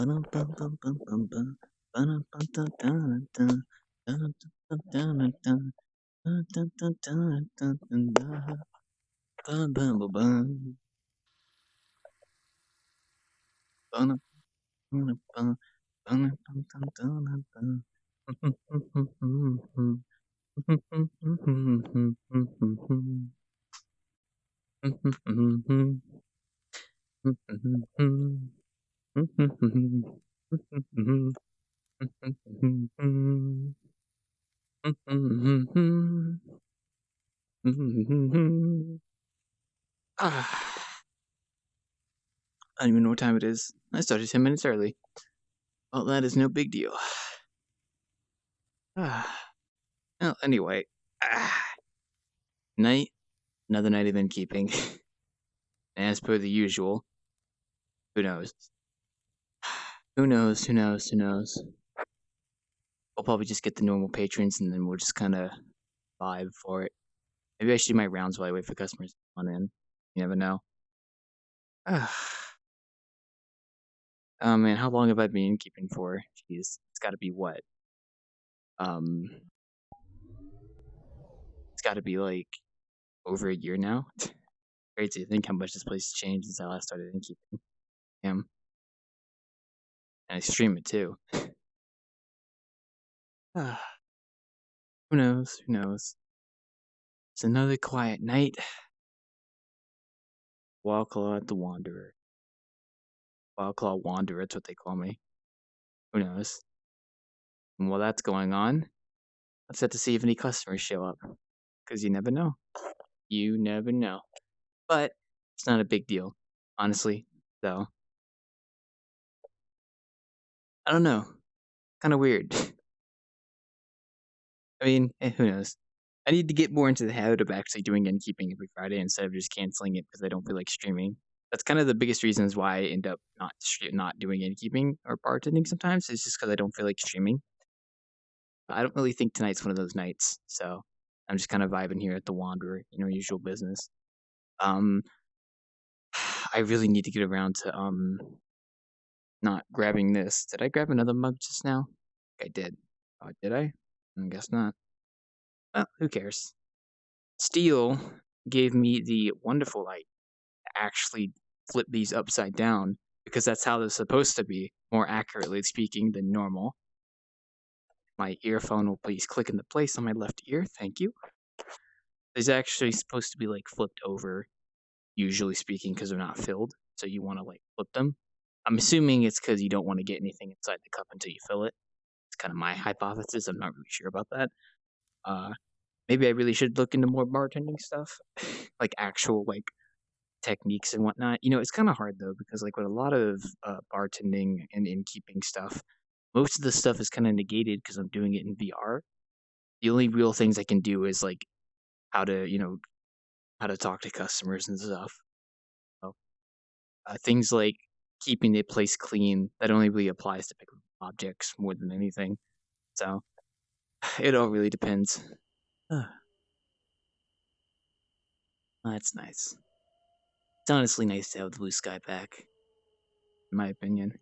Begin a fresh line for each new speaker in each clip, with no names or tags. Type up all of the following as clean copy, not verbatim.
I don't even know what time it is. I started 10 minutes early. Well, that is no big deal. Well, anyway. Night. Another night of innkeeping. As per the usual. Who knows? Who knows? We'll probably just get the normal patrons and then we'll just kind of vibe for it. Maybe I should do my rounds while I wait for customers to come in. You never know. Oh man, how long have I been innkeeping for? Jeez, it's got to be what? It's got to be like over a year now. Crazy to think how much this place has changed since I last started innkeeping. And I stream it too. Who knows? It's another quiet night. Wildclaw the Wanderer. Wildclaw Wanderer, that's what they call me. Who knows? And while that's going on, let's have to see if any customers show up. Because you never know. But it's not a big deal, honestly, though. I don't know. Kind of weird. I mean, who knows? I need to get more into the habit of actually doing innkeeping every Friday instead of just canceling it because I don't feel like streaming. That's kind of the biggest reasons why I end up not doing innkeeping or bartending sometimes. It's just because I don't feel like streaming. I don't really think tonight's one of those nights, so I'm just kind of vibing here at the Wanderer, usual business. I really need to get around to not grabbing this. Did I grab another mug just now? I did. Oh, did I? I guess not. Well, who cares? Steel gave me the wonderful light to actually flip these upside down because that's how they're supposed to be, more accurately speaking than normal. My earphone will please click into place on my left ear. Thank you. These are actually supposed to be like flipped over, usually speaking, because they're not filled. So you want to like flip them. I'm assuming it's because you don't want to get anything inside the cup until you fill it. It's kind of my hypothesis. I'm not really sure about that. Maybe I really should look into more bartending stuff, like actual like techniques and whatnot. It's kind of hard though because like with a lot of bartending and innkeeping stuff, most of the stuff is kind of negated because I'm doing it in VR. The only real things I can do is like how to talk to customers and stuff. So, things like keeping the place clean that only really applies to pick objects more than anything. So it all really depends. That's nice. It's honestly nice to have the blue sky back, in my opinion.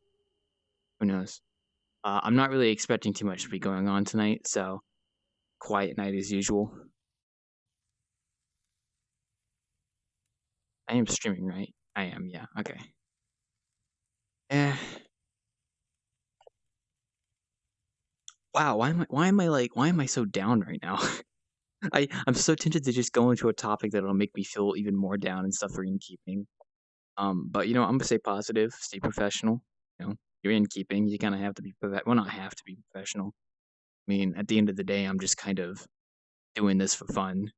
Who knows? I'm not really expecting too much to be going on tonight, so quiet night as usual. I am streaming, right? I am, yeah. Okay. Wow, why am I so down right now? I'm so tempted to just go into a topic that'll make me feel even more down and stuff for innkeeping. But I'm gonna stay positive, stay professional. You're innkeeping, you kind of have to be not have to be professional. I mean, at the end of the day, I'm just kind of doing this for fun.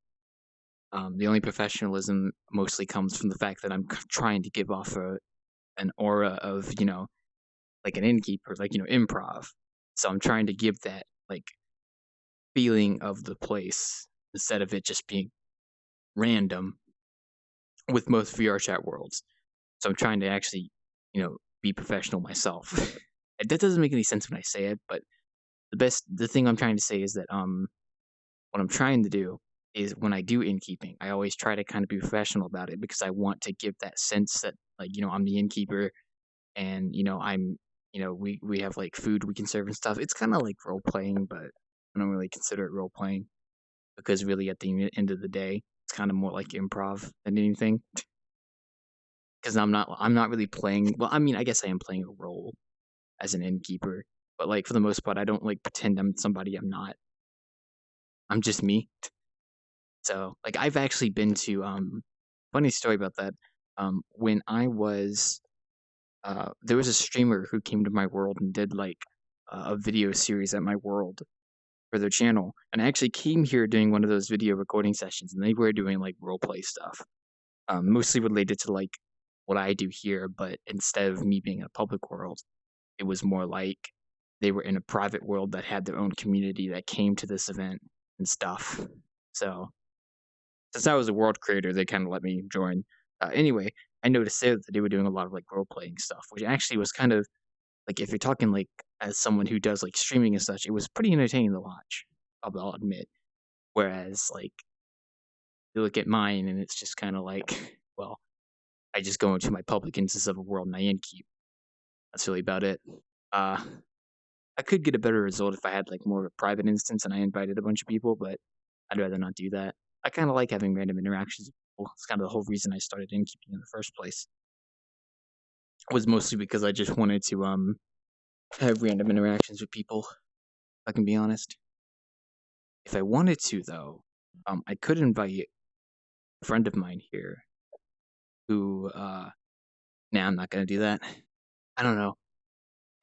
The only professionalism mostly comes from the fact that I'm trying to give off an aura of like an innkeeper, like improv. So I'm trying to give that like feeling of the place instead of it just being random with most VRChat worlds. So I'm trying to actually, be professional myself. That doesn't make any sense when I say it, but the thing I'm trying to say is that what I'm trying to do is when I do innkeeping, I always try to kind of be professional about it because I want to give that sense that like, I'm the innkeeper and, I'm we have like food we can serve and stuff. It's kind of like role playing, but I don't really consider it role playing because really at the end of the day, it's kind of more like improv than anything. Because I'm not really playing. Well, I mean, I guess I am playing a role as an innkeeper, but like for the most part, I don't like pretend I'm somebody I'm not. I'm just me. So like I've actually been to funny story about that. When I was there was a streamer who came to my world and did like a video series at my world for their channel, and I actually came here doing one of those video recording sessions, and they were doing like role play stuff, mostly related to like what I do here, but instead of me being in a public world, it was more like they were in a private world that had their own community that came to this event and stuff. So since I was a world creator, they kind of let me join. Anyway, I noticed there that they were doing a lot of like role playing stuff, which actually was kind of like if you're talking like as someone who does like streaming and such, it was pretty entertaining to watch. I'll admit. Whereas like you look at mine and it's just kind of like, well, I just go into my public instance of a world and I keep. That's really about it. Uh, I could get a better result if I had like more of a private instance and I invited a bunch of people, but I'd rather not do that. I kind of like having random interactions with people. It's kind of the whole reason I started innkeeping in the first place. Was mostly because I just wanted to have random interactions with people. If I can be honest. If I wanted to though, I could invite a friend of mine here who nah, I'm not gonna do that. I don't know.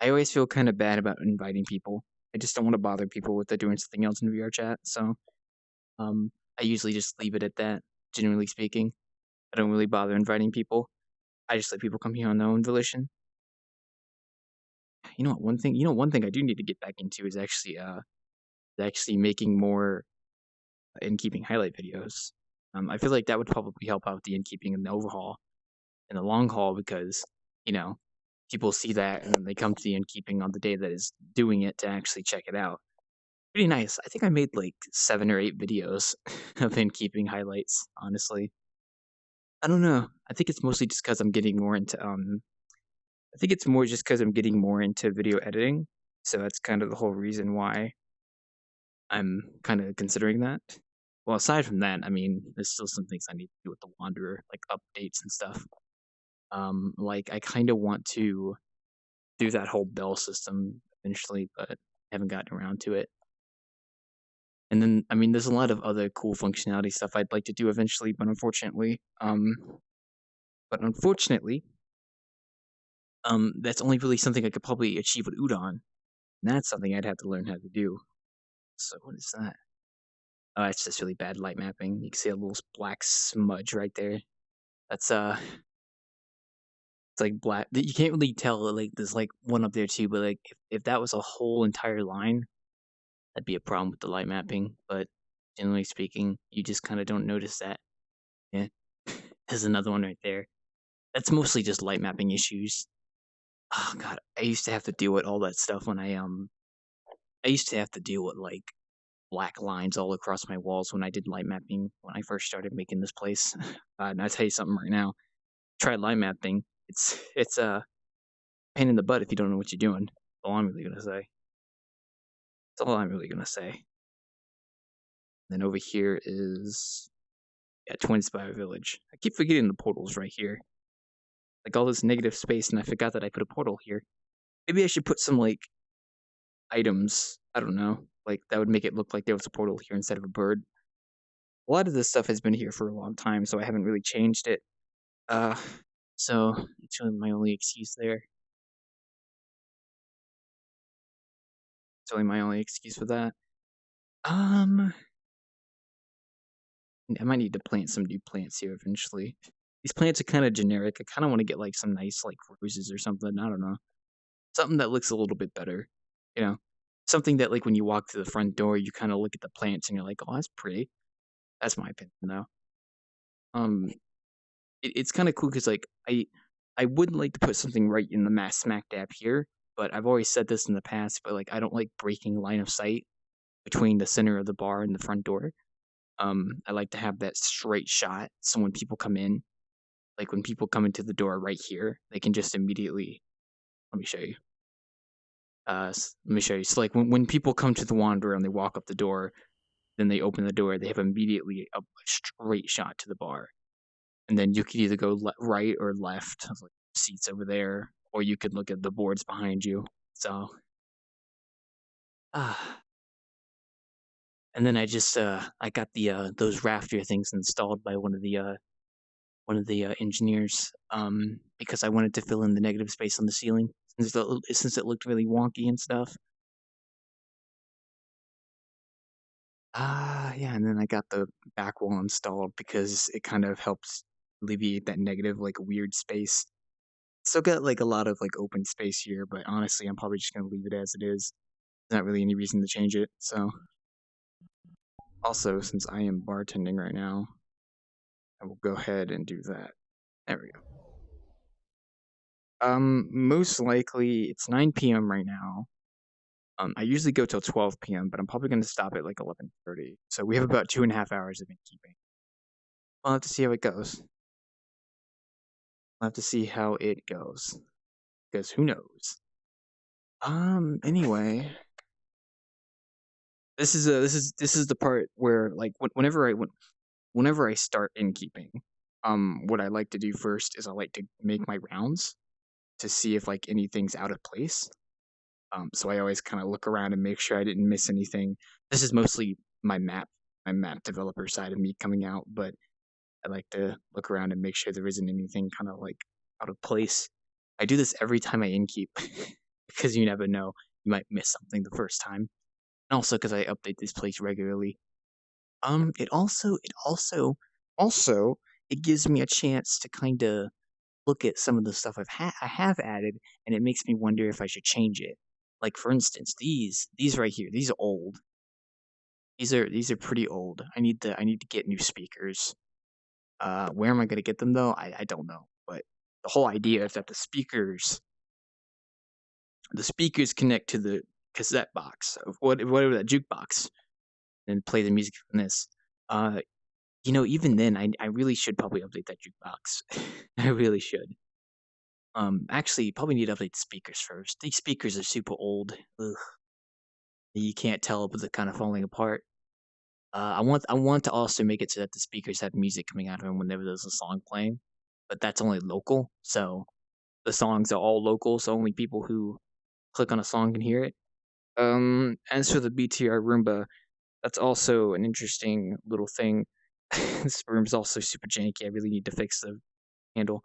I always feel kind of bad about inviting people. I just don't want to bother people with doing something else in VRChat. So I usually just leave it at that. Generally speaking, I don't really bother inviting people. I just let people come here on their own volition. You know what? One thing I do need to get back into is actually making more innkeeping highlight videos. I feel like that would probably help out the innkeeping and the overhaul in the long haul because you know people see that and then they come to the innkeeping on the day that is doing it to actually check it out. Pretty nice. I think I made like 7 or 8 videos of innkeeping highlights. Honestly, I don't know. I think it's mostly just because I'm getting more into I think it's more just because I'm getting more into video editing. So that's kind of the whole reason why I'm kind of considering that. Well, aside from that, I mean, there's still some things I need to do with the Wanderer, like updates and stuff. Like I kind of want to do that whole bell system eventually, but haven't gotten around to it. And then, I mean, there's a lot of other cool functionality stuff I'd like to do eventually, but unfortunately, that's only really something I could probably achieve with Udon. And that's something I'd have to learn how to do. So what is that? Oh, it's just really bad light mapping. You can see a little black smudge right there. That's it's like black. You can't really tell. Like there's like one up there too, but like if that was a whole entire line, that'd be a problem with the light mapping. But generally speaking, you just kind of don't notice that. Yeah, there's another one right there. That's mostly just light mapping issues. Oh god, I used to have to deal with all that stuff when I used to have to deal with like black lines all across my walls when I did light mapping when I first started making this place. And I tell you something right now, try light mapping. It's a pain in the butt if you don't know what you're doing. That's all I'm really gonna say. That's all I'm really gonna say. Then over here is yeah, Twin Spire Village. I keep forgetting the portals right here. Like all this negative space, and I forgot that I put a portal here. Maybe I should put some like items. I don't know. Like that would make it look like there was a portal here instead of a bird. A lot of this stuff has been here for a long time, so I haven't really changed it. Uh, so it's really my only excuse there. It's really my only excuse for that. Um, I might need to plant some new plants here eventually. These plants are kind of generic. I kind of want to get like some nice like roses or something. I don't know. Something that looks a little bit better. You know, something that like when you walk through the front door, you kind of look at the plants and you're like, oh, that's pretty. That's my opinion though. Um, it's kind of cool because like I would like to put something right in the mass smack dab here, but I've always said this in the past, but like I don't like breaking line of sight between the center of the bar and the front door. I like to have that straight shot, so when people come in, like when people come into the door right here, they can just immediately. Let me show you. Let me show you. So like when people come to the Wanderer and they walk up the door, then they open the door, they have immediately a straight shot to the bar. And then you could either go right or left, like seats over there, or you could look at the boards behind you. So, ah, and then I got the those rafter things installed by one of the engineers because I wanted to fill in the negative space on the ceiling since it looked really wonky and stuff. Yeah, and then I got the back wall installed because it kind of helps alleviate that negative, like, weird space. Still got, like, a lot of, like, open space here, but honestly, I'm probably just gonna leave it as it is. There's not really any reason to change it, so also, since I am bartending right now, I will go ahead and do that. There we go. Most likely, it's 9 p.m. right now. I usually go till 12 p.m., but I'm probably gonna stop at, like, 11:30, so we have about 2.5 hours of innkeeping. We'll have to see how it goes. We'll have to see how it goes, because who knows? Anyway, this is the part where, like, whenever I start innkeeping, what I like to do first is I like to make my rounds to see if, like, anything's out of place. So I always kinda look around and make sure I didn't miss anything. This is mostly my map developer side of me coming out, but I like to look around and make sure there isn't anything kinda, like, out of place. I do this every time I innkeep because you never know, you might miss something the first time, and also because I update this place regularly. It also it gives me a chance to kinda look at some of the stuff I have added, and it makes me wonder if I should change it. Like, for instance, these right here, these are old. These are pretty old. I need to get new speakers. Where am I gonna get them though? I don't know. But the whole idea is that the speakers connect to the cassette box of whatever that jukebox and play the music from this. Uh, even then, I really should probably update that jukebox. I really should. Actually, probably need to update the speakers first. These speakers are super old. Ugh, you can't tell, but they're kind of falling apart. I want to also make it so that the speakers have music coming out of them whenever there's a song playing, but that's only local. So the songs are all local, so only people who click on a song can hear it. As for the BTR Roomba, that's also an interesting little thing. This room's also super janky. I really need to fix the handle.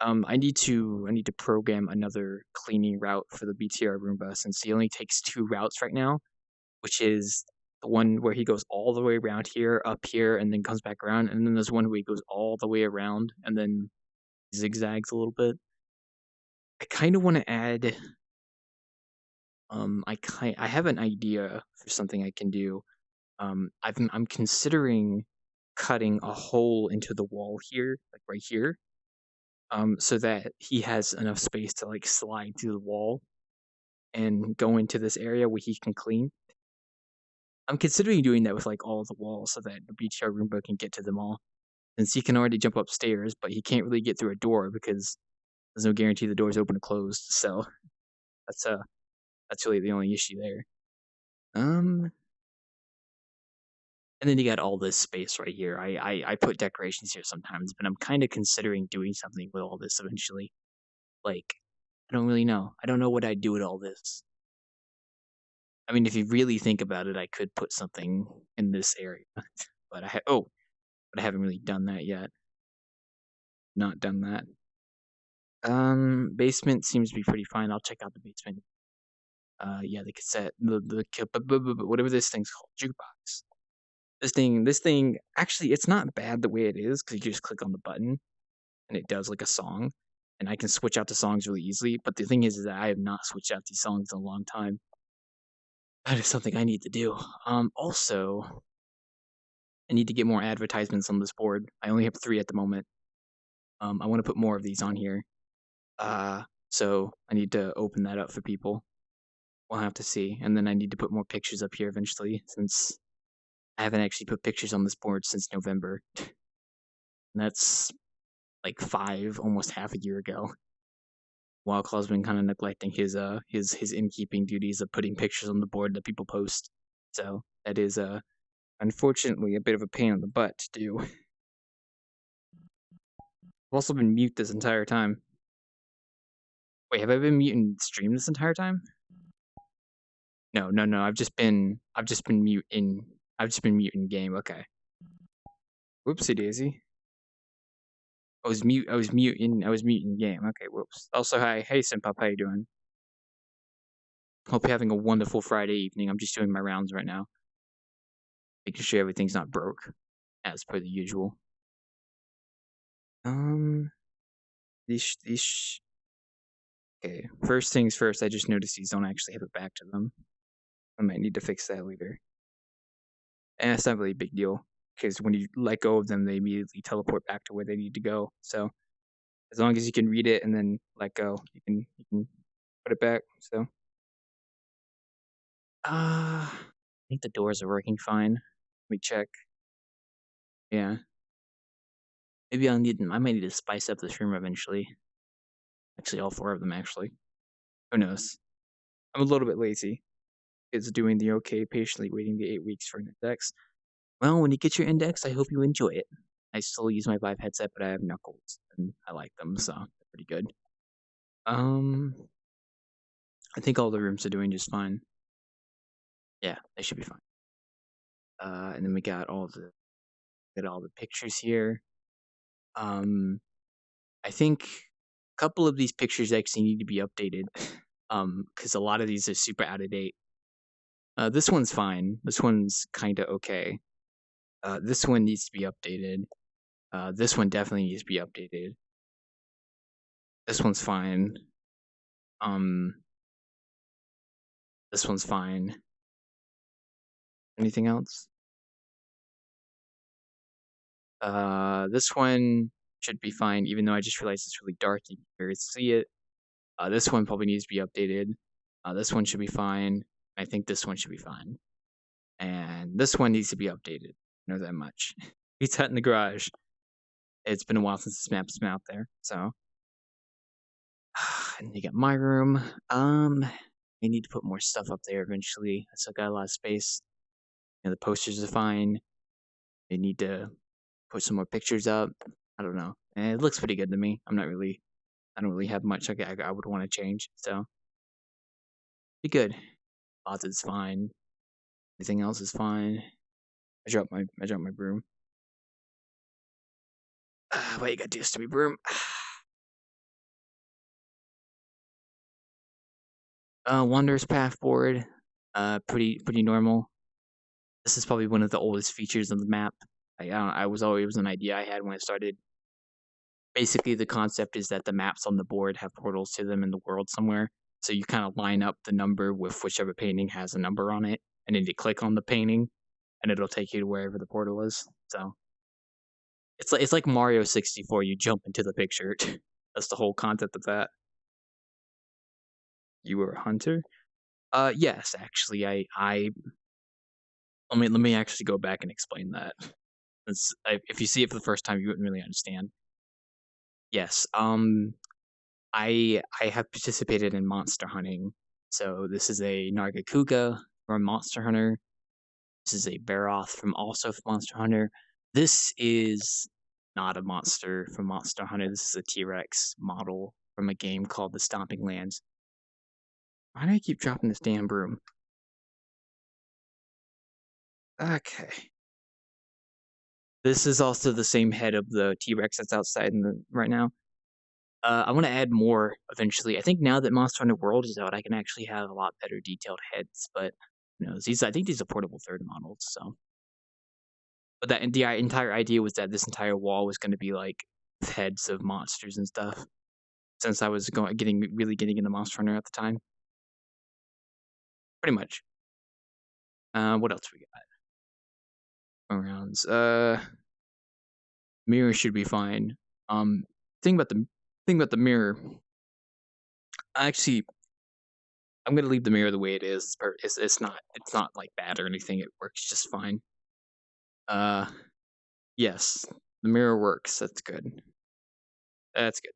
I need to program another cleaning route for the BTR Roomba since he only takes 2 routes right now, which is the one where he goes all the way around here, up here, and then comes back around, and then there's one where he goes all the way around and then zigzags a little bit. I kind of want to add. I have an idea for something I can do. I'm considering cutting a hole into the wall here, like right here, so that he has enough space to like slide through the wall and go into this area where he can clean. I'm considering doing that with like all the walls so that the BTR Roomba can get to them all. Since he can already jump upstairs, but he can't really get through a door because there's no guarantee the door's open or closed. So that's uh that's really the only issue there. Um and then you got all this space right here. I put decorations here sometimes, but I'm kind of considering doing something with all this eventually. Like, I don't really know. I don't know what I'd do with all this. I mean, if you really think about it, I could put something in this area, but but I haven't really done that yet. Not done that. Basement seems to be pretty fine. I'll check out the basement. Yeah, the cassette, whatever this thing's called, jukebox. This thing, actually, it's not bad the way it is because you just click on the button and it does like a song, and I can switch out the songs really easily. But the thing is that I have not switched out these songs in a long time. That is something I need to do. Also, I need to get more advertisements on this board. I only have 3 at the moment. I want to put more of these on here. So I need to open that up for people. We'll have to see, and then I need to put more pictures up here eventually, since I haven't actually put pictures on this board since November. And that's like 5, almost half a year ago. while Claw's been kind of neglecting his innkeeping duties of putting pictures on the board that people post. So that is unfortunately a bit of a pain in the butt to do. I've also been mute this entire time. Wait, have I been mute in stream this entire time? No, no, no. I've just been mute in game. Okay. Whoopsie daisy. I was mute in game. Okay, whoops. Also, hi, hey Simpop, how you doing? Hope you're having a wonderful Friday evening. I'm just doing my rounds right now, making sure everything's not broke, as per the usual. These. Okay, first things first. I just noticed these don't actually have a back to them. I might need to fix that later. And it's not really a big deal because when you let go of them, they immediately teleport back to where they need to go. So as long as you can read it and then let go, you can put it back. So I think the doors are working fine. Let me check. Yeah. Maybe I might need to spice up this room eventually. Actually, all four of them, actually. Who knows? I'm a little bit lazy. It's doing the okay, patiently waiting the 8 weeks for an index. Well, when you get your index, I hope you enjoy it. I still use my Vive headset, but I have Knuckles, and I like them, so they're pretty good. I think all the rooms are doing just fine. Yeah, they should be fine. And then we got all the pictures here. I think a couple of these pictures actually need to be updated. Because a lot of these are super out of date. This one's fine. This one's kinda okay. This one needs to be updated. This one definitely needs to be updated. This one's fine. This one's fine. Anything else? This one should be fine, even though I just realized it's really dark. You can barely see it. This one probably needs to be updated. This one should be fine. I think this one should be fine. And this one needs to be updated. I know that much. It's out in the garage. It's been a while since this map's been out there, so. And you got my room. I need to put more stuff up there eventually. I still got a lot of space. The posters are fine. I need to put some more pictures up. I don't know. And it looks pretty good to me. I don't really have much I would want to change. So be good. Closet's fine. Everything else is fine. I dropped my broom. Why you got this to be broom? Wanderer's Path board. Pretty normal. This is probably one of the oldest features of the map. It was an idea I had when I started. Basically, the concept is that the maps on the board have portals to them in the world somewhere. So you kind of line up the number with whichever painting has a number on it, and then you click on the painting, and it'll take you to wherever the portal is. So it's like Mario 64. You jump into the picture. That's the whole concept of that. You were a hunter? Yes, actually, let me actually go back and explain that. If you see it for the first time, you wouldn't really understand. Yes, I have participated in monster hunting. So this is a Nargacuga from Monster Hunter. This is a Baroth from Monster Hunter. This is not a monster from Monster Hunter. This is a T-Rex model from a game called The Stomping Lands. Why do I keep dropping this damn broom? Okay. This is also the same head of the T-Rex that's outside right now. I want to add more eventually. I think now that Monster Hunter World is out, I can actually have a lot better detailed heads. But I think these are portable third models. So, but the entire idea was that this entire wall was going to be like heads of monsters and stuff. Since I was getting into Monster Hunter at the time, pretty much. What else we got? Rounds. Mirror should be fine. Thing about the mirror. Actually, I'm gonna leave the mirror the way it is. It's not like bad or anything. It works just fine. Yes, the mirror works. That's good. That's good.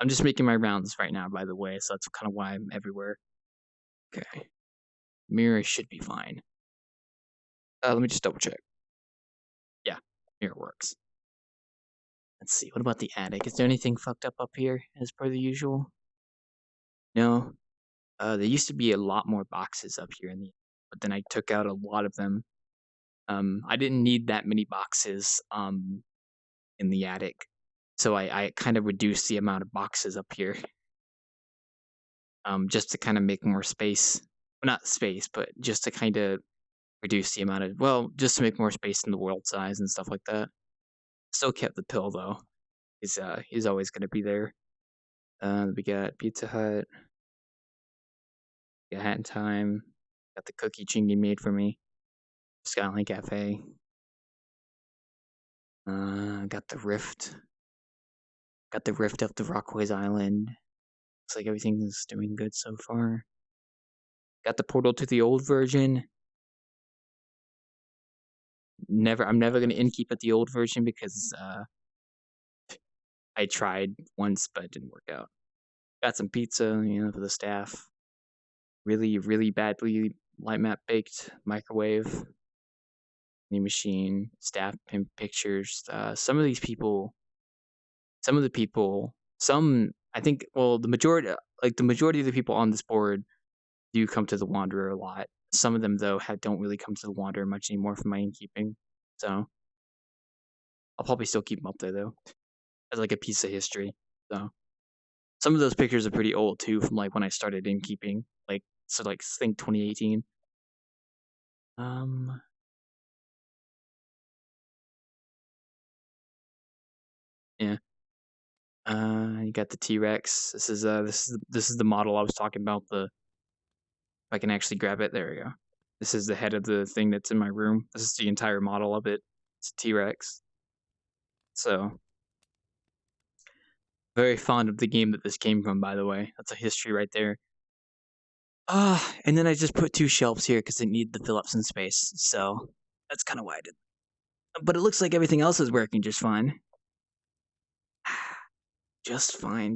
I'm just making my rounds right now, by the way, so that's kind of why I'm everywhere. Okay. Mirror should be fine. Let me just double check. Yeah, mirror works. Let's see. What about the attic? Is there anything fucked up here as per the usual? No. There used to be a lot more boxes up here but then I took out a lot of them. I didn't need that many boxes in the attic, so I kind of reduced the amount of boxes up here, just to kind of make more space. Well, not space, but just to kind of reduce the amount of just to make more space in the world size and stuff like that. Still kept the pill though. He's always gonna be there. We got Pizza Hut. Got Hat in Time. Got the cookie Chingy made for me. Skyline Cafe. Got the Rift. Got the Rift up the Rockaways Island. Looks like everything's doing good so far. Got the portal to the old version. I'm never gonna inkeep at the old version because I tried once but it didn't work out. Got some pizza, for the staff. Really, really badly light map baked microwave. New machine, staff pictures. Some of the people, I think, the majority of the people on this board do come to the Wanderer a lot. Some of them, though, don't really come to the Wanderer much anymore for my innkeeping. So I'll probably still keep them up there, though, as like a piece of history. So some of those pictures are pretty old, too, from like when I started innkeeping. Think 2018. Yeah. You got the T-Rex. This is the model I was talking about. If I can actually grab it, there we go. This is the head of the thing that's in my room. This is the entire model of it. It's a T-Rex. So very fond of the game that this came from, by the way. That's a history right there. And then I just put 2 shelves here because I need to fill up some space. So that's kind of why I did. But it looks like everything else is working just fine. Just fine.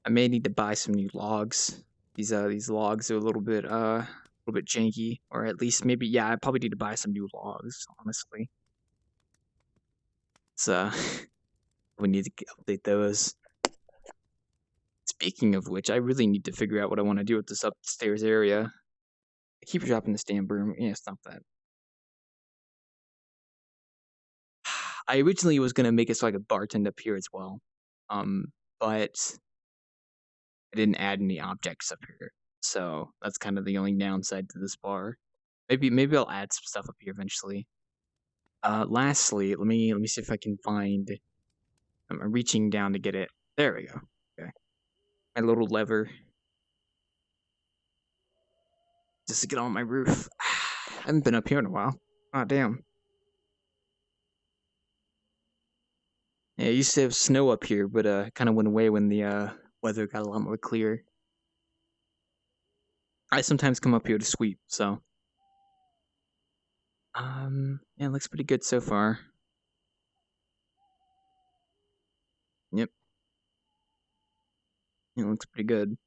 I may need to buy some new logs. These logs are a little bit janky, or at least maybe I probably need to buy some new logs, honestly. So we need to update those. Speaking of which, I really need to figure out what I want to do with this upstairs area. I keep dropping this damn broom. Yeah, stop that. I originally was gonna make it so I could bartend up here as well, but I didn't add any objects up here, so that's kind of the only downside to this bar. Maybe I'll add some stuff up here eventually. Lastly, let me see if I can find. I'm reaching down to get it. There we go. Okay, my little lever. Just to get on my roof. I haven't been up here in a while. Oh damn. Yeah, I used to have snow up here, but kind of went away when the weather got a lot more clear. I sometimes come up here to sweep, so yeah, it looks pretty good so far. Yep. It looks pretty good.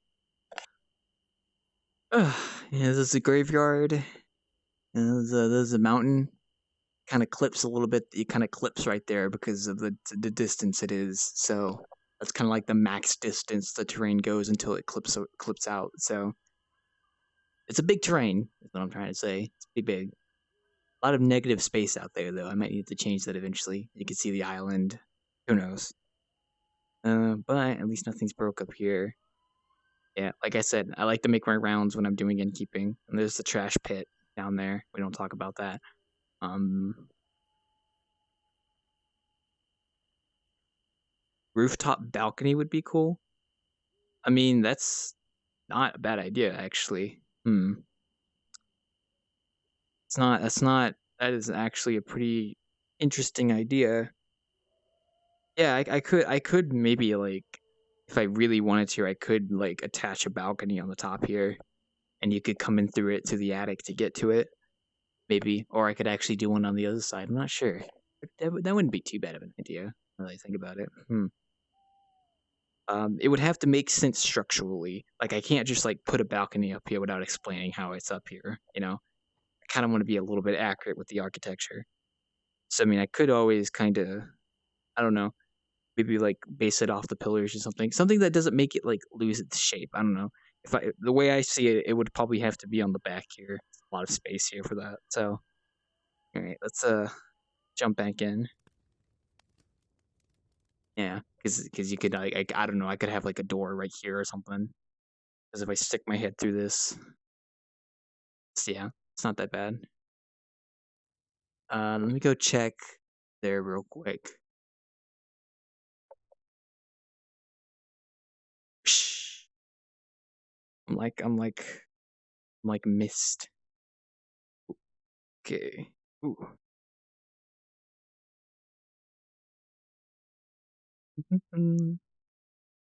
Yeah, this is a graveyard. There's a mountain. Kind of clips a little bit. It kind of clips right there because of the distance it is. So that's kind of like the max distance the terrain goes until it clips out. So it's a big terrain. Is what I'm trying to say. It's pretty big. A lot of negative space out there, though. I might need to change that eventually. You can see the island. Who knows? But at least nothing's broke up here. Yeah, like I said, I like to make my rounds when I'm doing innkeeping. And there's the trash pit down there. We don't talk about that. Rooftop balcony would be cool. I mean, that's not a bad idea, actually. That is actually a pretty interesting idea. Yeah, I could maybe, like, if I really wanted to, I could, like, attach a balcony on the top here, and you could come in through it to the attic to get to it, maybe. Or I could actually do one on the other side. I'm not sure. That wouldn't be too bad of an idea, now that I think about it. It would have to make sense structurally. Like, I can't just, like, put a balcony up here without explaining how it's up here, you know? I kinda wanna be a little bit accurate with the architecture. So, I mean, I could always kinda, I don't know, maybe, like, base it off the pillars or something that doesn't make it, like, lose its shape. I don't know. If I The way I see it, it would probably have to be on the back here. A lot of space here for that. So, alright, let's, jump back in. Yeah, because you could, like, I don't know, I could have, like, a door right here or something. Because if I stick my head through this, yeah, it's not that bad. Let me go check there real quick. Psh, I'm like mist. Okay. Ooh.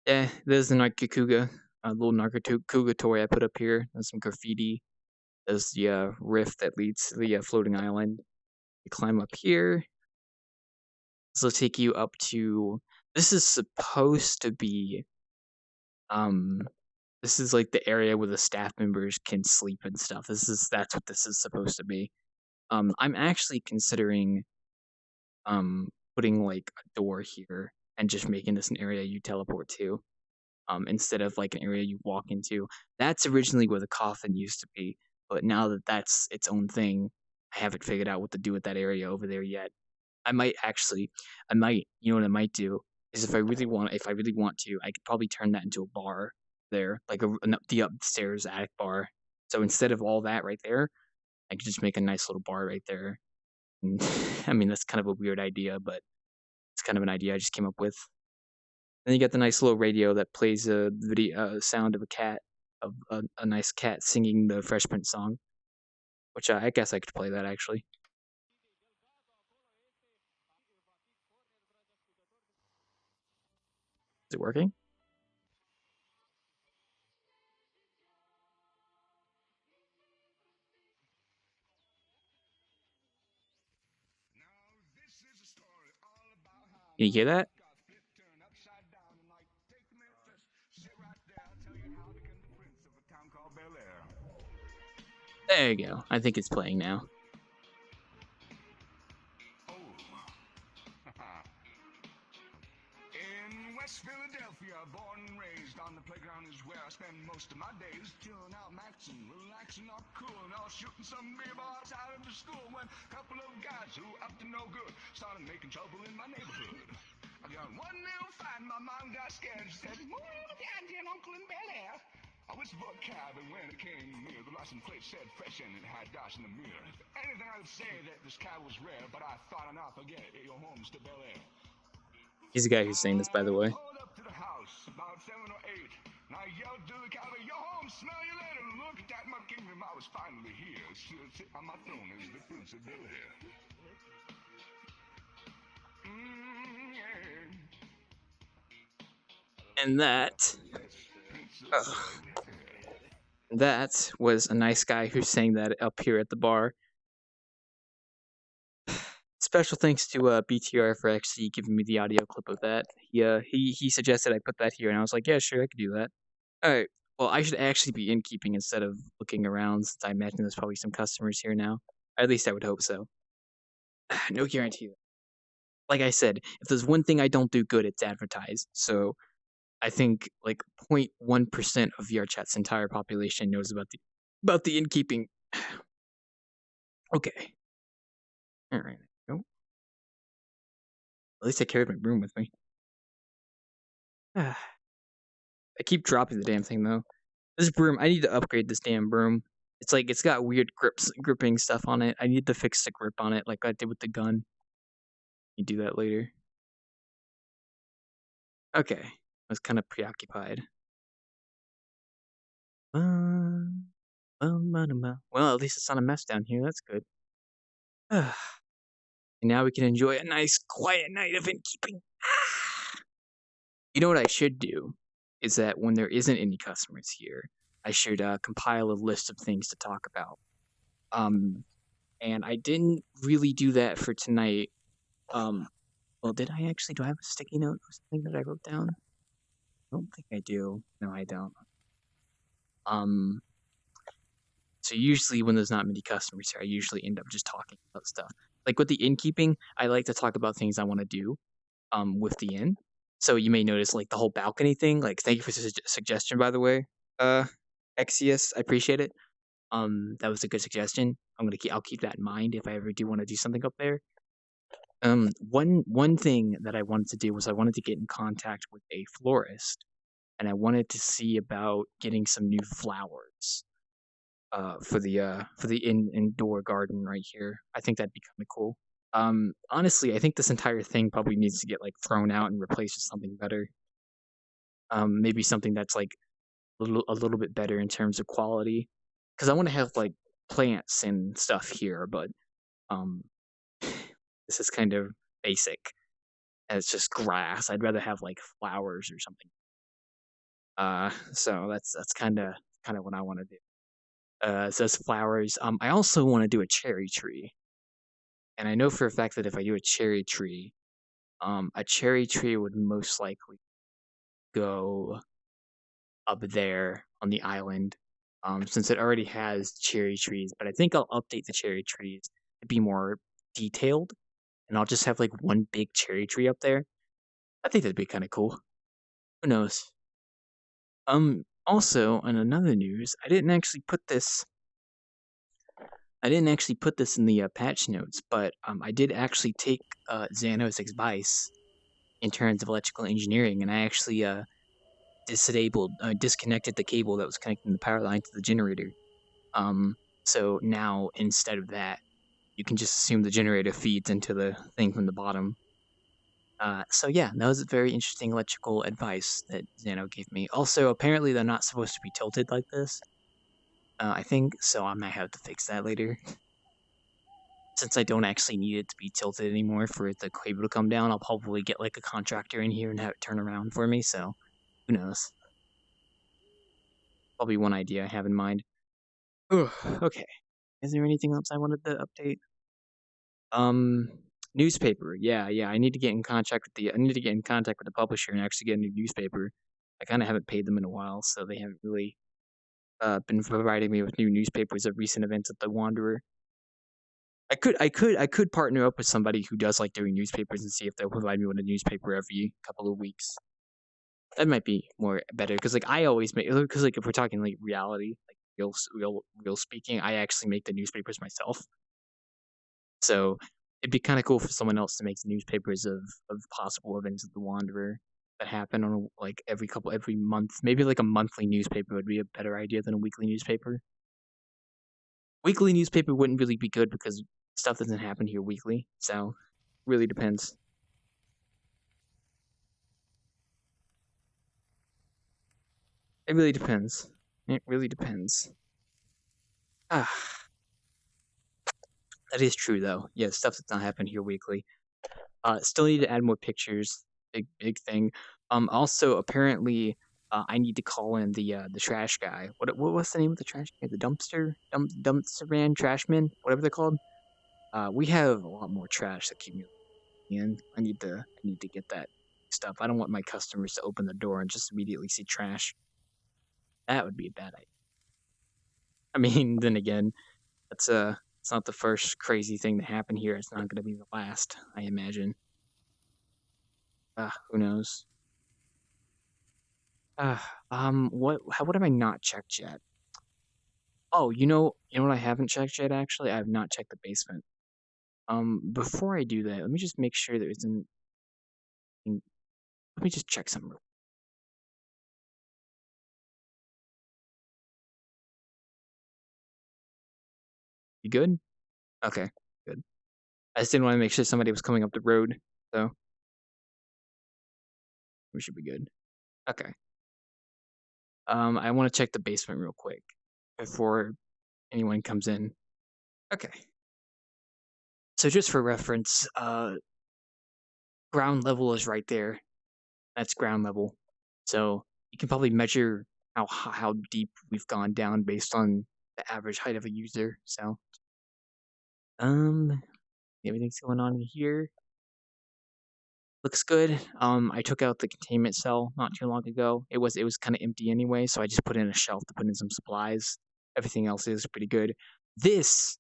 Yeah, there's the Nargacuga, a little Nargacuga toy I put up here. There's some graffiti. There's the rift that leads to the floating island. You climb up here. This will take you up to. This is supposed to be. Um, this is like the area where the staff members can sleep and stuff. That's what this is supposed to be. I'm actually considering putting like a door here and just making this an area you teleport to. Instead of like an area you walk into. That's originally where the coffin used to be, but now that that's its own thing, I haven't figured out what to do with that area over there yet. I might actually, you know what I might do is if I really want to, I could probably turn that into a bar there, like the upstairs attic bar. So instead of all that right there, I could just make a nice little bar right there. And, I mean, that's kind of a weird idea, but it's kind of an idea I just came up with. Then you got the nice little radio that plays a video sound of a cat, of a nice cat singing the Fresh Prince song, which I guess I could play that actually. Is it working? Can you hear that? There you go. I think it's playing now.
In West Philadelphia, born and raised on the playground is where I spend most of my days. Chilling out, maxing, relaxing, all cool, and all shooting some beer balls out of the school when a couple of guys who up to no good started making trouble in my neighborhood. I got one little fight, and my mom got scared. She said, "Move to the auntie and uncle in Bel Air." I whistled for a cab, and when it came near, the license plate said fresh and it had dots in the mirror. If anything, I would say that this cab was rare, but I thought enough, forget it, your home's to Bel Air.
He's the guy who's saying this, by the way.
Pulled up to the house about 7 or 8, and I yelled to the cabby, "Yo home, smell you later." Look at that, my kingdom, I was finally here. Still sit on my throne as the Prince of Bel Air. Yeah.
And that was a nice guy who sang that up here at the bar. Special thanks to BTR for actually giving me the audio clip of that. He suggested I put that here, and I was like, yeah, sure, I could do that. All right. Well, I should actually be innkeeping instead of looking around, since I imagine there's probably some customers here now. At least I would hope so. No guarantee. Like I said, if there's one thing I don't do good, it's advertise. So I think like 0.1% of VRChat's entire population knows about the innkeeping. Okay. All right. Nope. At least I carried my broom with me. I keep dropping the damn thing though. This broom, I need to upgrade this damn broom. It's like it's got weird gripping stuff on it. I need to fix the grip on it, like I did with the gun. You do that later. Okay, I was kind of preoccupied. Well, at least it's not a mess down here. That's good. And now we can enjoy a nice, quiet night of innkeeping. You know what I should do is that when there isn't any customers here, I should compile a list of things to talk about. And I didn't really do that for tonight, Um, well, did I actually do I have a sticky note or something that I wrote down? I don't think I do. No, I don't. Um, so usually when there's not many customers here, I usually end up just talking about stuff. Like with the innkeeping, I like to talk about things I want to do with the inn. So you may notice like the whole balcony thing. Like, thank you for the suggestion, by the way. Uh, Exius, I appreciate it. That was a good suggestion. I'll keep that in mind if I ever do want to do something up there. One thing that I wanted to do was I wanted to get in contact with a florist, and I wanted to see about getting some new flowers for the indoor garden right here. I think that'd be kind of cool. Honestly, I think this entire thing probably needs to get like thrown out and replaced with something better. Maybe something that's like a little bit better in terms of quality, because I want to have like plants and stuff here, but um, this is kind of basic. And it's just grass. I'd rather have like flowers or something. So that's kind of what I want to do. It says flowers. I also want to do a cherry tree, and I know for a fact that if I do a cherry tree would most likely go up there on the island, since it already has cherry trees. But I think I'll update the cherry trees to be more detailed, and I'll just have like one big cherry tree up there. I think that'd be kind of cool. Who knows? Also, on another news, I didn't actually put this in the patch notes, but I did actually take Xanos advice in terms of electrical engineering, and I actually disconnected the cable that was connecting the power line to the generator. Um, so now instead of that, you can just assume the generator feeds into the thing from the bottom. So yeah, that was very interesting electrical advice that Xano gave me. Also, apparently they're not supposed to be tilted like this. I think so. I might have to fix that later. Since I don't actually need it to be tilted anymore for the cable to come down, I'll probably get like a contractor in here and have it turn around for me. So who knows? Probably one idea I have in mind. Ugh, okay. Is there anything else I wanted to update? Um, Newspaper. Yeah. I need to get in contact with the. I need to get in contact with the publisher and actually get a new newspaper. I kind of haven't paid them in a while, so they haven't really been providing me with new newspapers of recent events at the Wanderer. I could partner up with somebody who does like doing newspapers and see if they'll provide me with a newspaper every couple of weeks. That might be more better because like I always make because like if we're talking like reality, like real speaking, I actually make the newspapers myself. So it'd be kind of cool for someone else to make the newspapers of possible events of the Wanderer that happen on like every month. Maybe like a monthly newspaper would be a better idea than a weekly newspaper. Weekly newspaper wouldn't really be good because stuff doesn't happen here weekly. So really depends. It really depends. It really depends. Ah, that is true though. Yeah, stuff does not happen here weekly. Still need to add more pictures. Big thing. Also apparently, I need to call in the trash guy. What was the name of the trash guy? The dumpster man, trashman, whatever they're called. We have a lot more trash that accumulating in. I need to get that stuff. I don't want my customers to open the door and just immediately see trash. That would be a bad idea. I mean, then again, that's it's not the first crazy thing to happen here. It's not going to be the last, I imagine. Who knows? What have I not checked yet? Oh, you know what I haven't checked yet. Actually, I have not checked the basement. Before I do that, let me just make sure there isn't. Let me just check something. You good? Okay, good. I just didn't want to make sure somebody was coming up the road, so we should be good. Okay. I want to check the basement real quick before anyone comes in. Okay. So just for reference, ground level is right there. That's ground level. So you can probably measure how deep we've gone down based on the average height of a user. So um everything's going on in here. Looks good. I took out the containment cell not too long ago. It was kind of empty anyway, so I just put in a shelf to put in some supplies. Everything else is pretty good. This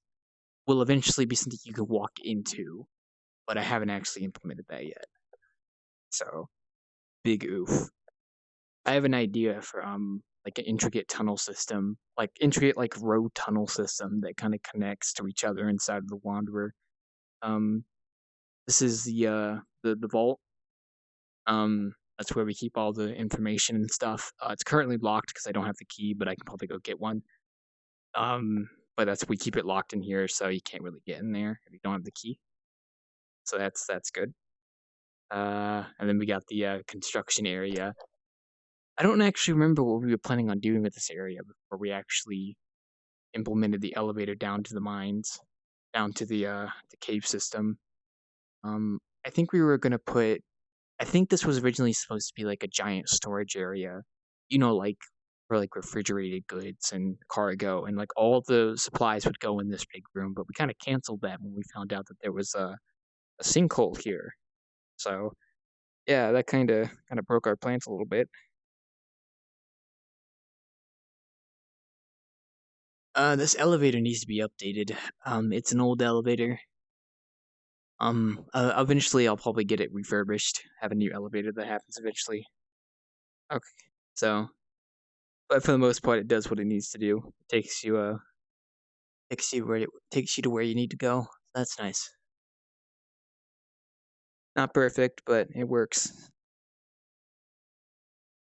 will eventually be something you can walk into, but I haven't actually implemented that yet. So big oof. I have an idea for like an intricate tunnel system, like intricate like road tunnel system that kind of connects to each other inside of the Wanderer. Um, this is the vault. That's where we keep all the information and stuff. It's currently locked because I don't have the key, but I can probably go get one. But that's we keep it locked in here, so you can't really get in there if you don't have the key. So that's good. And then we got the construction area. I don't actually remember what we were planning on doing with this area before we actually implemented the elevator down to the mines, down to the cave system. I think we were gonna put. I think this was originally supposed to be like a giant storage area, like for like refrigerated goods and cargo, and like all the supplies would go in this big room. But we kind of canceled that when we found out that there was a sinkhole here. So yeah, that kind of broke our plans a little bit. This elevator needs to be updated. It's an old elevator. Eventually I'll probably get it refurbished, have a new elevator that happens eventually. Okay. So, but for the most part, it does what it needs to do. It takes you to where you need to go. That's nice. Not perfect, but it works.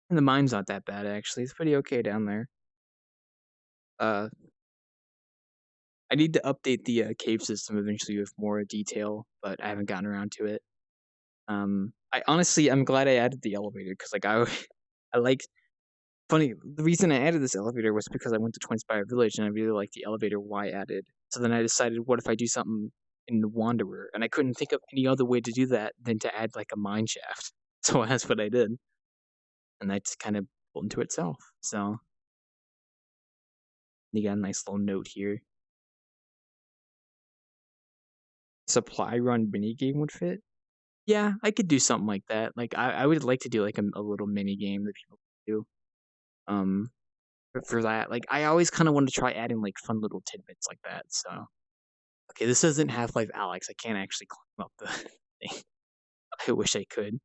And the mine's not that bad actually. It's pretty okay down there. Uh, I need to update the cave system eventually with more detail, but I haven't gotten around to it. I'm glad I added the elevator because like I like funny. The reason I added this elevator was because I went to Twin Spire Village and I really liked the elevator Y added. So then I decided, what if I do something in the Wanderer? And I couldn't think of any other way to do that than to add like a mine shaft. So that's what I did, and that's kind of built into itself. So you got a nice little note here. Supply run mini game would fit. Yeah, I could do something like that. Like I would like to do like a little mini game that people do. Um, but for that, like I always kind of want to try adding like fun little tidbits like that. So okay, this isn't Half Life Alex. I can't actually climb up the thing. I wish I could.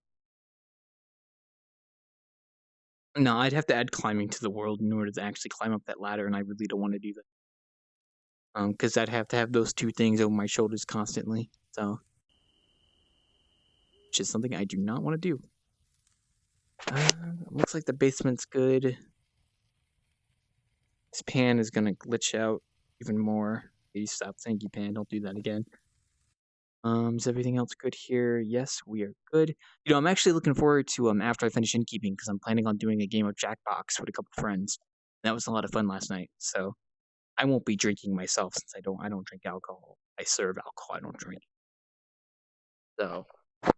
No, I'd have to add climbing to the world in order to actually climb up that ladder, and I really don't want to do that. Because I'd have to have those two things over my shoulders constantly. So, which is something I do not want to do. Looks like the basement's good. This pan is gonna glitch out even more. Please stop. Thank you, pan. Don't do that again. Is everything else good here? Yes, we are good. I'm actually looking forward to after I finish Innkeeping because I'm planning on doing a game of Jackbox with a couple friends. That was a lot of fun last night. So I won't be drinking myself since I don't drink alcohol. I serve alcohol. I don't drink. So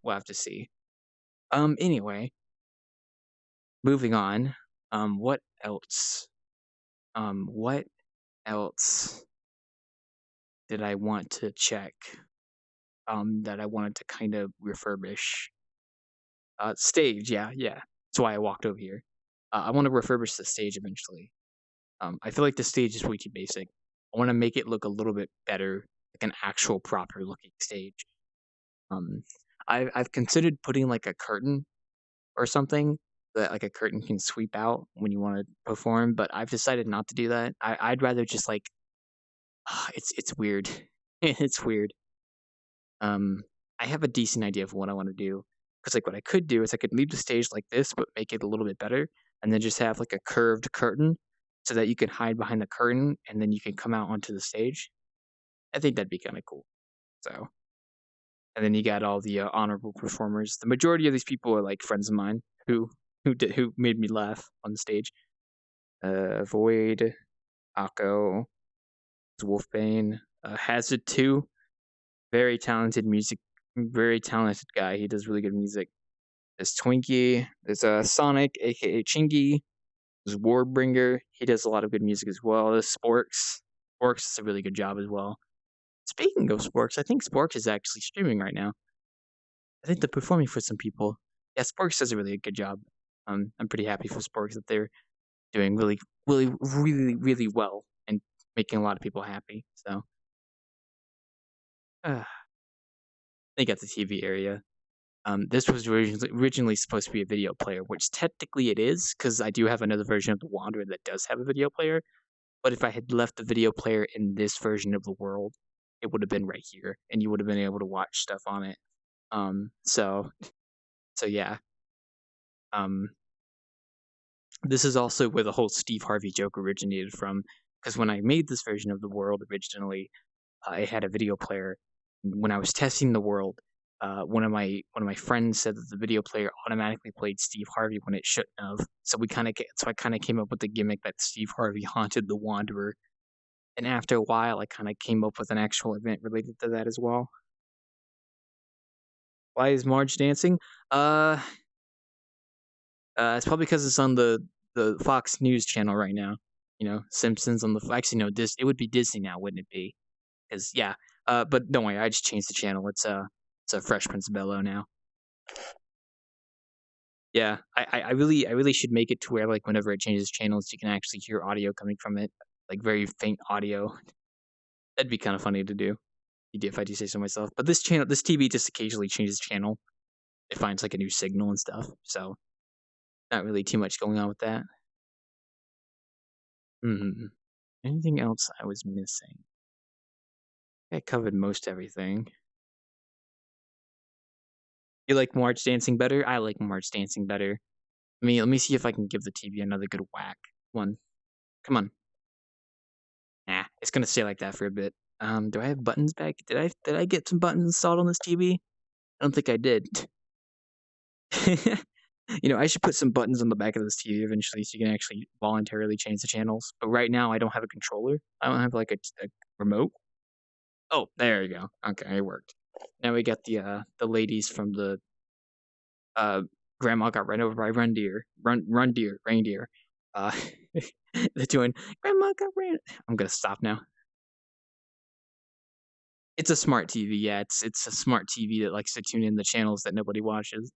we'll have to see. Anyway, moving on. What else? What else did I want to check? That I wanted to kind of refurbish. Stage, yeah, yeah. That's why I walked over here. I want to refurbish the stage eventually. I feel like the stage is way too basic. I want to make it look a little bit better, like an actual proper looking stage. Um, I've considered putting like a curtain or something that like a curtain can sweep out when you want to perform, but I've decided not to do that. I'd rather just like it's weird. It's weird. Um, I have a decent idea of what I want to do because like what I could do is I could leave the stage like this, but make it a little bit better, and then just have like a curved curtain so that you can hide behind the curtain and then you can come out onto the stage. I think that'd be kind of cool. So, and then you got all the honorable performers. The majority of these people are like friends of mine who made me laugh on the stage. Void, Akko, Wolfbane, Hazard 2, very talented music, very talented guy. He does really good music. There's Twinkie. There's Sonic, aka Chingy. There's Warbringer. He does a lot of good music as well. There's Sporks. Sporks does a really good job as well. Speaking of Sporks, I think Sporks is actually streaming right now. I think they're performing for some people. Yeah, Sporks does a really good job. I'm pretty happy for Sporks that they're doing really well and making a lot of people happy. So, they got the TV area. This was originally supposed to be a video player, which technically it is, because I do have another version of the Wanderer that does have a video player. But if I had left the video player in this version of the world, it would have been right here, and you would have been able to watch stuff on it. So yeah. Um, this is also where the whole Steve Harvey joke originated from, because when I made this version of the world originally, I had a video player. When I was testing the world, one of my friends said that the video player automatically played Steve Harvey when it shouldn't have. So I kind of came up with the gimmick that Steve Harvey haunted the Wanderer. And after a while, I kind of came up with an actual event related to that as well. Why is Marge dancing? Uh, it's probably because it's on the Fox News channel right now. You know, Simpsons on the actually no, it would be Disney now, wouldn't it be? Because yeah, but don't worry, I just changed the channel. It's a Fresh Prince of Bel-Air now. Yeah, I really should make it to where like whenever it changes channels, you can actually hear audio coming from it, like very faint audio. That'd be kind of funny to do. If I do say so myself. But this TV just occasionally changes channel. It finds like a new signal and stuff. So not really too much going on with that. Hmm. Anything else I was missing? I covered most everything. You like March Dancing better? I like March Dancing better. Let me see if I can give the TV another good whack. One. Come on. Nah, it's gonna stay like that for a bit. Do I have buttons back? Did I get some buttons installed on this TV? I don't think I did. I should put some buttons on the back of this TV eventually so you can actually voluntarily change the channels. But right now I don't have a controller. I don't have like a remote. Oh, there you go. Okay, it worked. Now we got the ladies from the uh grandma got run over by reindeer. Reindeer. Uh they're doing grandma got ran. I'm gonna stop now. It's a smart TV, yeah. It's a smart TV that likes to tune in the channels that nobody watches.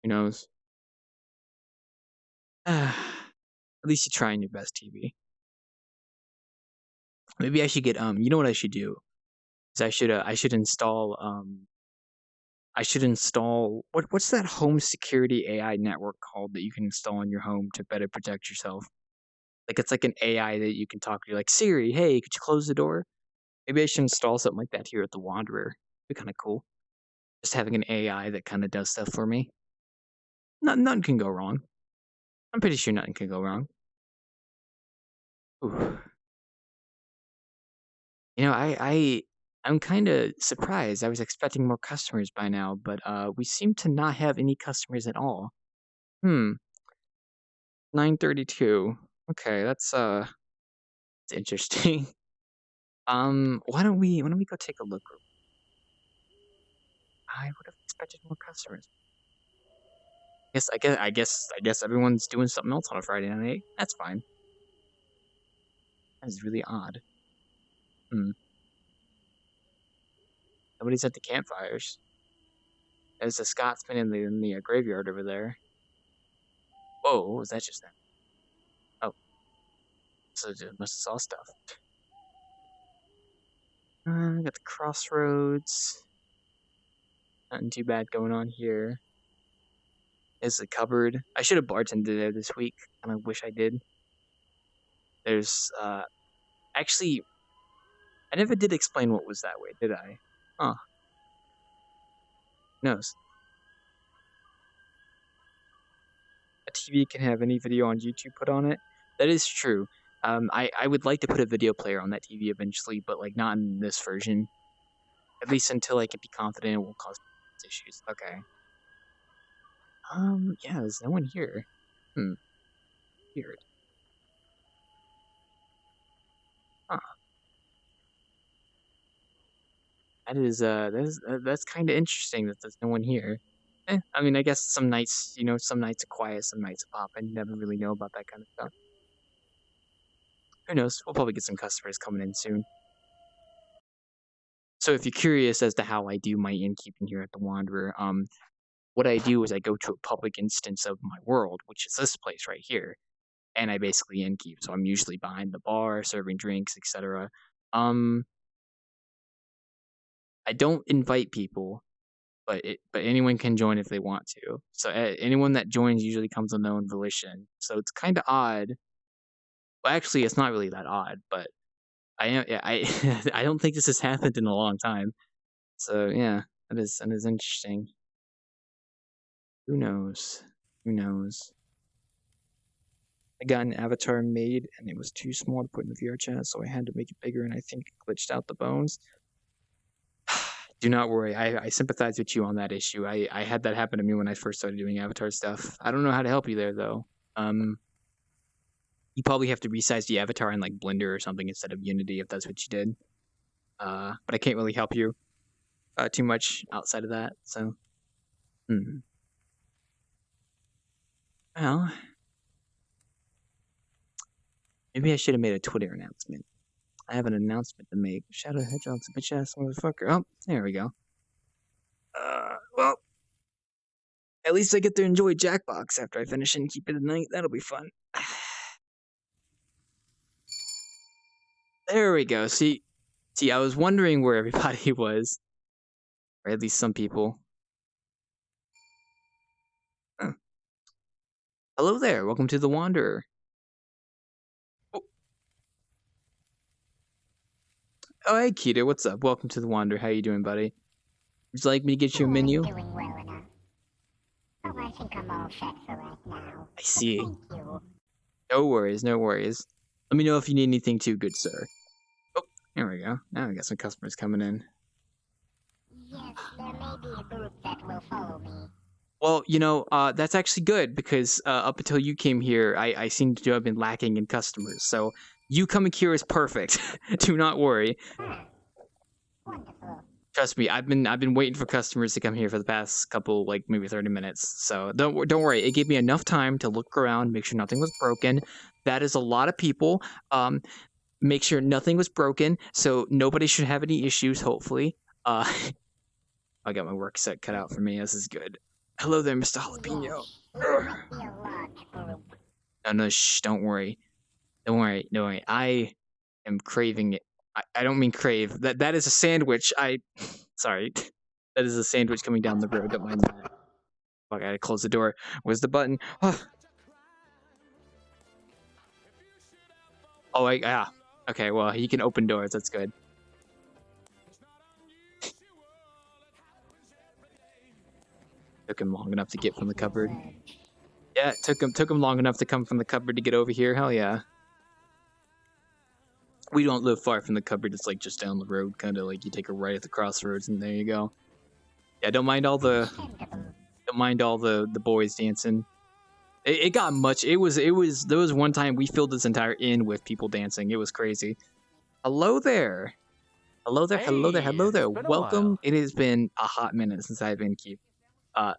Who knows? At least you're trying your best, TV. Maybe I should get you know what I should do? Is I should install what's that home security AI network called that you can install in your home to better protect yourself? Like it's like an AI that you can talk to, like Siri, hey, could you close the door? Maybe I should install something like that here at the Wanderer. Be kind of cool. Just having an AI that kind of does stuff for me. Nothing can go wrong. I'm pretty sure nothing can go wrong. Ooh. I'm kind of surprised. I was expecting more customers by now, but we seem to not have any customers at all. Hmm. 9:32. Okay, it's interesting. Why don't we go take a look? I would have expected more customers. I guess everyone's doing something else on a Friday night. That's fine. That is really odd. Hmm. Nobody's at the campfires. There's a Scotsman in the graveyard over there. Whoa, what was that just then? Oh, so just must have saw stuff. Got the crossroads. Nothing too bad going on here. There's the cupboard. I should have bartended there this week, and I wish I did. There's actually I never did explain what was that way, did I? Huh. Who knows? A TV can have any video on YouTube put on it. That is true. I would like to put a video player on that TV eventually, but like not in this version. At least until I can be confident it won't cause issues. Okay. Yeah, there's no one here. Hmm. Weird. Huh. That's kind of interesting that there's no one here. I mean, I guess some nights are quiet, some nights are popping. You never really know about that kind of stuff. Who knows? We'll probably get some customers coming in soon. So if you're curious as to how I do my innkeeping here at the Wanderer, what I do is I go to a public instance of my world, which is this place right here, and I basically innkeep. So I'm usually behind the bar, serving drinks, etc. Um, I don't invite people, but anyone can join if they want to. So anyone that joins usually comes on their own volition. So it's kind of odd. Well, actually, it's not really that odd, but I am. Yeah, I I don't think this has happened in a long time. So yeah, that is interesting. Who knows? Who knows? I got an avatar made and it was too small to put in the VRChat, so I had to make it bigger and I think it glitched out the bones. Do not worry. I sympathize with you on that issue. I had that happen to me when I first started doing avatar stuff. I don't know how to help you there though. You probably have to resize the avatar in like Blender or something instead of Unity if that's what you did. But I can't really help you too much outside of that. So, well, maybe I should have made a Twitter announcement. I have an announcement to make. Shadow Hedgehog's a bitch ass motherfucker. Oh, there we go. Well, at least I get to enjoy Jackbox after I finish and keep it at night. That'll be fun. There we go. See, I was wondering where everybody was, or at least some people. Huh. Hello there. Welcome to the Wanderer. Oh, hey, Keita. What's up? Welcome to the Wanderer. How you doing, buddy? Would you like me to get you a menu?
I'm doing well enough. Oh, I think I'm all set for right now.
I see.
Thank you.
No worries, no worries. Let me know if you need anything too, good sir. Oh, here we go. Now we got some customers coming in.
Yes, there may be a group that will follow me.
Well, that's actually good because up until you came here, I seem to have been lacking in customers. So you coming here is perfect. Do not worry.
Wonderful.
Trust me, I've been waiting for customers to come here for the past couple, like maybe 30 minutes. So don't worry. It gave me enough time to look around, make sure nothing was broken. That is a lot of people. Make sure nothing was broken, so nobody should have any issues. Hopefully, I got my work set cut out for me. This is good. Hello there, Mr. Jalapeno.
Yes, it might be a large group.
No, shh, don't worry. Don't worry. I am craving it. I don't mean crave. That is a sandwich. Sorry. That is a sandwich coming down the road. Don't mind that. Oh, I gotta close the door. Where's the button? Oh, yeah. Okay, well, he can open doors. That's good. Took him long enough to get from the cupboard. Yeah, it took him long enough to come from the cupboard to get over here. Hell yeah. We don't live far from the cupboard. It's like just down the road, kind of like you take a right at the crossroads, and there you go. Yeah, don't mind all the boys dancing. It got much. There was one time we filled this entire inn with people dancing. It was crazy. Hello there. Hello there. Welcome. It has been a hot minute since I've been keep.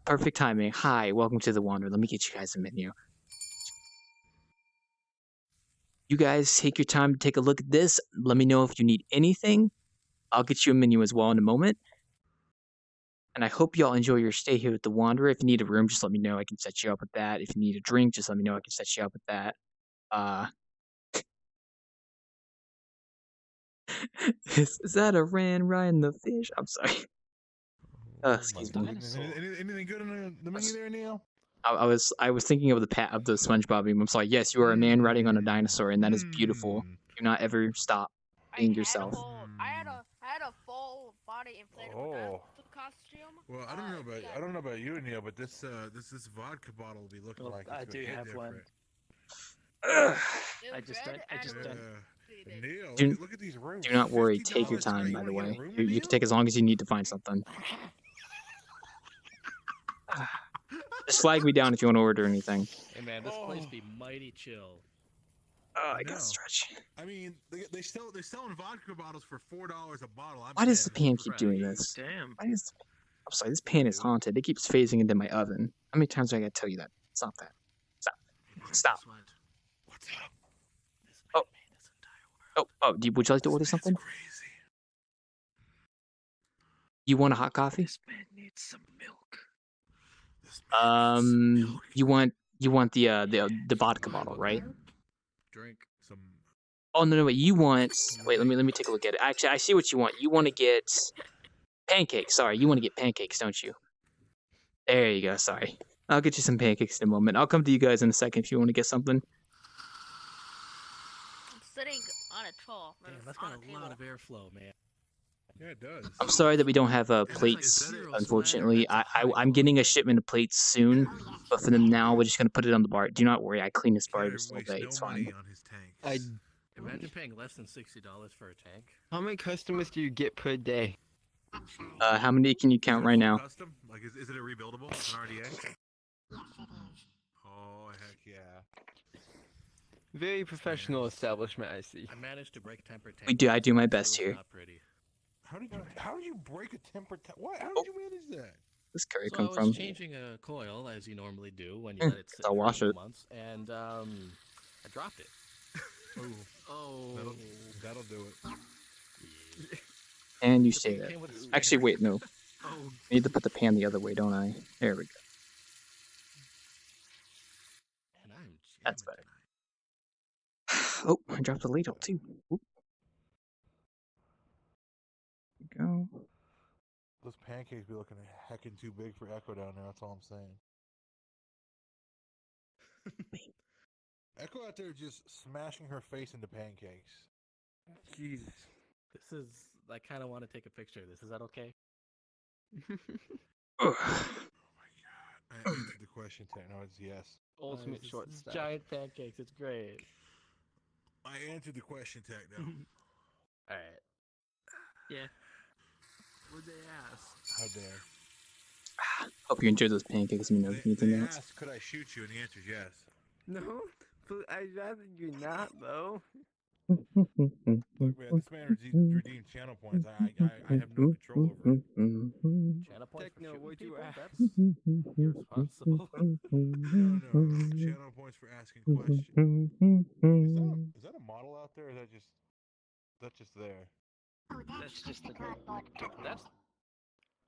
Perfect timing. Hi, welcome to the Wanderer. Let me get you guys a menu. You guys take your time to take a look at this. Let me know if you need anything. I'll get you a menu as well in a moment. And I hope y'all enjoy your stay here with the Wanderer. If you need a room, just let me know. I can set you up with that. If you need a drink, just let me know. I can set you up with that. Is that a ran riding the fish? I'm sorry. Excuse me.
Anything good in the menu there, Neil?
I was thinking of the SpongeBob meme. I'm sorry. Yes, you are a man riding on a dinosaur, and that is beautiful. Do not ever stop being yourself.
I had a full body inflatable costume.
Well, I don't know about you, Neil, but this vodka bottle will be looking like it's
I do have
different.
one. I just don't.
Neil, look at these rooms.
Do not worry. Take your time. By the way, you can take as long as you need to find something. Just flag me down if you want to order anything.
Hey man, this place be mighty chill.
Oh, I gotta stretch.
I mean, they're selling vodka bottles for $4 a bottle.
Why does the pan keep doing this?
Damn.
I'm sorry, this pan is haunted. It keeps phasing into my oven. How many times do I gotta tell you that? Stop that. Stop.
What's up?
Oh, would you like to order something? You want a hot coffee?
This man needs some milk.
You want the vodka bottle, right?
Drink some.
Oh no, wait. You want? Wait, let me take a look at it. Actually, I see what you want. You want to get pancakes. Sorry, you want to get pancakes, don't you? There you go. Sorry, I'll get you some pancakes in a moment. I'll come to you guys in a second if you want to get something.
I'm sitting on a troll.
Damn, that's got a lot of airflow, man.
Yeah, it does.
I'm sorry that we don't have plates.
Zero
Unfortunately,
swagger, that's a high
I'm getting a
quality.
shipment of plates soon, but for them now, we're just gonna put it on the bar. Do not worry. I clean this bar every single day. It's fine.
on his tank.
Imagine paying less than $60 for a tank.
How many customers do you get per day?
How many can you count right now?
Custom? Like, is it a rebuildable? It's an RDA? Oh, heck yeah.
Very professional establishment, I see.
I managed to break temper tank.
We do. I do my best
It was
here.
not pretty.
How did you break a temper What? How
Oh.
did you manage that?
Where's curry
So I
come
was
from?
changing a coil as you normally do when you
Hmm,
let it sit
I'll
for
wash
a few
it.
months, and I dropped it. Oh.
That'll do it.
And you
The
say
thing
that.
came with a spare.
Actually, wait, no.
Oh.
I need to put the pan the other way, don't I? There we go.
And I'm
That's
jamming
better. Oh, I dropped the ladle too. Oop. There we go.
Those pancakes be looking heckin' too big for Echo down there. That's all I'm saying. Echo out there just smashing her face into pancakes.
Jesus.
This is. I kind of want to take a picture of this. Is that okay?
Ugh.
Oh my god. I answered the question, Techno. It's yes.
Ultimate
It's
short
just
stack.
Giant pancakes. It's great.
I answered the question, Techno.
All right. Yeah. What'd they ask?
How dare.
Hope you enjoyed those pancakes. Let me know if you need
They
anything else.
asked, could I shoot you? And the answer is yes.
No, but I'd rather you not, though.
Look, man, this man redeemed channel points. I have no control over it.
Channel points
Techno,
for shooting
would you
people?
ask?
That's irresponsible.
No. Channel points for asking questions. Is that a model out there? Or is that's just there?
Oh, that's just the cardboard cutout.
That's.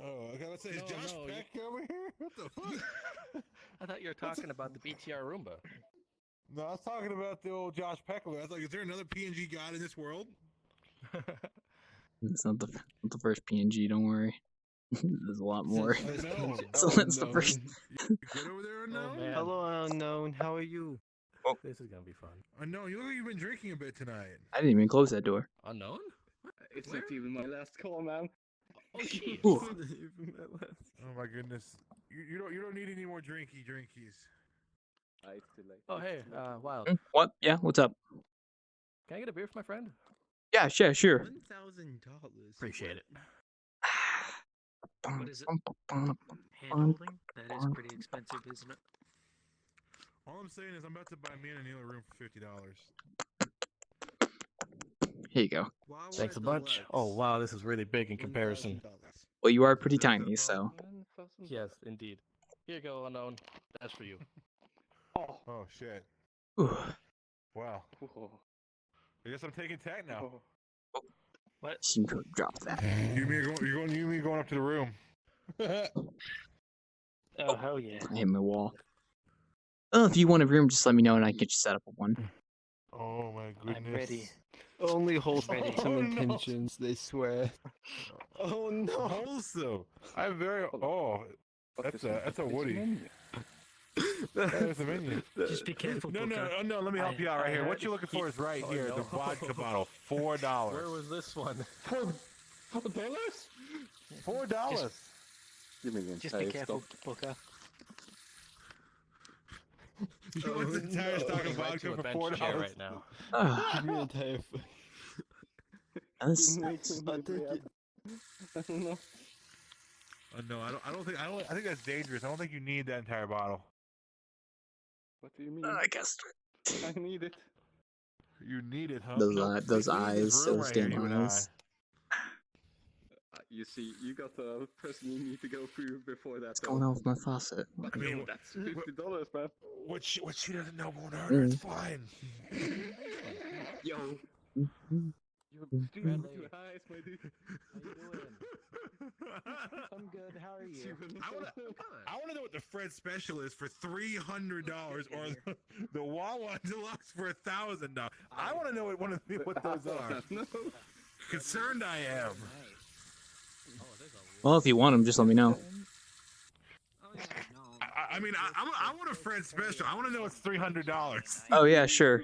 Oh, okay. Let's say is
No,
Josh
no,
Peck over here? What the fuck?
I thought you were talking about the BTR Roomba.
No, I was talking about the old Josh Peck. I was like, is there another PNG god in this world?
It's not the first PNG. Don't worry. There's a lot more.
Unknown.
So that's the first.
You good over there, Unknown?
man.
Hello, unknown. How are you?
This is gonna be fun.
Unknown, you look like you've been drinking a bit tonight.
I didn't even close that door.
Unknown?
It's
Where?
not even my last call, man.
Oh jeez.
Ooh.
Oh my goodness. You don't need any more drinkies.
Oh hey, Wild.
What? Yeah. What's up?
Can I get a beer for my friend?
Yeah. Sure.
$1,000.
Appreciate it.
What is it? Hand-holding? That is pretty expensive, isn't it?
All I'm saying is I'm about to buy me and Neil a room for $50.
Here you go.
Thanks a bunch. Oh wow, this is really big in comparison.
Well, you are pretty tiny, so.
Yes, indeed. Here you go, Unknown. That's for you.
Oh shit.
Ooh.
Wow. I guess I'm taking tech now.
Seem to have dropped that.
You and me going up to the room.
Oh, hell yeah.
I hit my wall. Oh, if you want a room, just let me know and I can get you set up with one.
Oh my goodness.
I'm ready.
Only wholesome
Ready.
Oh, no.
intentions, they swear. Oh no!
Also, I'm very. Oh, that's a Woody. That's a menu.
Just be careful,
No. Let me help
I-
you out right
I
here. What
heard
you looking for is right
Oh,
here.
no.
The vodka bottle,
Where
$4.
was this one?
$4?
Just be careful, Booker.
You want the entire stock of
Right to
vodka
a
for
bench chair
$4?
right now.
Ah,
Give me an entire.
that's,
I'll take it.
No, I think that's dangerous. I don't think you need that entire bottle.
What do you mean?
I guess.
I need it.
You need it, huh?
Those,
No,
those
we need this
eyes,
room
those
right here,
damn
you and I.
eyes.
You see, you got the person you need to go through before that.
What's going on with my faucet?
I mean, that's $50, man.
What she doesn't know won't hurt her. It's fine.
Yo.
Mhm.
You're
Friendly.
too high, my dude.
How you doing?
I'm good. How are you?
I wanna know what the Fred special is for $300 or the Wawa Deluxe for $1,000. I wanna know what those are. Concerned I am.
Well, if you want them, just let me know.
I mean, I want a Fred special. I want to know it's $300.
Oh yeah, sure.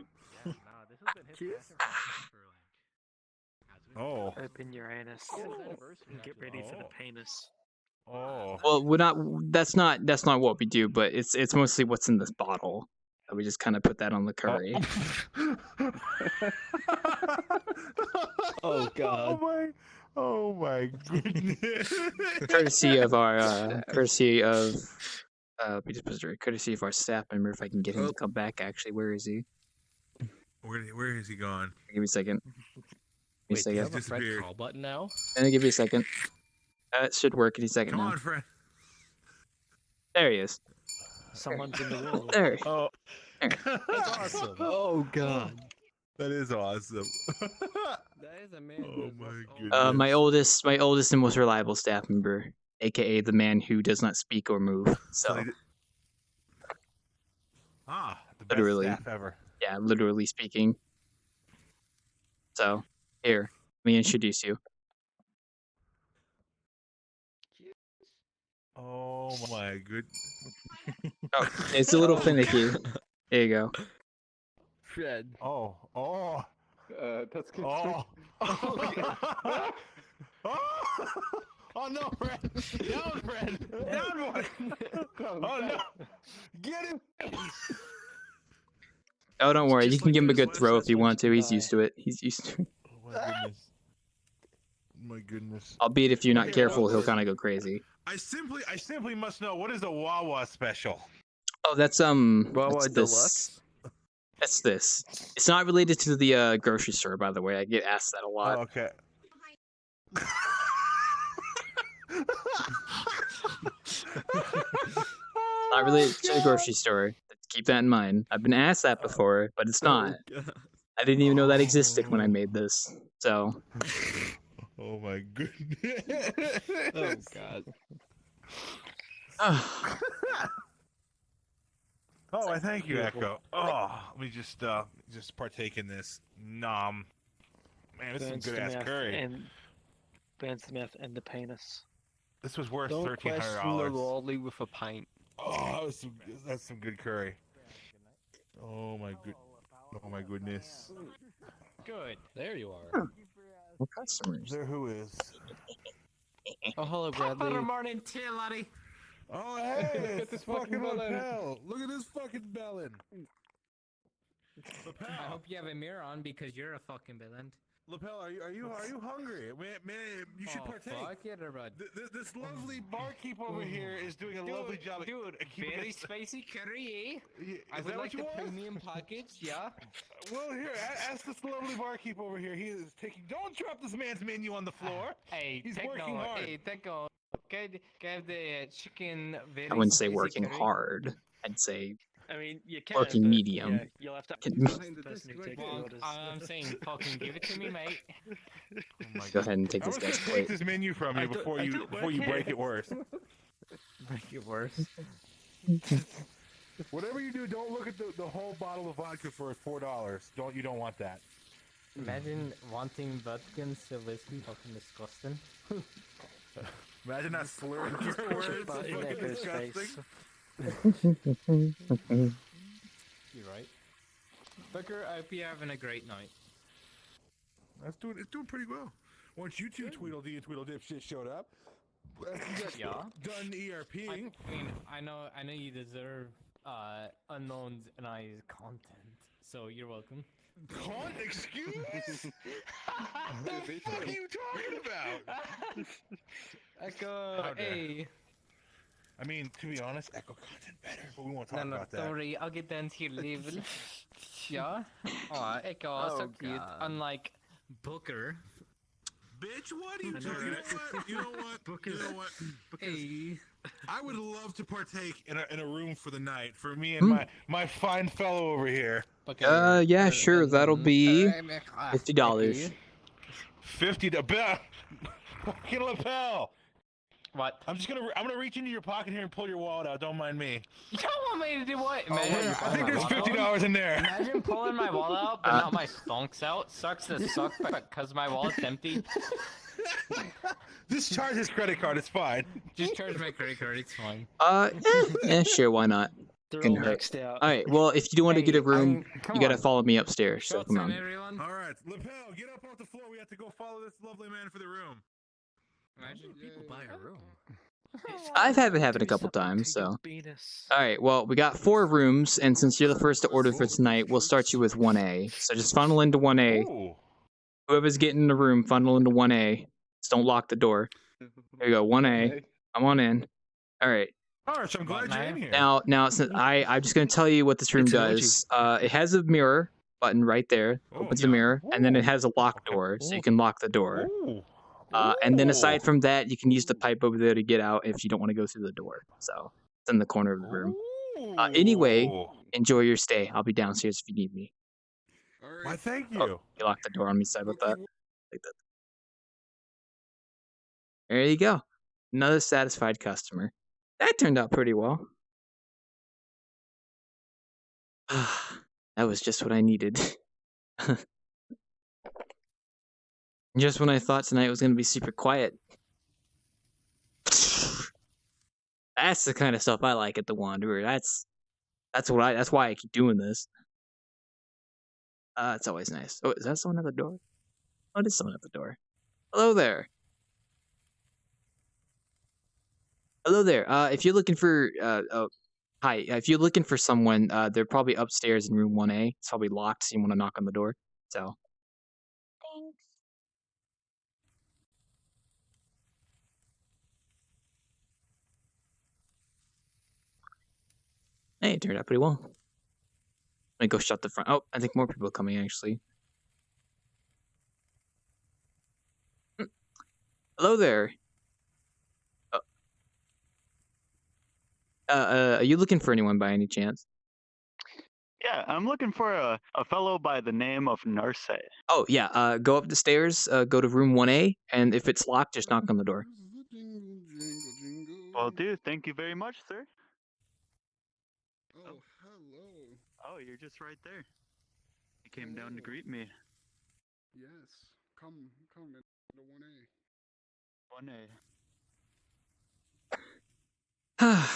Oh.
Open your anus. Get ready for the penis.
Oh.
Well, we're not. That's not what we do. But it's mostly what's in this bottle. We just kind of put that on the curry.
Oh God.
Oh my goodness.
Courtesy of our we just put it courtesy of our staff member. If I can get him to come back, actually, where is he?
Where is he gone?
Give me a second.
Wait, do you have a Fred call button now?
Give me a second. It should work any second
Come
now.
on, Fred.
There he is.
Someone's in the wall.
There.
Oh.
That's awesome.
Oh God.
That is awesome.
That is a man.
Oh my goodness.
My oldest and most reliable staff member, aka the man who does not speak or move. So
the best
literally,
staff ever.
Yeah, literally speaking. So here, let me introduce you.
Oh my good.
Oh, it's a little finicky. There you go.
Fred.
Oh.
That's good.
Oh. Oh no, Fred! Down, Fred! Down, boy! Oh no! Get him!
Oh, don't worry. You
Just
can
like
give him a
those
good throw if you
websites
want to.
once
He's
you
used to it. He's used to it.
Oh my goodness. My goodness.
Albeit if you're not careful, he'll kind of go crazy.
I simply must know, what is a Wawa special?
Oh, that's
Wawa
that's this.
Deluxe.
That's this. It's not related to the grocery store, by the way. I get asked that a lot.
Oh, okay.
Not related to the grocery store. Keep that in mind. I've been asked that before, but it's not. I didn't even know that existed when I made this. So.
Oh my goodness.
Oh God.
Oh, I thank you, Echo. Oh, let me just partake in this. Nom. Man, this is some good ass curry.
And burns the mouth and the penis.
This was worth
Don't question the
$1,300.
lolly with a pint.
Oh, that's some good curry. Oh my goodness.
Good. There you are.
What customers?
There who is?
Oh, hello, Bradley.
morning tea, laddie.
Oh hey,
Look at
it's
this
fucking
fucking bellin'.
lapel. Look at this fucking bellin.
I
Lapel.
hope you have a mirror on because you're a fucking villain.
Lapel, are you hungry? Man, you should partake.
Fuck it, bud.
This lovely barkeep over here is doing a lovely job.
Dude, very spicy curry, eh? I
Is
would
that
like
what you
the
want?
premium package, yeah?
Well, here, ask this lovely barkeep over here. He is taking. Don't drop this man's menu on the floor.
Hey,
He's
take
working
no,
hard.
Hey, take no. Can I have the chicken very
I wouldn't say
spicy
working
curry?
hard. I'd say
I mean, you can.
working
but,
medium.
Yeah, you'll have to.
Can-
ask the person who takes the
Well,
orders.
I'm saying fucking give it to me, mate.
Go ahead and take
I
this
was gonna
guy's
take
plate.
this menu from you before you break it worse.
Make it worse.
Whatever you do, don't look at the whole bottle of vodka for $4. You don't want that.
Imagine wanting vodka instead of whiskey, fucking disgusting.
Imagine that slurring your words. It's
Butt in
fucking
that guy's
disgusting.
face.
You're right. Booker, I hope you're having a great night.
It's doing pretty well. Once you two Tweedledee and Tweedledip shit showed up, you got
Yeah.
done ERPing.
I mean, I know you deserve unknowns and I's content, so you're welcome.
Excuse? What the fuck are you talking about?
Echo,
How dare.
hey.
I mean, to be honest, Echo content better, but we won't
No,
talk
no,
about that.
don't worry, I'll get down to your level. Yeah? Aw, Echo,
Oh,
so cute.
God.
Unlike Booker.
Bitch, what are you talking? You know what?
Hey.
I would love to partake in a room for the night for me and my fine fellow over here.
Yeah, sure. That'll be $50.
$50. Fucking lapel.
What?
I'm gonna reach into your pocket here and pull your wallet out. Don't mind me.
You don't want me to do what?
Oh,
Imagine
yeah, I
pulling
think
my
there's
wallet out?
$50 in there.
Imagine pulling my wallet out, but not my stonks out. Sucks to suck, but because my wallet's empty.
Just charge his credit card. It's fine.
Just charge my credit card. It's fine.
Sure, why not?
They're
Couldn't
all
hurt.
maxed out.
All right, well, if you do want to get a room,
come
you gotta
on.
follow me upstairs. So
Shots
come
on
on.
everyone.
All right, lapel, get up off the floor. We have to go follow this lovely man for the room.
Imagine
People buy a room.
I've had it happen a couple times, so.
Penis.
All right, well, we got 4 rooms, and since you're the first to order for tonight, we'll start you with 1A. So just funnel into 1A.
Ooh.
Whoever's getting in the room, funnel into 1A. Just don't lock the door. There you go, 1A. Come on in. All right.
All right, so I'm glad you're in here.
Now, since I'm just gonna tell you what this room
It's an
does. It has a mirror button right there. Opens the mirror, and then it has a lock door, so you can lock the door.
Ooh.
And then aside from that, you can use the pipe over there to get out if you don't want to go through the door. So it's in the corner of the room. Anyway, enjoy your stay. I'll be downstairs if you need me.
Why, thank you.
Oh, you locked the door on me. Sorry about that. Like that. There you go. Another satisfied customer. That turned out pretty well. That was just what I needed. Just when I thought tonight was going to be super quiet. That's the kind of stuff I like at the Wanderer. That's why I keep doing this. It's always nice. Oh, is that someone at the door? Oh, it is someone at the door. Hello there. Hello there. If you're looking for hi, if you're looking for someone, they're probably upstairs in room 1A. It's probably locked, so you want to knock on the door. So.
Thanks.
Hey, it turned out pretty well. Let me go shut the front. Oh, I think more people are coming, actually. Hello there. Are you looking for anyone by any chance?
Yeah, I'm looking for a fellow by the name of Narse.
Oh, yeah. Go up the stairs, go to room 1A, and if it's locked, just knock on the door.
Well, dude, thank you very much, sir.
Oh, hello.
Oh, you're just right there. You came down to greet me.
Yes. Come into 1A.
1A.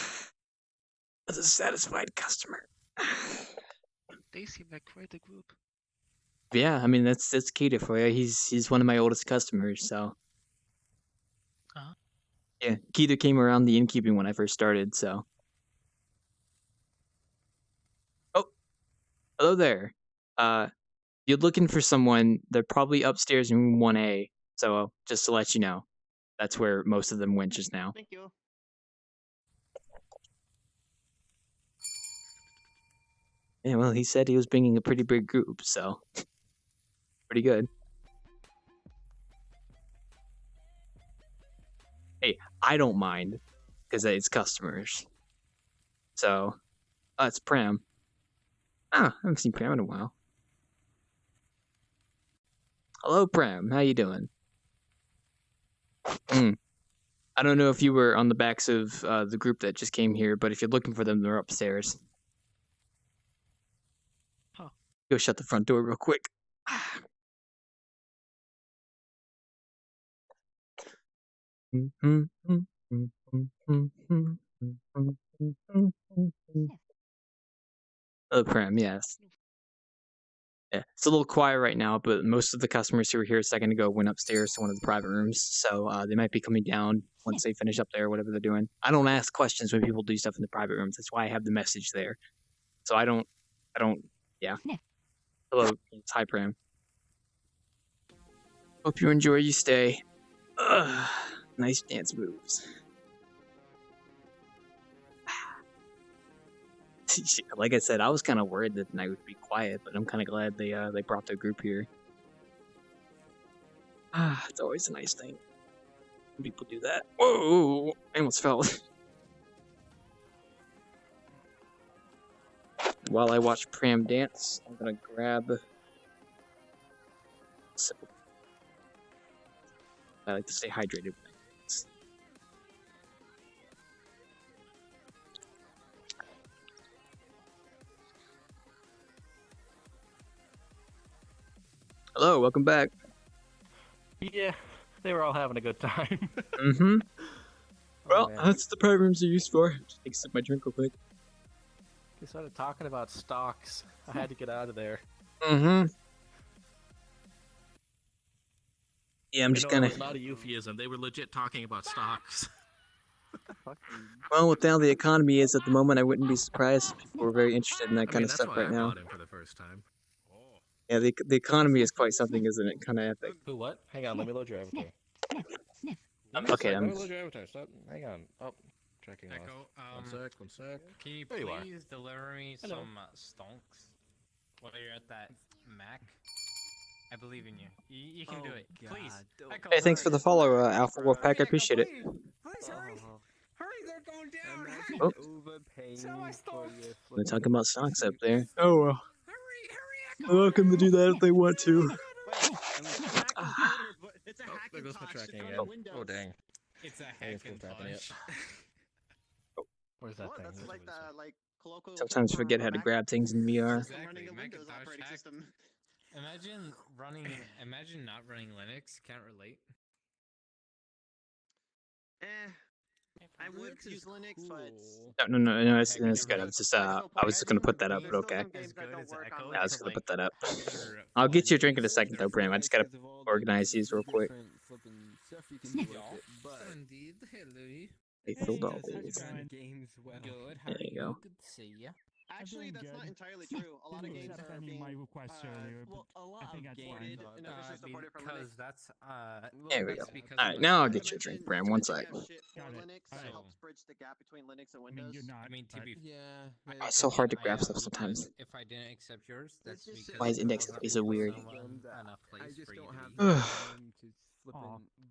That's a satisfied customer.
They seem like quite a group.
Yeah, I mean that's Keita for you. He's one of my oldest customers, so. Yeah, Keita came around the innkeeping when I first started, so. Oh, hello there. You're looking for someone. They're probably upstairs in room 1A. So just to let you know, that's where most of them went just now.
Thank you.
Yeah, well, he said he was bringing a pretty big group, so pretty good. Hey, I don't mind because it's customers. So, it's Pram. Ah, I haven't seen Pram in a while. Hello, Pram. How you doing? I don't know if you were on the backs of the group that just came here, but if you're looking for them, they're upstairs. Go shut the front door real quick. Oh, Pram, yes. Yeah, it's a little quiet right now, but most of the customers who were here a second ago went upstairs to one of the private rooms, so they might be coming down once they finish up there, whatever they're doing. I don't ask questions when people do stuff in the private rooms. That's why I have the message there. So I don't, yeah. Hello, it's hi, Pram. Hope you enjoy your stay. Nice dance moves. Like I said, I was kind of worried that the night would be quiet, but I'm kind of glad they brought their group here. It's always a nice thing when people do that. Whoa! I almost fell. While I watch Pram dance, I'm gonna grab. I like to stay hydrated. When I dance. Hello, welcome back.
Yeah, they were all having a good time.
Mm-hmm. Well,
man.
that's the programs are used for. Just take a sip of my drink real quick.
They started talking about stocks. I had to get out of there.
Mm-hmm. Yeah, I'm
I
just
know
gonna.
it was not a euphemism. They were legit talking about stocks.
Well, with how the economy is at the moment, I wouldn't be surprised if people were very interested in that
I
kind
mean,
of
that's
stuff
why
right
I
now.
bought him for the first time.
Yeah, the economy is quite something, isn't it? Kind of epic.
Who, what? Hang on, let me load your avatar.
Okay,
Let me load your avatar. Stop. Hang on. Oh, tracking
Echo,
off. One sec.
can you
There you are.
please deliver me
Hello.
some stonks while you're at that Mac? I believe in you. You can do it. Please. Echo,
Hey, thanks for the follow, Alpha Wolfpack. I
Echo,
appreciate it.
Please hurry. Hurry, they're going down.
Imagine
Oh.
overpaying
Sell my
for
stuff.
your
They're talking
flipping
about stocks up
suit.
there. Oh well.
Hurry,
They're welcome to do that if they want to.
It's a
Oh,
hack
there
and
goes my
tosh.
tracking
It's
again.
on Windows.
Oh, dang.
It's a
Hey,
hack
it's
and
still tapping
tosh.
Where's that
What?
thing?
That's like like colloquial
Sometimes
term for
forget
a
how to
Mac
grab things in VR.
system running a Windows
Macintosh
operating
hack.
system.
Imagine not running Linux. Can't relate.
I would use Linux,
No,
but
it's good. I was just I was just gonna put that up, but okay.
games that don't work on
Yeah, I was
Linux.
gonna put that up. I'll get you a drink in a second, though, Bram. I just gotta organize these real quick.
Indeed. Hello.
They filled all these.
Good. How
There
are
you
you?
go.
Good to see you.
Actually, that's not entirely true. A lot of games are being
Well, a lot of
gated and officially supported for Linux.
because that's
There we go.
that's because
All
of
right,
the
now I'll
server.
get you a drink, Bram. One sec.
Shit for Linux that helps bridge the gap between Linux and Windows.
I mean, to be
It's so hard to grab stuff sometimes.
if I didn't accept yours, that's
just
because
Why is
there
index
wasn't
be so weird?
enough place for you to be.
What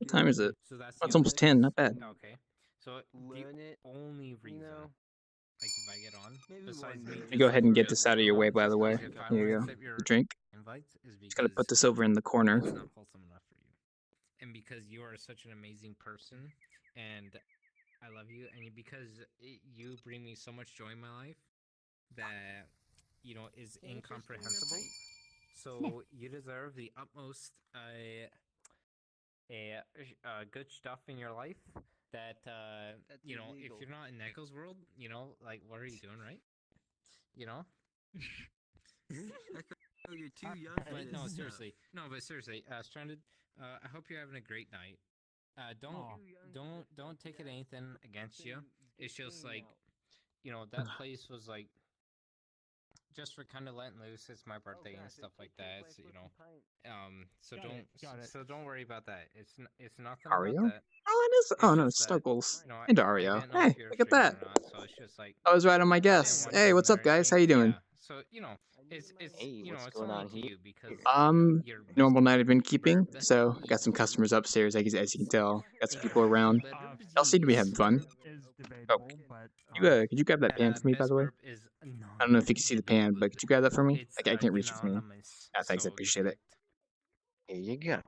time is it?
So that's
Oh,
the
it's almost 10. Not bad.
Okay. So the only reason, like if I get on, besides me,
You go ahead and get this out of your way, by the way.
if I
Here you
won't
go.
accept your
The drink.
invites, is
Just gotta put
because
this over in the corner.
it's not wholesome enough for you, and because you are such an amazing person, and I love you, and because you bring me so much joy in my life that is incomprehensible. So you deserve the utmost good stuff in your life. That if you're not in Neko's world, like what are you doing, right?
Oh, you're too young for
But
this
no,
stuff.
seriously, Stranded. I hope you're having a great night. Don't take it anything against you. It's just like, that place was like just for kind of letting loose. It's my birthday and stuff like that. So, so don't worry about that. It's nothing
Ario?
about that.
Oh, it is. Oh, no, it's Snuggles. And Ario. Hey, look at that.
So it's just like
I was right on my guess. Hey, what's up, guys? How you doing?
So it's
what's
it's
going
only
on
to
here?
you because you're
Normal night of Innkeeping. So, got some customers upstairs, as you can tell. Got some people around. Y'all seem to be having fun. Oh, could you grab that pan for me, by the way? I don't know if you can see the pan, but could you grab that for me? I can't reach it from here. Ah, thanks, I appreciate it.
Here you go.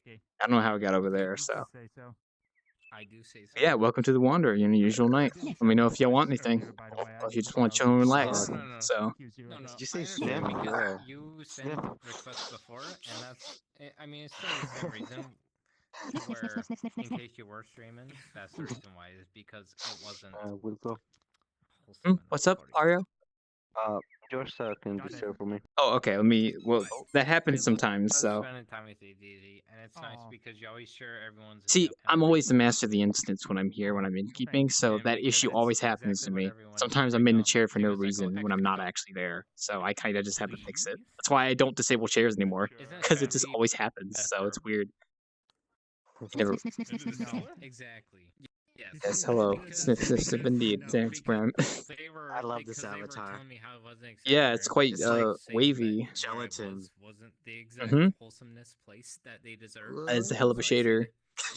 I don't know how it got over there, so.
I do say so.
Yeah, welcome to the Wanderer, your usual night. Let me know if y'all want anything. Or if you just want to chill and relax.
No.
So,
No,
Did you say
I understand
sniff?
because
Yeah.
you sent requests before, and that's. I mean, it's still the same reason. Where, in case you were streaming, that's the reason why. Is because it wasn't.
We'll go.
what's up, Ario?
George can be there for me.
Oh, okay. Well, that happens sometimes.
I
So,
love spending time with you, DZ, and it's nice because you always share everyone's.
see, I'm always the master of the instance when I'm here, when I'm Innkeeping. So that issue always happens to me. Sometimes I'm in the chair for no reason when I'm not actually there. So I kind of just have to fix it. That's why I don't disable chairs anymore, because it just always happens. So it's weird. Never.
Exactly.
Yes, hello. Sniff, sniff, sniff, indeed. Thanks, Bram.
I love this avatar.
Yeah, it's quite wavy.
Gelatin.
Wasn't the exact wholesomeness place that they deserve.
It's a hell of a shader.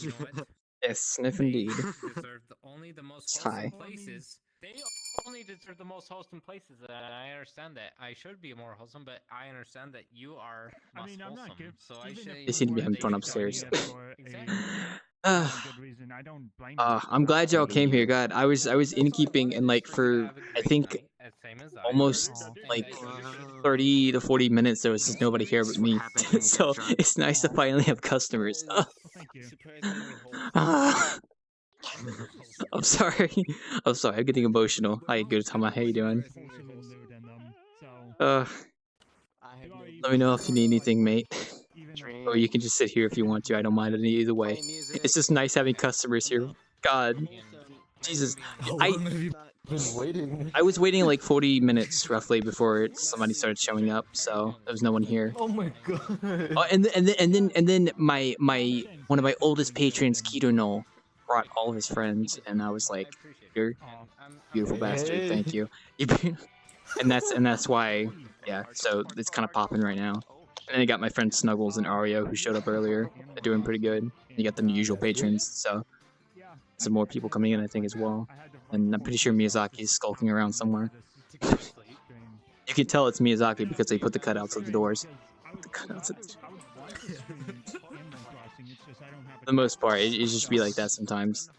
You know what?
Yes, sniff indeed.
Deserve only the most
It's high.
wholesome places They only deserve the most wholesome places, and I understand that. I should be more wholesome, but I understand that you are less wholesome. So I should.
They seem to be having fun upstairs.
Exactly.
Good reason. I don't blame you.
I'm glad y'all came here. God, I was innkeeping and like for I think almost like 30 to 40 minutes there was just nobody here but me. So it's nice to finally have customers.
Thank you.
Ah. I'm sorry. I'm sorry. I'm getting emotional. Hi, good Tama. How you doing? Uh, let me know if you need anything, mate. Or you can just sit here if you want to. I don't mind it either way. It's just nice having customers here. God, Jesus,
waiting.
I was waiting like 40 minutes roughly before somebody started showing up, so there was no one here.
Oh my god.
Oh, and then my one of my oldest patrons, Keto Null, brought all of his friends, and I was like, "You're beautiful bastard, thank you." And that's why, yeah. So it's kind of popping right now. And then I got my friend Snuggles and Ario who showed up earlier. They're doing pretty good. You got the usual patrons, so some more people coming in, I think, as well. And I'm pretty sure Miyazaki is skulking around somewhere. You can tell it's Miyazaki because they put the cutouts of the doors. The cutouts of the For the most part, it just be like that sometimes.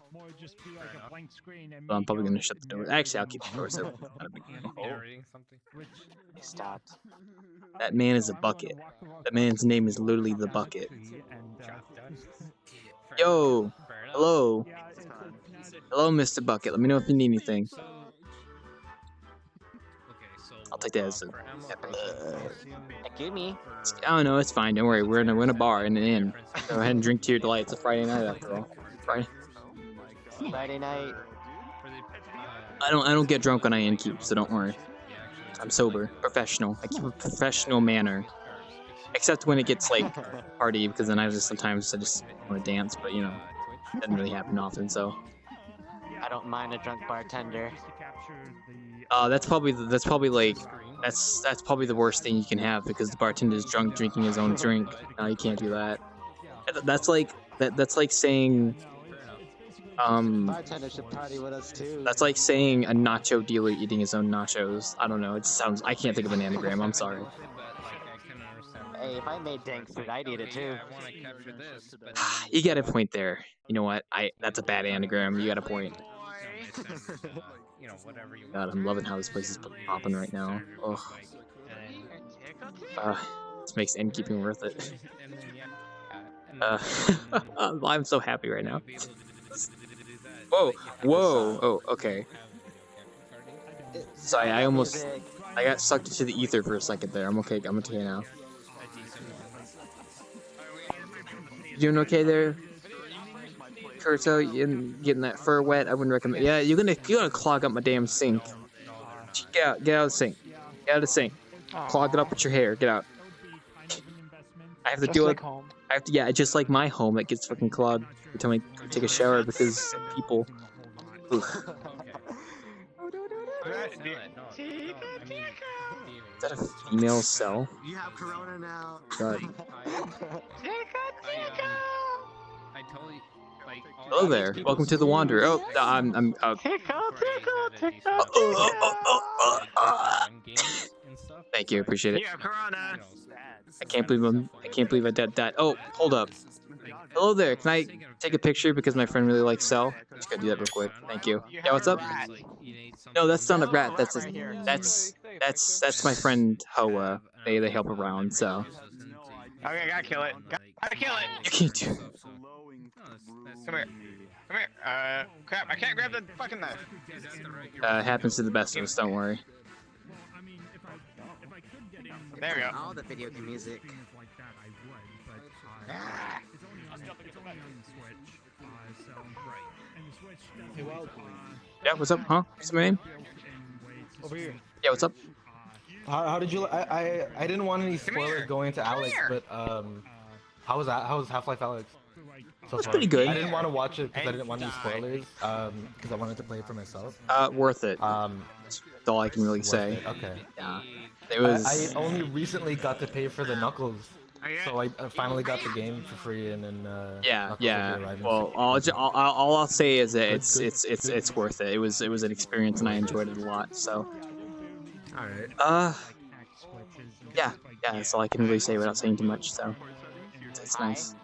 But I'm probably gonna shut the door. Actually, I'll keep the doors open. Not a big deal.
He stopped.
That man is a bucket. That man's name is literally the bucket. Yo, hello. Hello, Mr. Bucket. Let me know if you need anything. I'll take that as a...
Give me.
I don't know, it's fine. Don't worry. We're in a bar in an inn. Go ahead and drink to your delight. It's a Friday night after all.
Friday night.
I don't get drunk when I innkeep, so don't worry. I'm sober, professional. I keep a professional manner. Except when it gets like party, because then I just sometimes want to dance, but you know, it doesn't really happen often. So.
I don't mind a drunk bartender.
That's probably like that's probably the worst thing you can have because the bartender's drunk drinking his own drink. No, you can't do that. That's like saying
Bartender should party with us too.
That's like saying a nacho dealer eating his own nachos. I don't know. It sounds. I can't think of an anagram. I'm sorry.
Hey, if I made dank food, I'd eat it too.
You got a point there. You know what? That's a bad anagram. You got a point. God, I'm loving how this place is popping right now. Oh. This makes innkeeping worth it. I'm so happy right now. Whoa, whoa, oh, okay. Sorry, I got sucked into the ether for a second there. I'm okay now. You doing okay there? Kurto, you getting that fur wet? I wouldn't recommend. Yeah, you're gonna clog up my damn sink. Get out of the sink. Get out of the sink. Clog it up with your hair. Get out. I have to do it. Yeah, just like my home, it gets fucking clogged every time I take a shower because people. Is that a female cell?
You have corona now.
God.
I totally.
Hello there. Welcome to the Wanderer. Oh, I'm. Thank you. Appreciate it.
Yeah, corona.
I can't believe I did that. Oh, hold up. Hello there. Can I take a picture because my friend really likes Cell? I'm just gonna do that real quick. Thank you. Yeah, what's up? No, that's not a rat. That's my friend Hoa. They help around. So.
Okay, I gotta kill it. Gotta kill it.
You can't do.
Come here. Come here. Crap, I can't grab the fucking knife.
Happens to the best of us, don't worry.
There we go.
All the video game music.
Yeah, what's up, huh? What's my name?
Over here.
Yeah, what's up?
How did you? I didn't want any spoilers going into Alex, but how was that? How was Half-Life Alex? So
It's pretty good.
I didn't want to watch it because I didn't want any spoilers. Because I wanted to play it for myself.
Worth it. That's all I can really say.
Okay.
Yeah. It was.
I only recently got to pay for the Knuckles So I finally got the game for free, and then
Yeah,
Knuckles will be
yeah.
arriving
Well,
soon.
all I'll say is that
Good,
it's worth it. It was an experience, and I enjoyed it a lot. So,
All right.
yeah, that's all I can really say without saying too much. So, it's nice.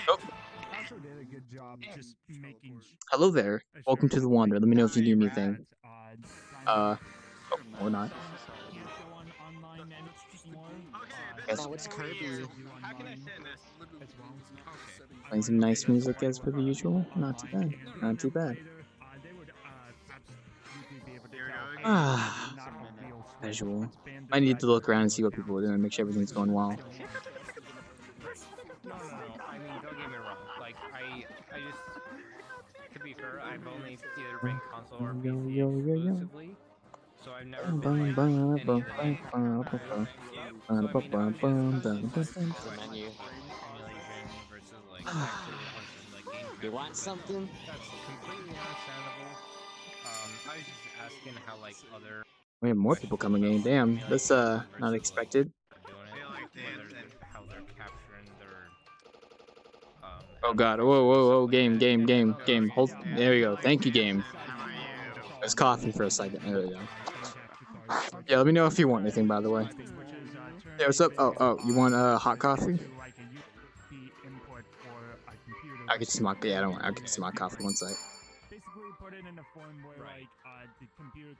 Oh, hello there. Welcome to the Wander. Let me know if you need anything. Oh, or not. Guess
It's Kirby.
playing some nice music as per the usual. Not too bad. Not too bad. Ah, casual. I need to look around and see what people are doing, make sure everything's going well.
No. I mean, don't get me wrong. Like, I just, to be fair, I've only either been console or PC exclusively, so I've never been like any of the main
Menu.
emulation versus like actual like game.
You want something?
That's completely understandable. I was just asking how like other
We have more people coming in. Damn, that's not expected.
how they're capturing their
Oh god, whoa, game. Hold, there we go. Thank you, game. There's coffee for a second. There we go. Yeah, let me know if you want anything, by the way. Yeah, what's up? Oh, you want hot coffee? I get some hot, yeah, I don't want, I get some hot coffee, one sec.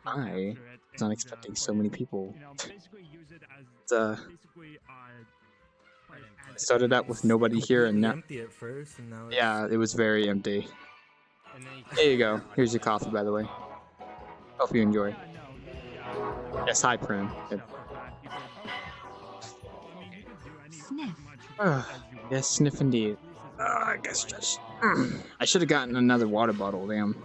I was not expecting so many people. It's, it started out with nobody here, and now,
Empty at first, and now
yeah, it was very empty. There you go. Here's your coffee, by the way. Hope you enjoy. Yes, hi, Prim. Good. Yes, sniff indeed. I guess just. I should have gotten another water bottle, damn.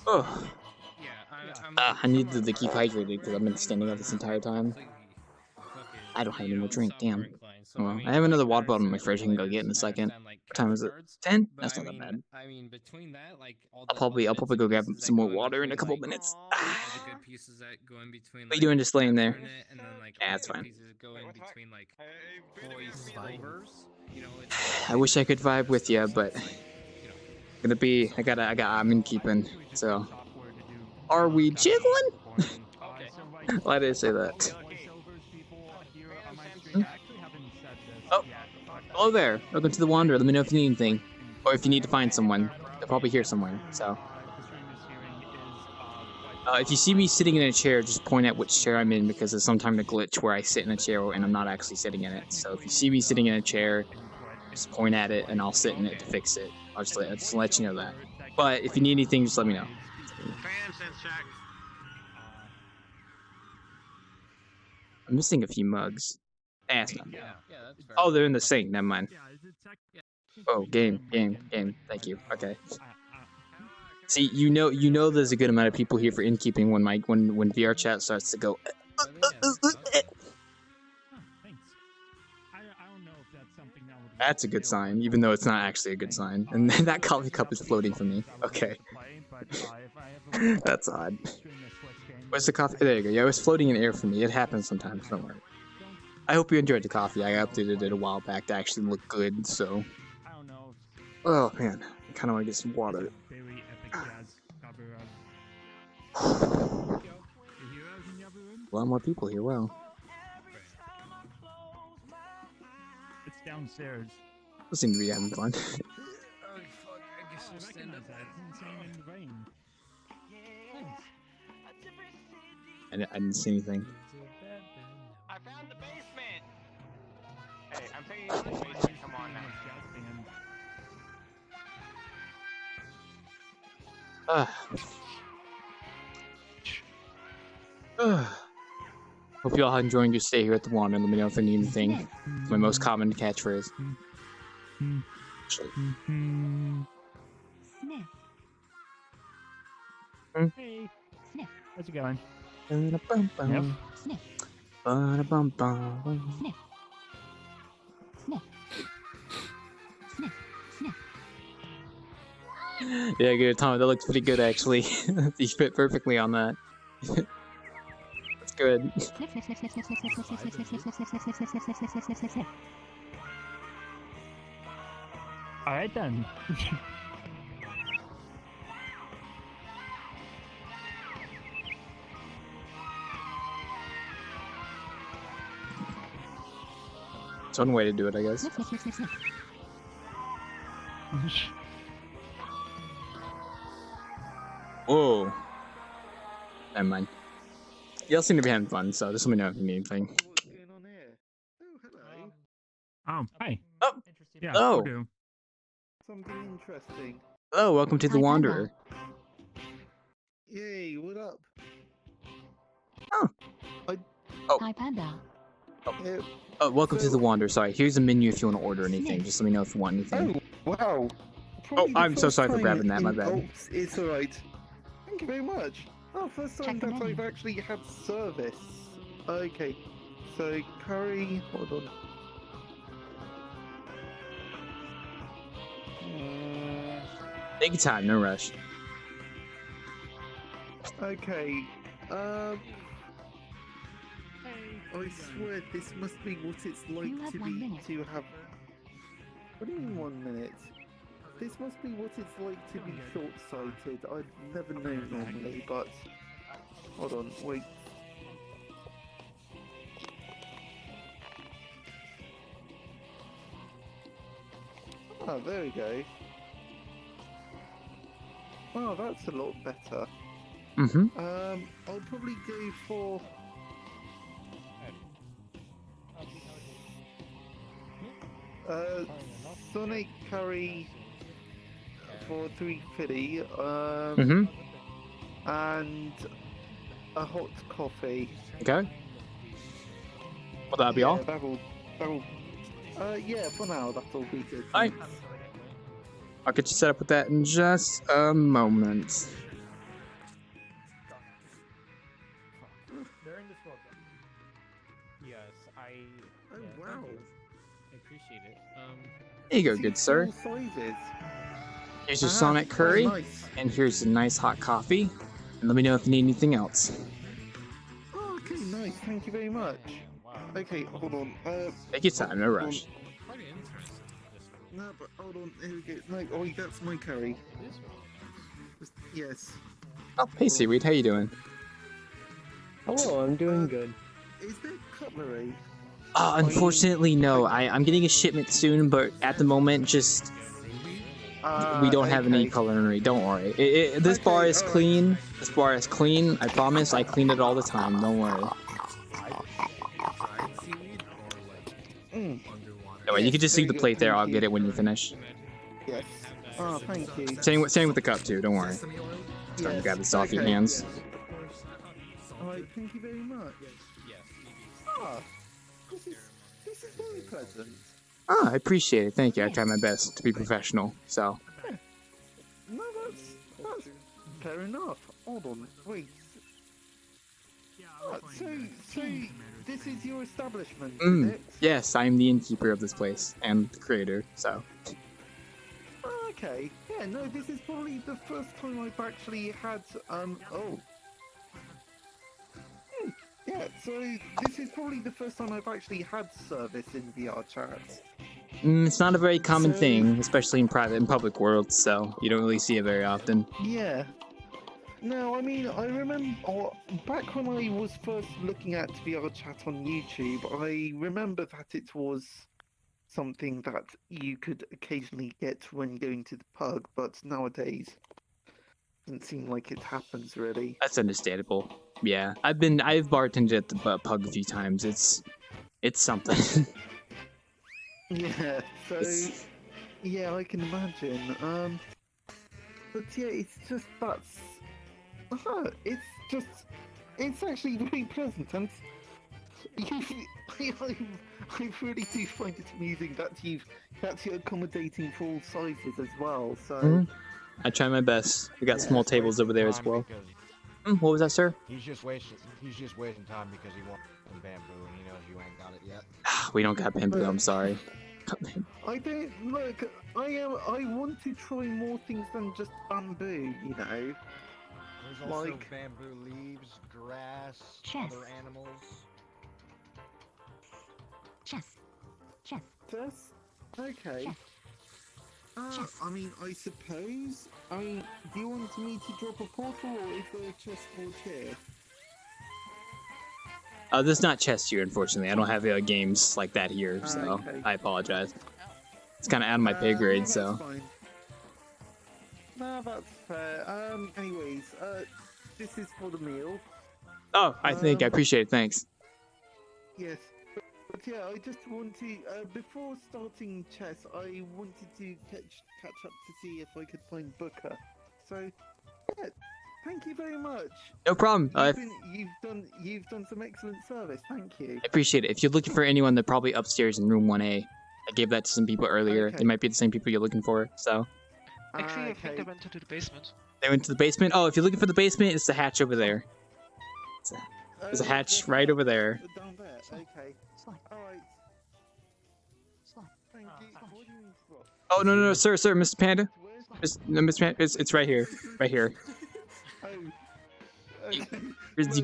Oh. I need to keep hydrated because I've been standing up this entire time. I don't have any more drink, damn. Well, I have another water bottle in my fridge I can go get in a second. What time is it? 10? That's not that bad.
I mean, between that, like all
I'll probably go grab some more water in a couple minutes.
What are
you doing just laying there?
And then, like,
Yeah, that's fine.
Between, like, voiceovers,
I wish I could vibe with you, but gonna be. I'm Innkeeping. So, are we jiggling? Why did I say that? Oh, hello there. Welcome to the Wanderer. Let me know if you need anything, or if you need to find someone. They'll probably here somewhere. So, if you see me sitting in a chair, just point at which chair I'm in, because there's sometimes a glitch where I sit in a chair and I'm not actually sitting in it. So if you see me sitting in a chair, just point at it and I'll sit in it to fix it. I'll just let you know that. But if you need anything, just let me know. I'm missing a few mugs. That's not bad. Oh, they're in the sink. Never mind. Oh, game. Thank you. Okay. See, you know, there's a good amount of people here for Innkeeping when VRChat starts to go. That's a good sign, even though it's not actually a good sign. And that coffee cup is floating for me. Okay. That's odd. Where's the coffee? There you go. Yeah, it was floating in air for me. It happens sometimes. Don't worry. I hope you enjoyed the coffee. I updated it a while back to actually look good. So. Oh man, I kind of want to get some water. A lot more people here. Wow.
It's downstairs.
They seem to be having fun. I didn't see anything.
I found the basement. Hey, I'm taking you to the basement. Come on now.
Hope you all enjoying your stay here at the Wander. Let me know if you need anything. It's my most common catchphrase.
Sniff.
Hey. Sniff. How's it going?
Sniff.
Sniff.
Yeah, good Tom. That looks pretty good actually. You fit perfectly on that. good.
Alright then.
It's one way to do it, I guess. Whoa. Never mind. Y'all seem to be having fun, so just let me know if you need anything.
What's going on here? Oh, hello.
Hi.
Oh.
Yeah,
Oh.
we do.
Something interesting.
Hello, welcome to the Wanderer.
Yay, what up?
Oh.
Hi, Panda.
Oh, welcome to the Wanderer. Sorry, here's a menu if you want to order anything. Just let me know if you want anything.
Oh, wow.
Oh, I'm so sorry for grabbing that, my bad.
Oh, it's alright. Thank you very much. Oh, first time that I've actually had service. Okay, so curry, hold on.
Take your time, no rush.
Okay, I swear this must be what it's like to have. What do you mean 1 minute? This must be what it's like to be short-sighted. I'd never know normally, but hold on, wait. Oh, there we go. Oh, that's a lot better.
Mm-hmm.
I'll probably go for. Sonic curry for 350. And a hot coffee.
Okay. Will that be all?
That'll. Yeah, for now that'll be good.
Alright. I'll get you set up with that in just a moment.
Yes,
Oh wow.
I appreciate it.
There you go, good sir.
Sizes.
Here's your Sonic curry,
nice.
and here's a nice hot coffee. And let me know if you need anything else.
Oh, okay, nice. Thank you very much. Okay, hold on.
Take your time, no rush.
No, but hold on. Here we go. No, oh, that's my curry. Yes.
Oh, hey Seaweed, how you doing?
Hello, I'm doing good. Is there cutlery?
Unfortunately, no. I'm getting a shipment soon, but at the moment, just we don't have any culinary. Don't worry. This bar is clean. This bar is clean. I promise. I clean it all the time. Don't worry. No, you can just leave the plate there. I'll get it when you finish.
Yes. Oh, thank you.
Same with the cup too. Don't worry. Starting to grab this off your hands.
Alright, thank you very much. Ah, this is very pleasant.
Ah, I appreciate it. Thank you. I try my best to be professional. So.
No, that's fair enough. Hold on, wait. So this is your establishment, is it?
Yes, I'm the innkeeper of this place and the creator. So.
Okay. Yeah. No, this is probably the first time I've actually had Yeah, so this is probably the first time I've actually had service in VRChat.
It's not a very common thing, especially in private and public worlds, so you don't really see it very often.
Yeah. No, I mean, I remember back when I was first looking at VRChat on YouTube, I remember that it was something that you could occasionally get when going to the pub, but nowadays doesn't seem like it happens really.
That's understandable. Yeah, I've bartended at the pub a few times. It's something.
Yeah. So yeah, I can imagine. But yeah, it's just that's. It's actually very pleasant, and I really do find it amusing that you're accommodating for all sizes as well. So.
I try my best. We got small tables over there as well. What was that, sir?
He's just wasting time because he wants some bamboo and he knows you ain't got it yet.
We don't got bamboo. I'm sorry.
I don't look. I want to try more things than just bamboo. You know.
There's also
Like-
bamboo leaves, grass,
Chess.
other animals.
Chess. Chess.
Chess? Okay.
Chess. Chess.
I mean, I suppose. I mean, do you want me to drop a portal or is there a chessboard here?
There's not chess here, unfortunately. I don't have games like that here, so
Okay.
I apologize. It's kind of out of my pay grade,
no,
so.
that's fine. No, that's fair. Anyways, this is for the meal.
Oh, I appreciate it. Thanks.
Yes. But yeah, I just want to, before starting chess, I wanted to catch up to see if I could find Booker. So, yeah, thank you very much.
No problem. I
You've done some excellent service. Thank you.
appreciate it. If you're looking for anyone, they're probably upstairs in room 1A. I gave that to some people earlier.
Okay.
They might be the same people you're looking for, so.
Actually, I think
Okay.
they went into the basement.
They went to the basement? Oh, if you're looking for the basement, it's the hatch over there. There's a hatch right over there.
Down there. Okay.
Slide.
All right.
Slide.
Thank you. What do you mean, slot?
Oh, no, sir, Mr. Panda.
Where's
Mr. Panda, it's right here. Right here.
Oh. Okay.
You can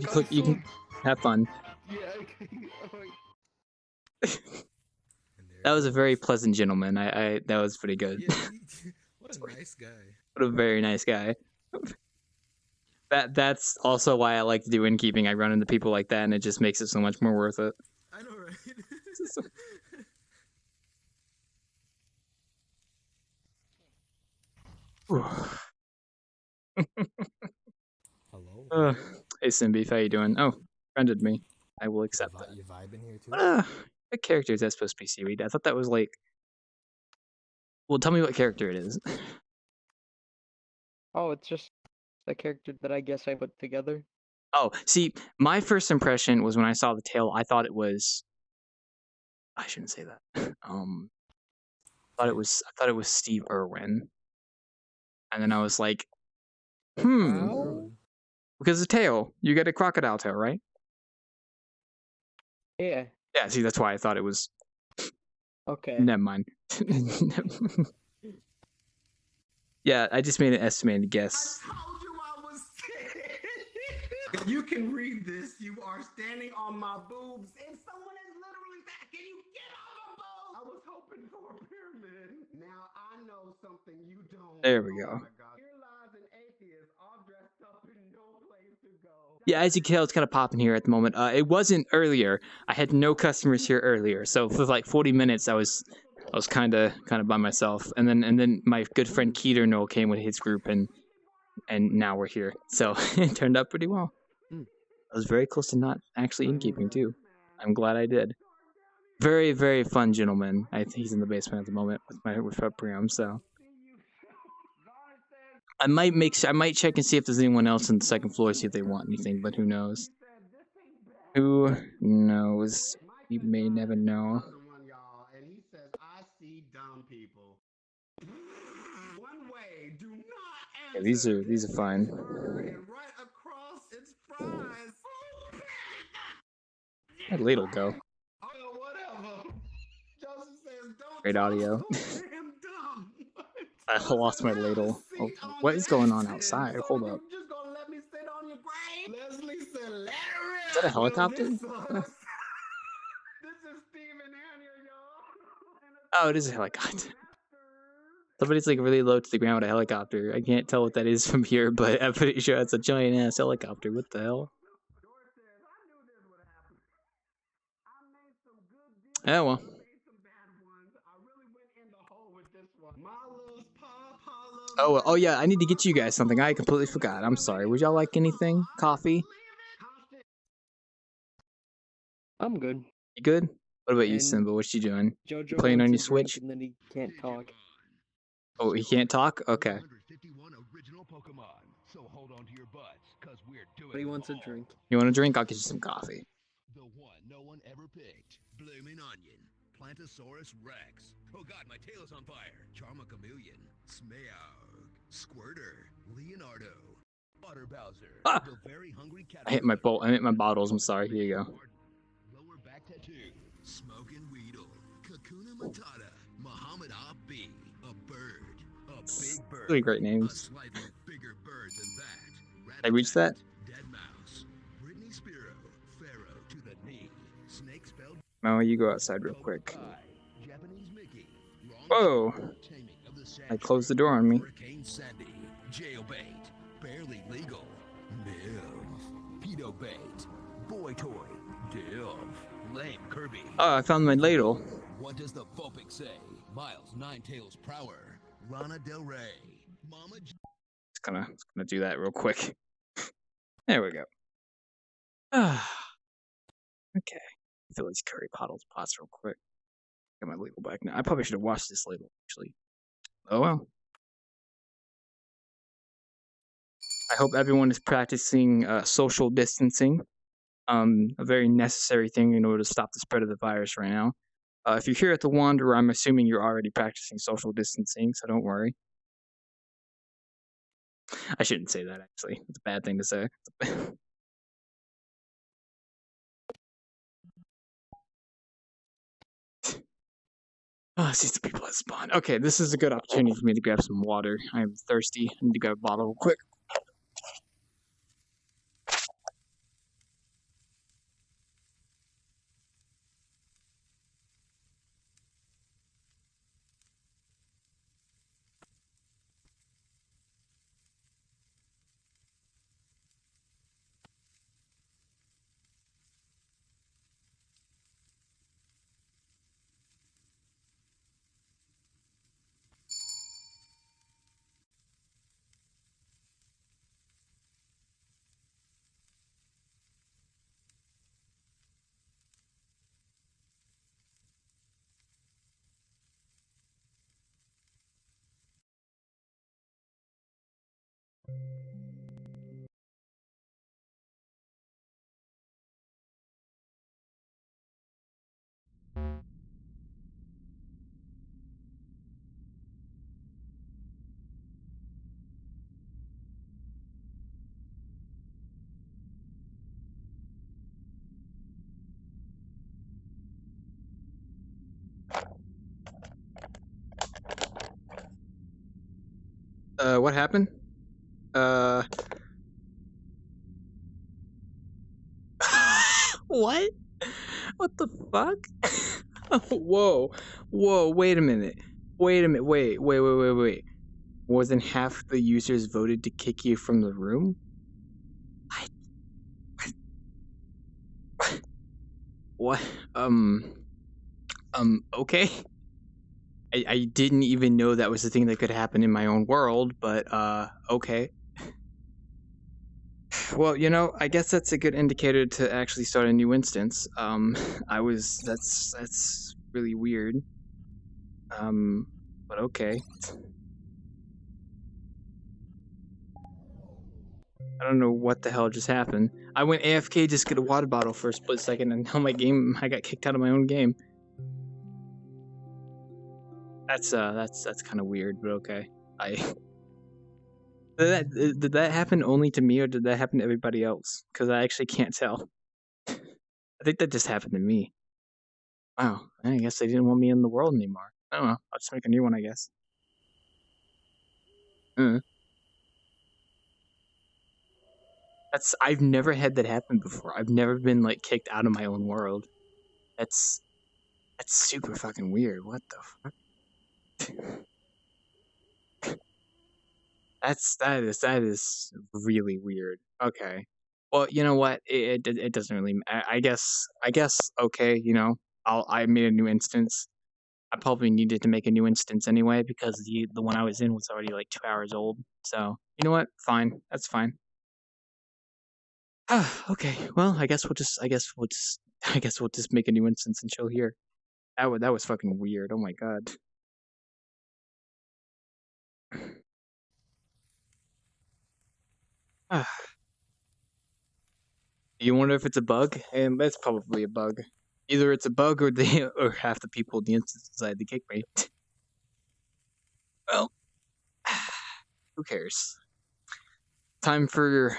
Look,
click, you can have fun.
Yeah. Okay. All right.
That was a very pleasant gentleman. That was pretty good.
What a nice guy.
What a very nice guy. That's also why I like to do innkeeping. I run into people like that, and it just makes it so much more worth it.
I know, right?
Hello.
Hey Simbeef, how you doing? Oh, friended me. I will accept that.
You vibing here too?
What character is that supposed to be, seaweed? I thought that was like. Well, tell me what character it is.
Oh, it's just a character that I guess I put together.
Oh, see, my first impression was when I saw the tail. I thought it was. I shouldn't say that. I thought it was Steve Irwin, and then I was like, because the tail, you get a crocodile tail, right?
Yeah.
Yeah. See, that's why I thought it was.
Okay.
Never mind. Yeah, I just made an estimated guess.
You can read this. You are standing on my boobs, and someone is literally that. Can you get on my boobs? I was hoping for a pyramid. Now I know something you don't.
There we go.
Oh my God. Here lies an atheist, all dressed up in no place to go.
Yeah, as you can tell, it's kind of popping here at the moment. It wasn't earlier. I had no customers here earlier, so for like 40 minutes, I was kind of by myself, and then my good friend Keter Noel came with his group, and now we're here. So it turned out pretty well. I was very close to not actually innkeeping too. I'm glad I did. Very, very fun gentleman. I think he's in the basement at the moment with Priam, so I might check and see if there's anyone else on the second floor, see if they want anything, but who knows? Who knows? We may never know.
And he says, I see dumb people. One way, do not
Yeah, these are fine.
and right across its fries.
That ladle go.
Oh, whatever. Joseph says, don't
Great audio.
damn dumb.
I lost my ladle. Oh, what is going on outside? Hold up.
Just gonna let me sit on your grave? Leslie said, let her
Is that a helicopter?
This is Steven Hannier, y'all.
Oh, it is a helicopter. Somebody's like really low to the ground with a helicopter. I can't tell what that is from here, but I'm pretty sure it's a giant ass helicopter. What the hell? Oh well. Oh yeah, I need to get you guys something. I completely forgot. I'm sorry. Would y'all like anything? Coffee?
I'm good.
You good? What about you,
And
Simba? What you doing?
Jojo
You playing on your
wants a drink
Switch?
and then he can't talk.
Oh, he can't talk? Okay.
But he wants a drink.
You want a drink? I'll get you some coffee.
The one no one ever picked. Bloomin' Onion. Plantosaurus Rex. Oh god, my tail is on fire. Charma Chameleon. Smearg. Squirter. Leonardo. Water Bowser.
Ah!
The very hungry cat.
I hit my bottles. I'm sorry. Here you go.
Lower back tattoo. Smokin' Weedle. Kakuna Matata. Muhammad Ali. A bird. A big bird.
Really great names.
A slightly bigger bird than that.
I reached that?
Dead Mouse, Britney Spiro, Pharaoh to the knee, Snake spelled
No, you go outside real quick.
Japanese Mickey,
Whoa!
Taming of the
I closed the door on me.
Hurricane Sandy, Jailbait, Barely Legal, Milf, Pedo Bait, Boy Toy, Dilf, Lame Kirby.
Oh, I found my ladle.
What does the Phobic say? Miles Nine Tails Prower, Lana Del Rey, Mama
It's gonna do that real quick. There we go. Ah. Okay. Fill these curry pots real quick. Get my ladle back now. I probably should have washed this ladle actually. Oh well. I hope everyone is practicing social distancing. A very necessary thing in order to stop the spread of the virus right now. If you're here at the Wanderer, I'm assuming you're already practicing social distancing, so don't worry. I shouldn't say that, actually. It's a bad thing to say. Oh, see some people that spawn. Okay, this is a good opportunity for me to grab some water. I am thirsty. I need to grab a bottle real quick. What happened? What? What the fuck? Whoa. Whoa, wait a minute. Wait. More than half the users voted to kick you from the room? What? Okay. I didn't even know that was a thing that could happen in my own world, but, okay. Well, you know, I guess that's a good indicator to actually start a new instance. That's really weird. But okay. I don't know what the hell just happened. I went AFK just get a water bottle for a split second, and now I got kicked out of my own game. That's kind of weird, but okay. Did that happen only to me, or did that happen to everybody else? Because I actually can't tell. I think that just happened to me. Wow, I guess they didn't want me in the world anymore. I don't know. I'll just make a new one, I guess. I've never had that happen before. I've never been like kicked out of my own world. That's super fucking weird. What the fuck? That is really weird. Okay. Well, you know what? It doesn't really. I guess okay. You know, I made a new instance. I probably needed to make a new instance anyway because the one I was in was already like 2 hours old. So you know what? Fine. That's fine. Okay. Well, I guess we'll just make a new instance and chill here. That was fucking weird. Oh my god. You wonder if it's a bug? And that's probably a bug. Either it's a bug or or half the people in the instance decided to kick me. Well, who cares? Time for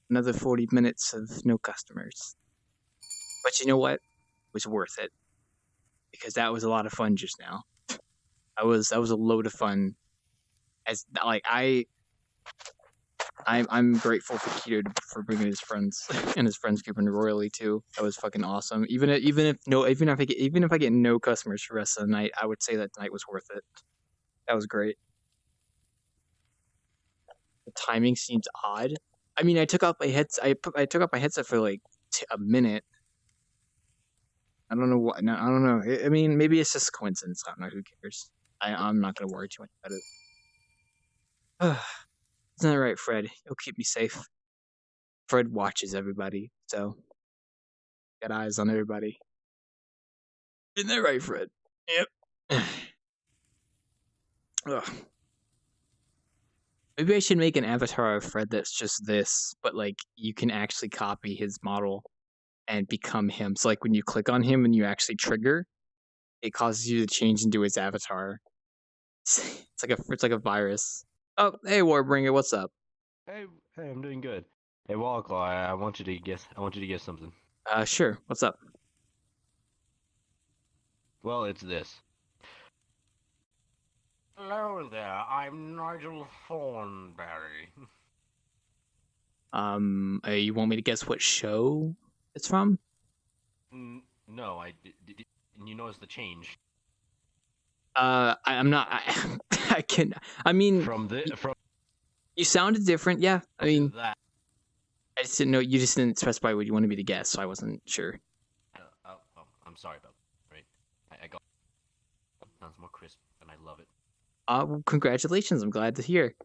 another 40 minutes of no customers. But you know what? It was worth it. Because that was a lot of fun just now. That was a load of fun. As like I'm grateful for Keto for bringing his friends and his friends group into Royally too. That was fucking awesome. Even if I get no customers for the rest of the night, I would say that night was worth it. That was great. The timing seems odd. I mean, I took off my headset for like a minute. I don't know what. I don't know. I mean, maybe it's just coincidence. I don't know. Who cares? I'm not gonna worry too much about it. Isn't that right, Fred? He'll keep me safe. Fred watches everybody, so got eyes on everybody. Isn't that right, Fred? Yep. Ugh. Maybe I should make an avatar of Fred that's just this, but like you can actually copy his model and become him. So like when you click on him and you actually trigger, it causes you to change into his avatar. It's like a virus. Oh, hey Warbringer, what's up?
Hey, I'm doing good. Hey, Wallclaw, I want you to guess. I want you to guess something.
Sure. What's up?
Well, it's this.
Hello there, I'm Nigel Thornberry.
You want me to guess what show it's from?
No, you notice the change.
I'm not. I can. I mean,
from
you sounded different. Yeah. I mean,
that.
I just didn't know. You just didn't specify what you wanted me to guess, so I wasn't sure.
I'm sorry about that. Right? I got. Sounds more crisp, and I love it.
Well, congratulations. I'm glad to hear.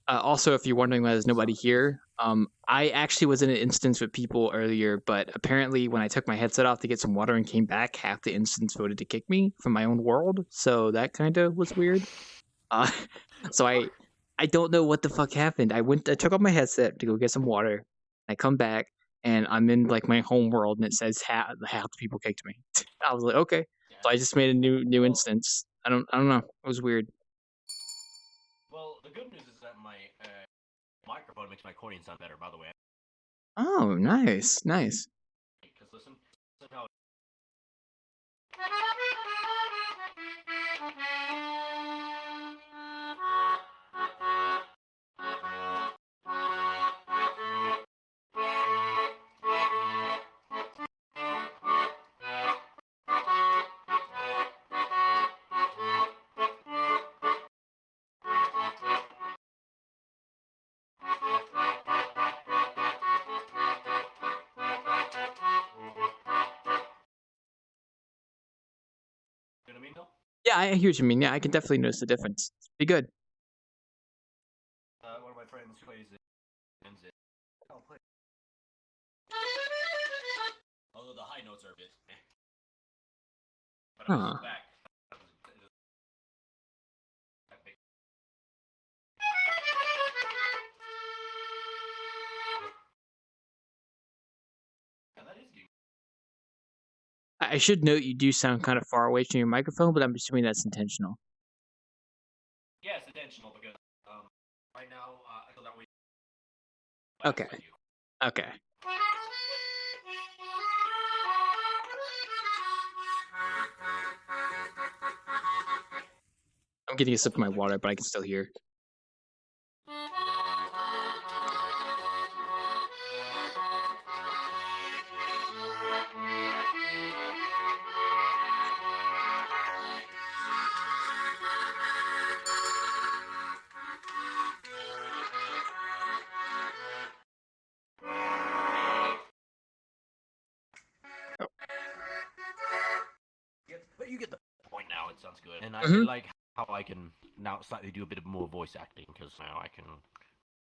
Also, if you're wondering why there's nobody here, I actually was in an instance with people earlier, but apparently when I took my headset off to get some water and came back, half the instance voted to kick me from my own world, so that kind of was weird. So I don't know what the fuck happened. I took off my headset to go get some water. I come back and I'm in like my home world, and it says half the people kicked me. I was like, okay, so I just made a new instance. I don't know. It was weird.
Well, the good news is that my microphone makes my recording sound better. By the way.
Oh, nice.
Because listen how.
Yeah, I hear what you mean. Yeah, I can definitely notice the difference. It's pretty good.
One of my friends plays it. I'll play. Although the high notes are a bit. But I'm back.
I should note you do sound kind of far away from your microphone, but I'm assuming that's intentional.
Yeah, it's intentional because right now I feel that way.
Okay. I'm getting a sip of my water, but I can still hear.
But you get the point now. It sounds good, and I like how I can now slightly do a bit of more voice acting because now I can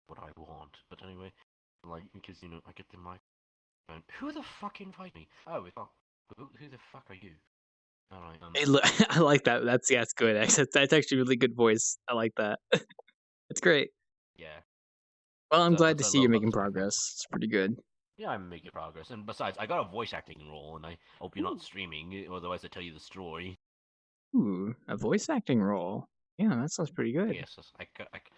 what I want. But anyway, like because I get the mic. And who the fuck invited me? Oh, who the fuck are you? All right.
Hey, look, I like that. That's good. That's actually really good voice. I like that. It's great.
Yeah.
Well, I'm glad to see you're making progress. It's pretty good.
Yeah, I'm making progress, and besides, I got a voice acting role, and I hope you're not streaming, otherwise I tell you the story.
Ooh, a voice acting role. Yeah, that sounds pretty good.
Yes,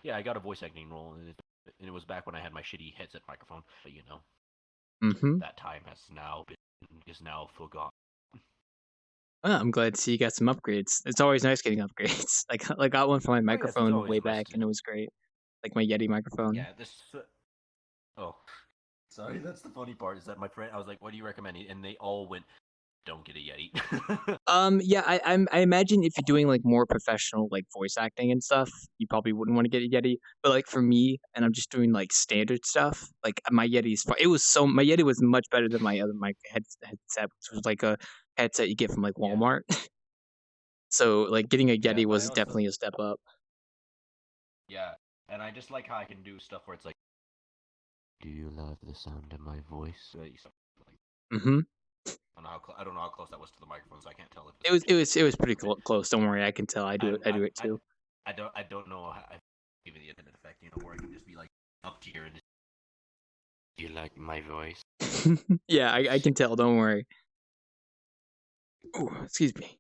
I got a voice acting role, and it was back when I had my shitty headset microphone, but that time is now forgotten.
Well, I'm glad to see you got some upgrades. It's always nice getting upgrades. I got one for my microphone way back, and it was great. like my Yeti microphone.
Yeah, this. Oh, sorry. That's the funny part. Is that my friend? I was like, "What do you recommend?" And they all went, "Don't get a Yeti."
Yeah, I imagine if you're doing like more professional like voice acting and stuff, you probably wouldn't want to get a Yeti. But like for me, and I'm just doing like standard stuff, like my Yeti's it was so my Yeti was much better than my other mic headset, which was like a headset you get from like Walmart. So like getting a
Yeah,
Yeti
but I
was
also
definitely a step up.
yeah, and I just like how I can do stuff where it's like, "Do you love the sound of my voice?"
Mm-hmm.
I don't know how close that was to the microphone, so I can't tell if
It was pretty close. Don't worry, I can tell. I do it too.
I don't know how even the internet effect, where I can just be like up here and just, "Do you like my voice?"
Yeah, I can tell. Don't worry. Oh, excuse me.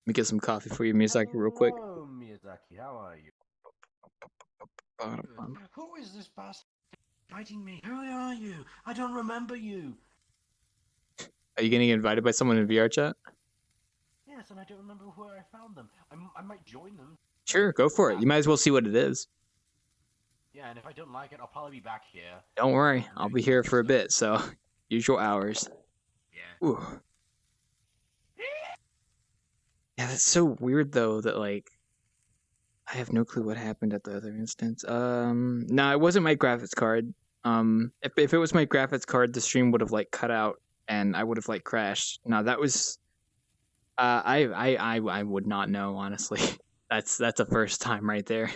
Let me get some coffee for you, Miyazaki, real quick.
Hello, Miyazaki. How are you? Who is this bastard fighting me? Who are you? I don't remember you.
Are you getting invited by someone in VRChat?
Yes, and I don't remember where I found them. I might join them.
Sure, go for it. You might as well see what it is.
Yeah, and if I don't like it, I'll probably be back here.
Don't worry, I'll be here for a bit, so usual hours.
Yeah.
Ooh. Yeah, that's so weird though that like I have no clue what happened at the other instance. No, it wasn't my graphics card. If it was my graphics card, the stream would have like cut out and I would have like crashed. No, that was I would not know, honestly. That's a first time right there.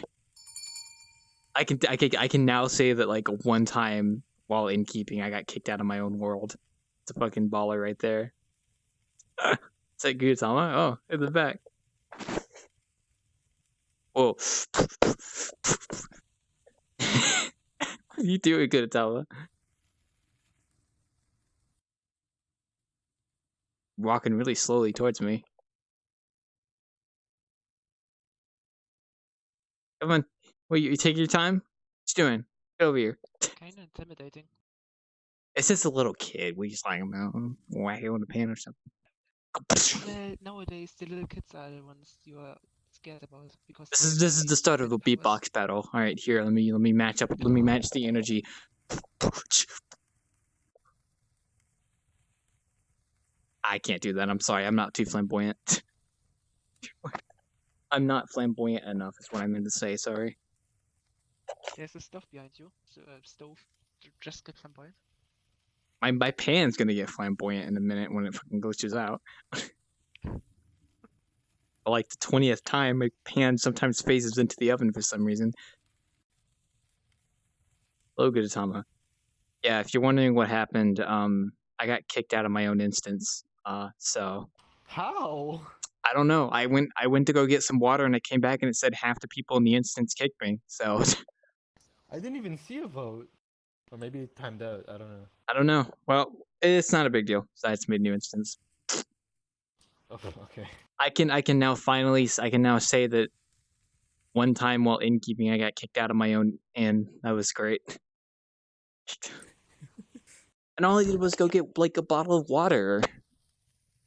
I can now say that like one time while Innkeeping I got kicked out of my own world. It's a fucking baller right there. Is that Gudetama? Oh, in the back. Whoa. What are you doing, Gudetama? Walking really slowly towards me. Come on. Wait, you take your time? What you doing? Get over here.
Kinda intimidating.
It's just a little kid. We just like him out, whack it on the pan or something.
Well, nowadays the little kids are the ones you are scared about because
This
they
is the start of a beatbox battle. All right, here. Let me match up. Let me match the energy. I can't do that. I'm sorry. I'm not too flamboyant. I'm not flamboyant enough. Is what I meant to say. Sorry.
There's a stove behind you. So, stove. Just get flamboyant.
My pan's gonna get flamboyant in a minute when it fucking glitches out. But like the 20th time, my pan sometimes phases into the oven for some reason. Hello, Gudetama. Yeah, if you're wondering what happened, I got kicked out of my own instance. So
How?
I don't know. I went to go get some water and I came back and it said half the people in the instance kicked me. So
I didn't even see a vote. Or maybe it timed out. I don't know.
I don't know. Well, it's not a big deal. So I just made a new instance.
Oh, okay.
I can now say that one time while Innkeeping I got kicked out of my own and that was great. And all I did was go get like a bottle of water.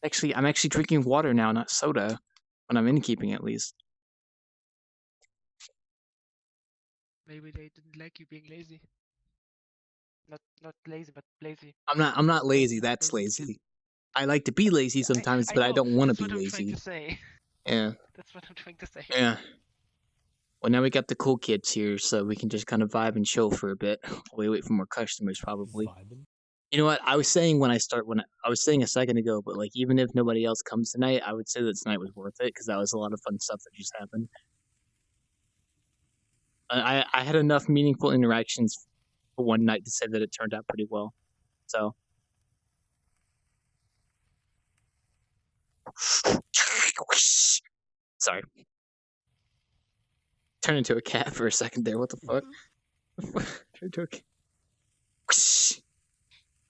Actually, I'm actually drinking water now, not soda. When I'm Innkeeping, at least.
Maybe they didn't like you being lazy. Not lazy, but lazy.
I'm not lazy. That's lazy. I like to be lazy sometimes, but I don't want to be lazy.
That's what I'm trying to say.
Yeah.
That's what I'm trying to say.
Yeah. Well, now we got the cool kids here, so we can just kind of vibe and chill for a bit. We wait for more customers, probably. You know what? I was saying I was saying a second ago, but like even if nobody else comes tonight, I would say that tonight was worth it because that was a lot of fun stuff that just happened. I had enough meaningful interactions for one night to say that it turned out pretty well. So. Sorry. Turned into a cat for a second there. What the fuck? Turned into a cat.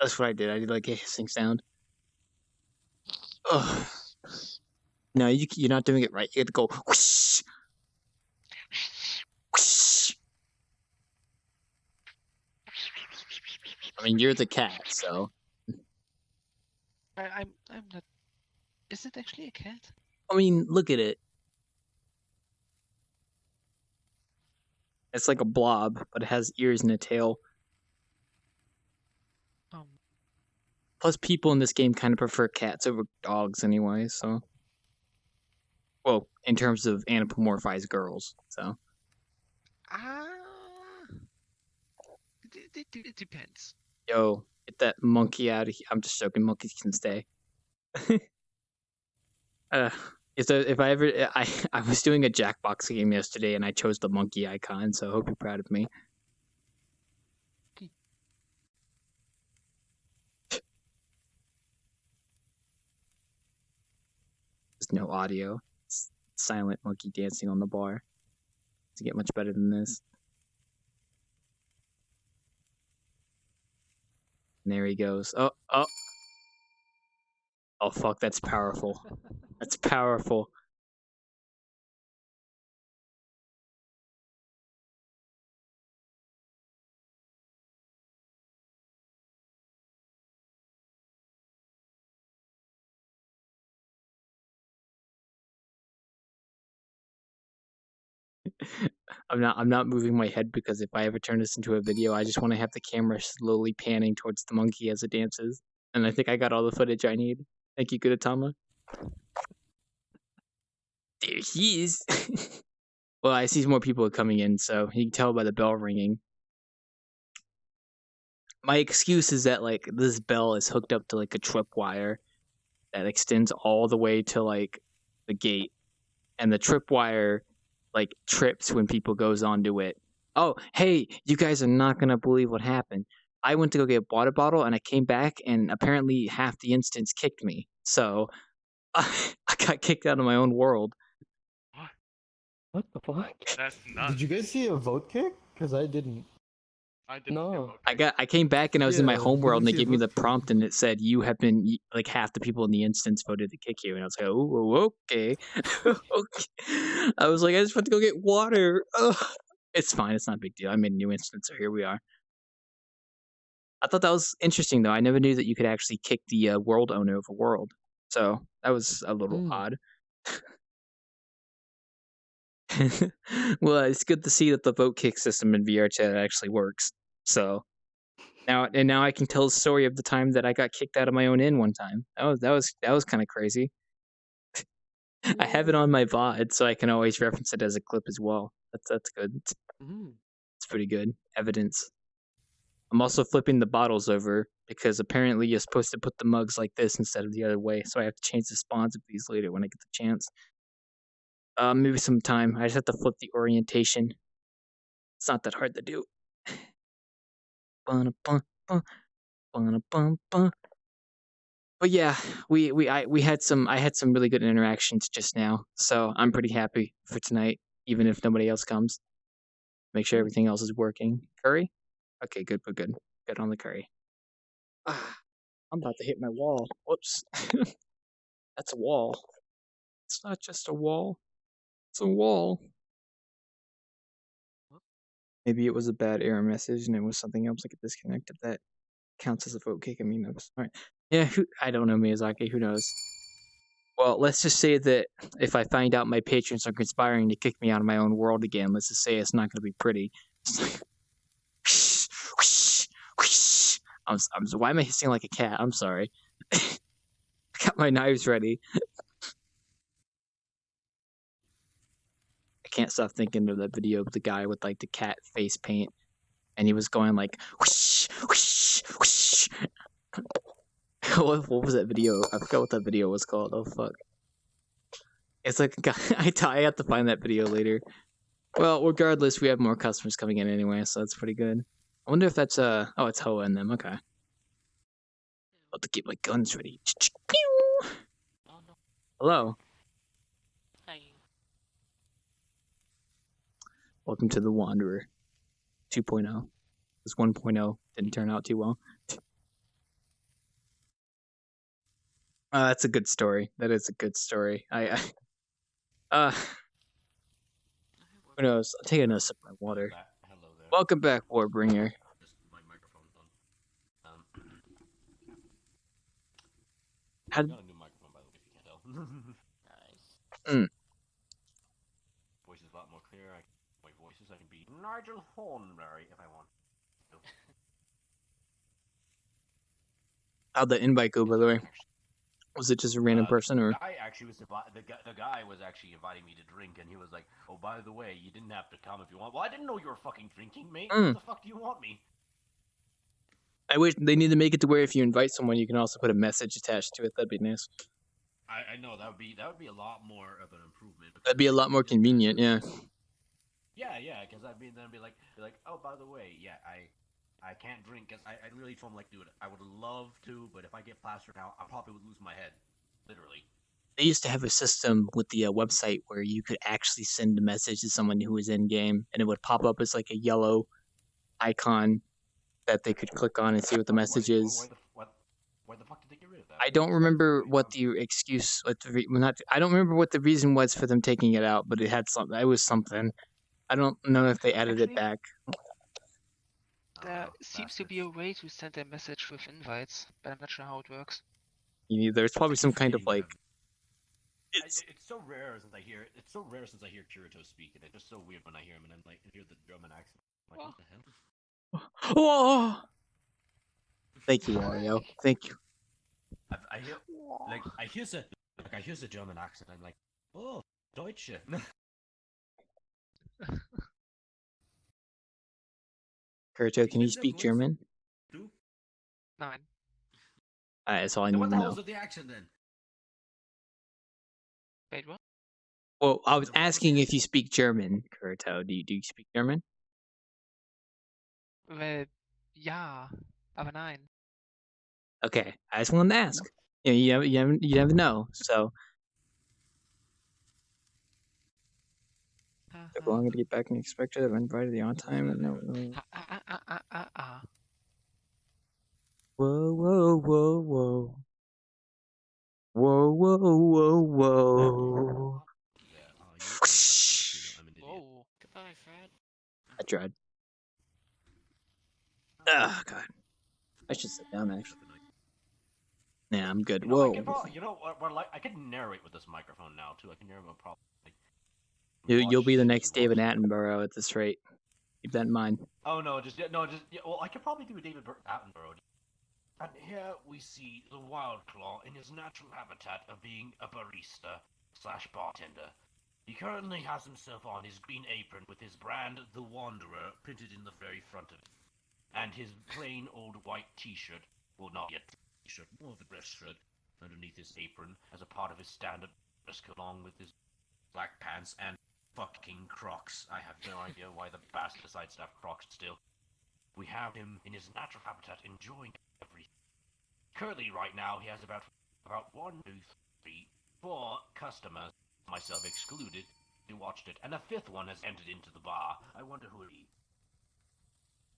That's what I did. I did like a hissing sound. Ugh. No, you're not doing it right. You have to go. Whoosh. Whoosh. I mean, you're the cat, so.
I'm not. Is it actually a cat?
I mean, look at it. It's like a blob, but it has ears and a tail. Plus, people in this game kind of prefer cats over dogs anyway, so. Well, in terms of anthropomorphized girls, so.
It depends.
Yo, get that monkey out of here. I'm just joking, monkeys can stay. If I ever, I was doing a Jackbox game yesterday and I chose the monkey icon, so I hope you're proud of me. There's no audio. It's silent monkey dancing on the bar. Doesn't get much better than this. And there he goes. Oh. Oh, fuck, that's powerful. That's powerful. I'm not moving my head because if I ever turn this into a video, I just want to have the camera slowly panning towards the monkey as it dances. And I think I got all the footage I need. Thank you, Gudetama. There he is. Well, I see more people coming in, so you can tell by the bell ringing. My excuse is that like this bell is hooked up to like a tripwire that extends all the way to like the gate, and the tripwire like trips when people goes onto it. Oh, hey, you guys are not gonna believe what happened. I went to go get a water bottle and I came back and apparently half the instance kicked me. So I got kicked out of my own world.
What the fuck?
That's nuts.
Did you guys see a vote kick? Because I didn't.
I didn't
No.
I came back and I was in my
Yeah,
home
did
world
you
and they
see a
gave me
vote
the prompt and it said you have been like half the people in the instance voted to kick you and I was like, oh, okay. Okay. I was like, I just went to go get water. Ugh. It's fine. It's not a big deal. I made a new instance, so here we are. I thought that was interesting though. I never knew that you could actually kick the world owner of a world, so that was a little odd. Well, it's good to see that the vote kick system in VRChat actually works. So now I can tell the story of the time that I got kicked out of my own inn one time. That was kind of crazy. I have it on my VOD, so I can always reference it as a clip as well. That's good. It's pretty good evidence. I'm also flipping the bottles over because apparently you're supposed to put the mugs like this instead of the other way. So I have to change the spawns of these later when I get the chance. Maybe some time. I just have to flip the orientation. It's not that hard to do. But yeah, I had some really good interactions just now, so I'm pretty happy for tonight, even if nobody else comes. Make sure everything else is working. Curry? Okay, good, good. Good on the curry. I'm about to hit my wall. Whoops. That's a wall. It's not just a wall. It's a wall. Maybe it was a bad error message and it was something else like a disconnect. If that counts as a vote kick, I mean, that was alright. Yeah, I don't know Miyazaki. Who knows? Well, let's just say that if I find out my patrons are conspiring to kick me out of my own world again, let's just say it's not going to be pretty. Why am I hissing like a cat? I'm sorry. I got my knives ready. I can't stop thinking of that video of the guy with like the cat face paint, and he was going like whoosh, whoosh, whoosh. What was that video? I forgot what that video was called. Oh fuck! It's like a guy. I have to find that video later. Well, regardless, we have more customers coming in anyway, so that's pretty good. I wonder if that's oh, it's Hoa in them. Okay. About to keep my guns ready. Hello. Welcome to the Wanderer 2.0. This 1.0 didn't turn out too well. That's a good story. That is a good story. Who knows? I'm taking a sip of my water. Welcome back, Warbringer. How did...
Nice. Voice is a lot more clear. My voice is I can be Nigel Hornberry if I want to.
How'd the invite go, by the way? Was it just a random person, or?
The guy actually was the guy was actually inviting me to drink, and he was like, "Oh, by the way, you didn't have to come if you want." Well, I didn't know you were fucking drinking, mate. What the fuck do you want me?
I wish they need to make it to where if you invite someone, you can also put a message attached to it. That'd be nice.
I know that would be a lot more of an improvement.
That'd be a lot more convenient, yeah.
Yeah, because I'd be like, oh, by the way, yeah, I can't drink because I really told him like, dude, I would love to, but if I get plastered out, I probably would lose my head, literally.
They used to have a system with the website where you could actually send a message to someone who was in game, and it would pop up as like a yellow icon that they could click on and see what the message is.
Why the fuck did they get rid of that?
I don't remember what the excuse, I don't remember what the reason was for them taking it out, but it had something. It was something. I don't know if they added it back.
There seems to be a way to send a message with invites, but I'm not sure how it works.
There's probably some kind of like.
It's so rare since I hear Kirito speak, and it's just so weird when I hear him and I'm like, hear the German accent. I'm like, what the hell?
Oh! Thank you, Wario. Thank you.
I hear the German accent. I'm like, oh, Deutsche.
Kirito, can you speak German?
Nine.
That's all I
Then
need
what
to
the
know.
hell was the accent then?
Wait, what?
Well, I was asking if you speak German, Kirito. Do you speak German?
Well, ja, aber nein.
Okay, I just wanted to ask. You never know. So, took longer to get back than expected. I've invited the on time. No. Whoa, whoa, whoa, whoa. Whoa, whoa, whoa, whoa.
Whoa. Goodbye, Fred.
I tried. Oh, God. I should sit down, actually. Yeah, I'm good. Whoa.
I can narrate with this microphone now, too. I can narrate probably.
You'll be the next David Attenborough at this rate. Keep that in mind.
Oh, no, well, I could probably do a David Attenborough. And here we see the wild claw in his natural habitat of being a barista/bartender. He currently has himself on his green apron with his brand, The Wanderer, printed in the very front of it. And his plain old white t-shirt, well, not yet t-shirt, more of the dress shirt, underneath his apron as a part of his standard dress code, along with his black pants and fucking Crocs. I have no idea why the bastard decides to have Crocs still. We have him in his natural habitat enjoying everything. Currently, right now, he has about 1, 2, 3, 4 customers, myself excluded, who watched it, and a 5th one has entered into the bar. I wonder who it is.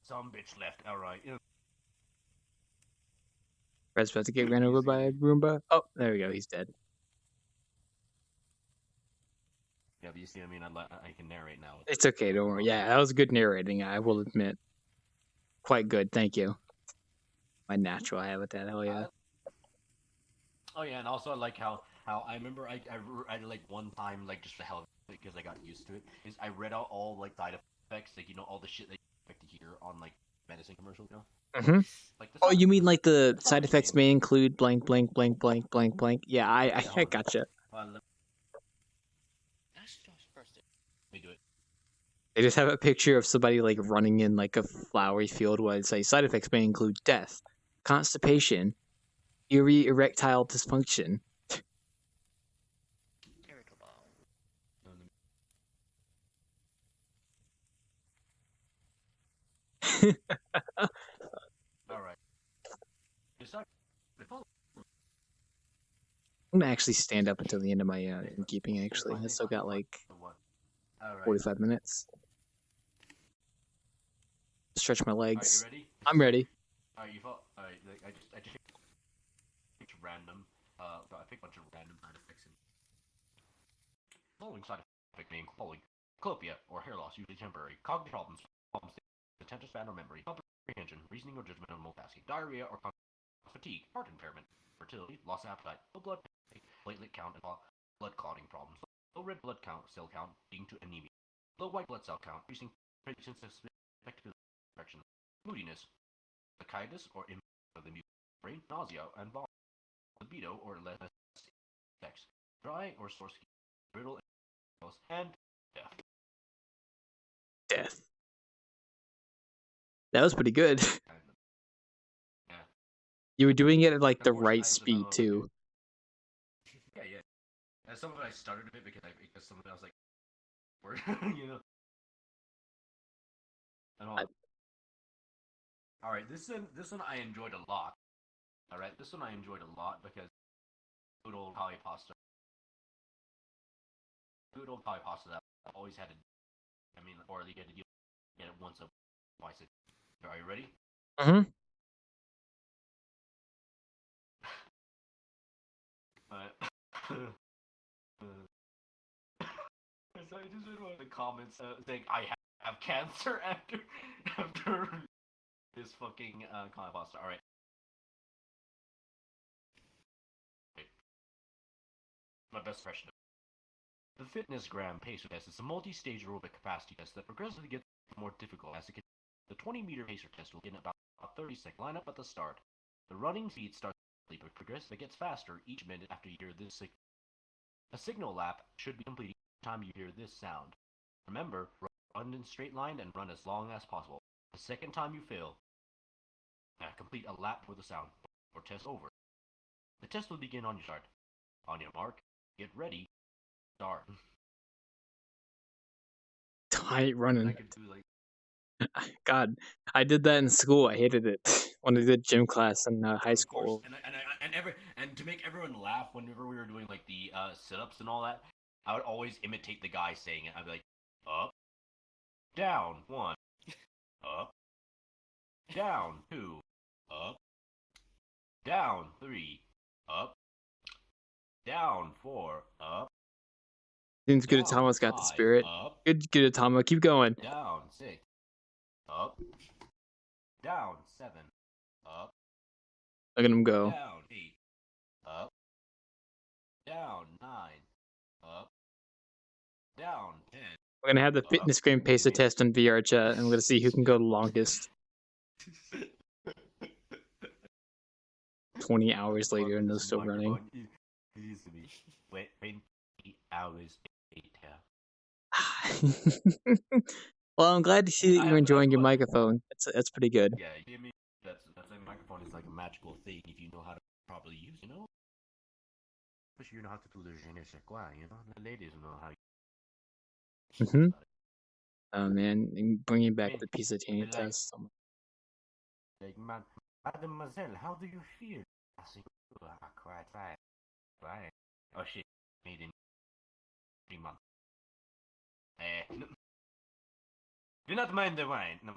Some bitch left, alright.
Fred's about to get ran over by a Roomba. Oh, there we go. He's dead.
Yeah, but you see, I mean, I can narrate now.
It's okay, don't worry. Yeah, that was good narrating, I will admit. Quite good, thank you. My natural habitat, hell yeah.
Oh yeah, and also I like how I remember I like one time, like, just for hell of it, because I got used to it, is I read out all like side effects, like, you know, all the shit that you expect to hear on like medicine commercials, you know.
Mm-hmm.
Like
Oh, you mean like the side effects may include blank, blank, blank, blank, blank, blank? Yeah, I gotcha.
That's just first.
Let me do it.
They just have a picture of somebody like running in like a flowery field where it says side effects may include death, constipation, erectile dysfunction.
Alright.
I'm gonna actually stand up until the end of my Innkeeping, actually. I still got like 45 minutes. Stretch my legs.
Are you ready?
I'm ready.
Alright, alright, I just picked random, I picked a bunch of random side effects and following side effect being following clopia or hair loss, usually temporary, cognitive problems, attention span or memory, comprehension, reasoning or judgment, or multitasking, diarrhea or fatigue, heart impairment, fertility, loss of appetite, low blood platelet count, and blood clotting problems, low red blood cell count leading to anemia, low white blood cell count, increasing patients expect direction, moodiness, kindness or the brain, nausea and vomit, libido or less sex, dry or sore skin, brittle and death.
Death. That was pretty good.
Yeah.
You were doing it at like
Of
the
course,
right
I have
speed too.
Yeah, yeah. And some of it I started a bit because some of it I was like, word, you know. And all right, this one I enjoyed a lot. All right, this one I enjoyed a lot because good old Thai pasta. Good old Thai pasta that I always had to. I mean, or you get to get it once a twice. Are you ready?
Mm-hmm.
So I just read one of the comments saying I have cancer after this fucking comment pasta. All right. My best impression. The Fitness Gram Pacer Test is a multi-stage aerobic capacity test that progressively gets more difficult as it gets. The 20-meter pacer test will begin about a 30-second lineup at the start. The running speed starts but progressively gets faster each minute after you hear this signal. A signal lap should be completed each time you hear this sound. Remember, run in straight line and run as long as possible. The second time you fail, complete a lap with the sound or test over. The test will begin on your start. On your mark, get ready, start.
Tight running.
I could do like
God, I did that in school. I hated it when I did gym class in high
of course,
school.
and to make everyone laugh whenever we were doing like the sit-ups and all that, I would always imitate the guy saying it. I'd be like, up, down, 1, up, down, 2, up, down, 3, up, down, 4, up.
Seems good.
Down,
Atama's got the
5,
spirit.
up.
Good, Atama. Keep going.
Down, 6, up, down, 7, up.
Look at him go.
Down, 8, up, down, 9, up, down, 10.
We're gonna have the Fitness Gram Pacer test on VRChat, and we're gonna see who can go the longest. 20 hours later, and they're still running.
It used to be 20 hours later.
Well, I'm glad to see that you're enjoying your microphone. That's pretty good.
Yeah, I mean, that's a microphone is like a magical thing if you know how to properly use, you know. Especially you know how to do the je ne sais quoi, you know. The ladies know how.
Mm-hmm. Oh man, bringing back the piece of Tanya test.
Like, mademoiselle, how do you feel? I think quite right. Right. Oh shit, made in 3 months. Do not mind the wine. No.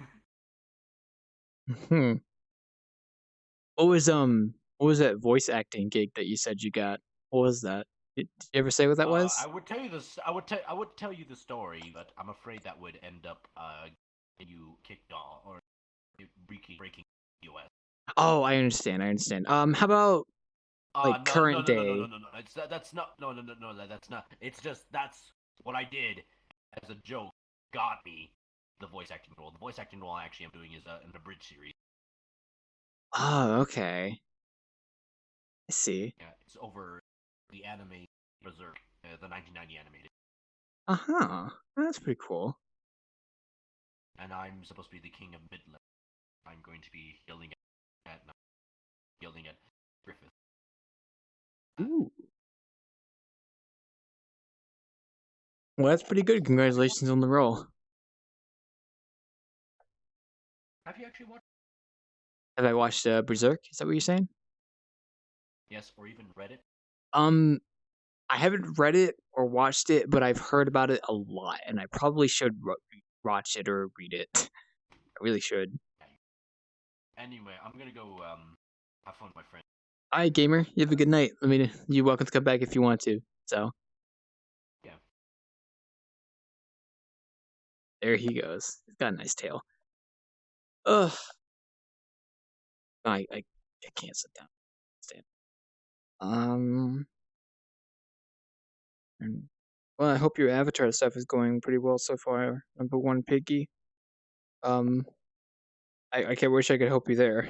Hmm. What was that voice acting gig that you said you got? What was that? Did you ever say what that was?
I would tell you this. I would tell you the story, but I'm afraid that would end up getting you kicked off or breaking US.
Oh, I understand. How about like current day?
No. That's not. No. That's not. It's just that's what I did as a joke. Got me the voice acting role. The voice acting role I actually am doing is in the bridge series.
Oh, okay. I see.
Yeah, it's over the anime Berserk, the 1990 animated.
Uh-huh. That's pretty cool.
And I'm supposed to be the king of Midland. I'm going to be yelling at Griffith.
Ooh. Well, that's pretty good. Congratulations on the role.
Have you actually watched?
Have I watched Berserk? Is that what you're saying?
Yes, or even read it?
I haven't read it or watched it, but I've heard about it a lot, and I probably should watch it or read it. I really should.
Anyway, I'm gonna go have fun with my friend.
All right, gamer. You have a good night. You're welcome to come back if you want to. So.
Yeah.
There he goes. He's got a nice tail. Ugh. I can't sit down. Stand. Well, I hope your Avatar stuff is going pretty well so far. Number one, Piggy. I wish I could help you there.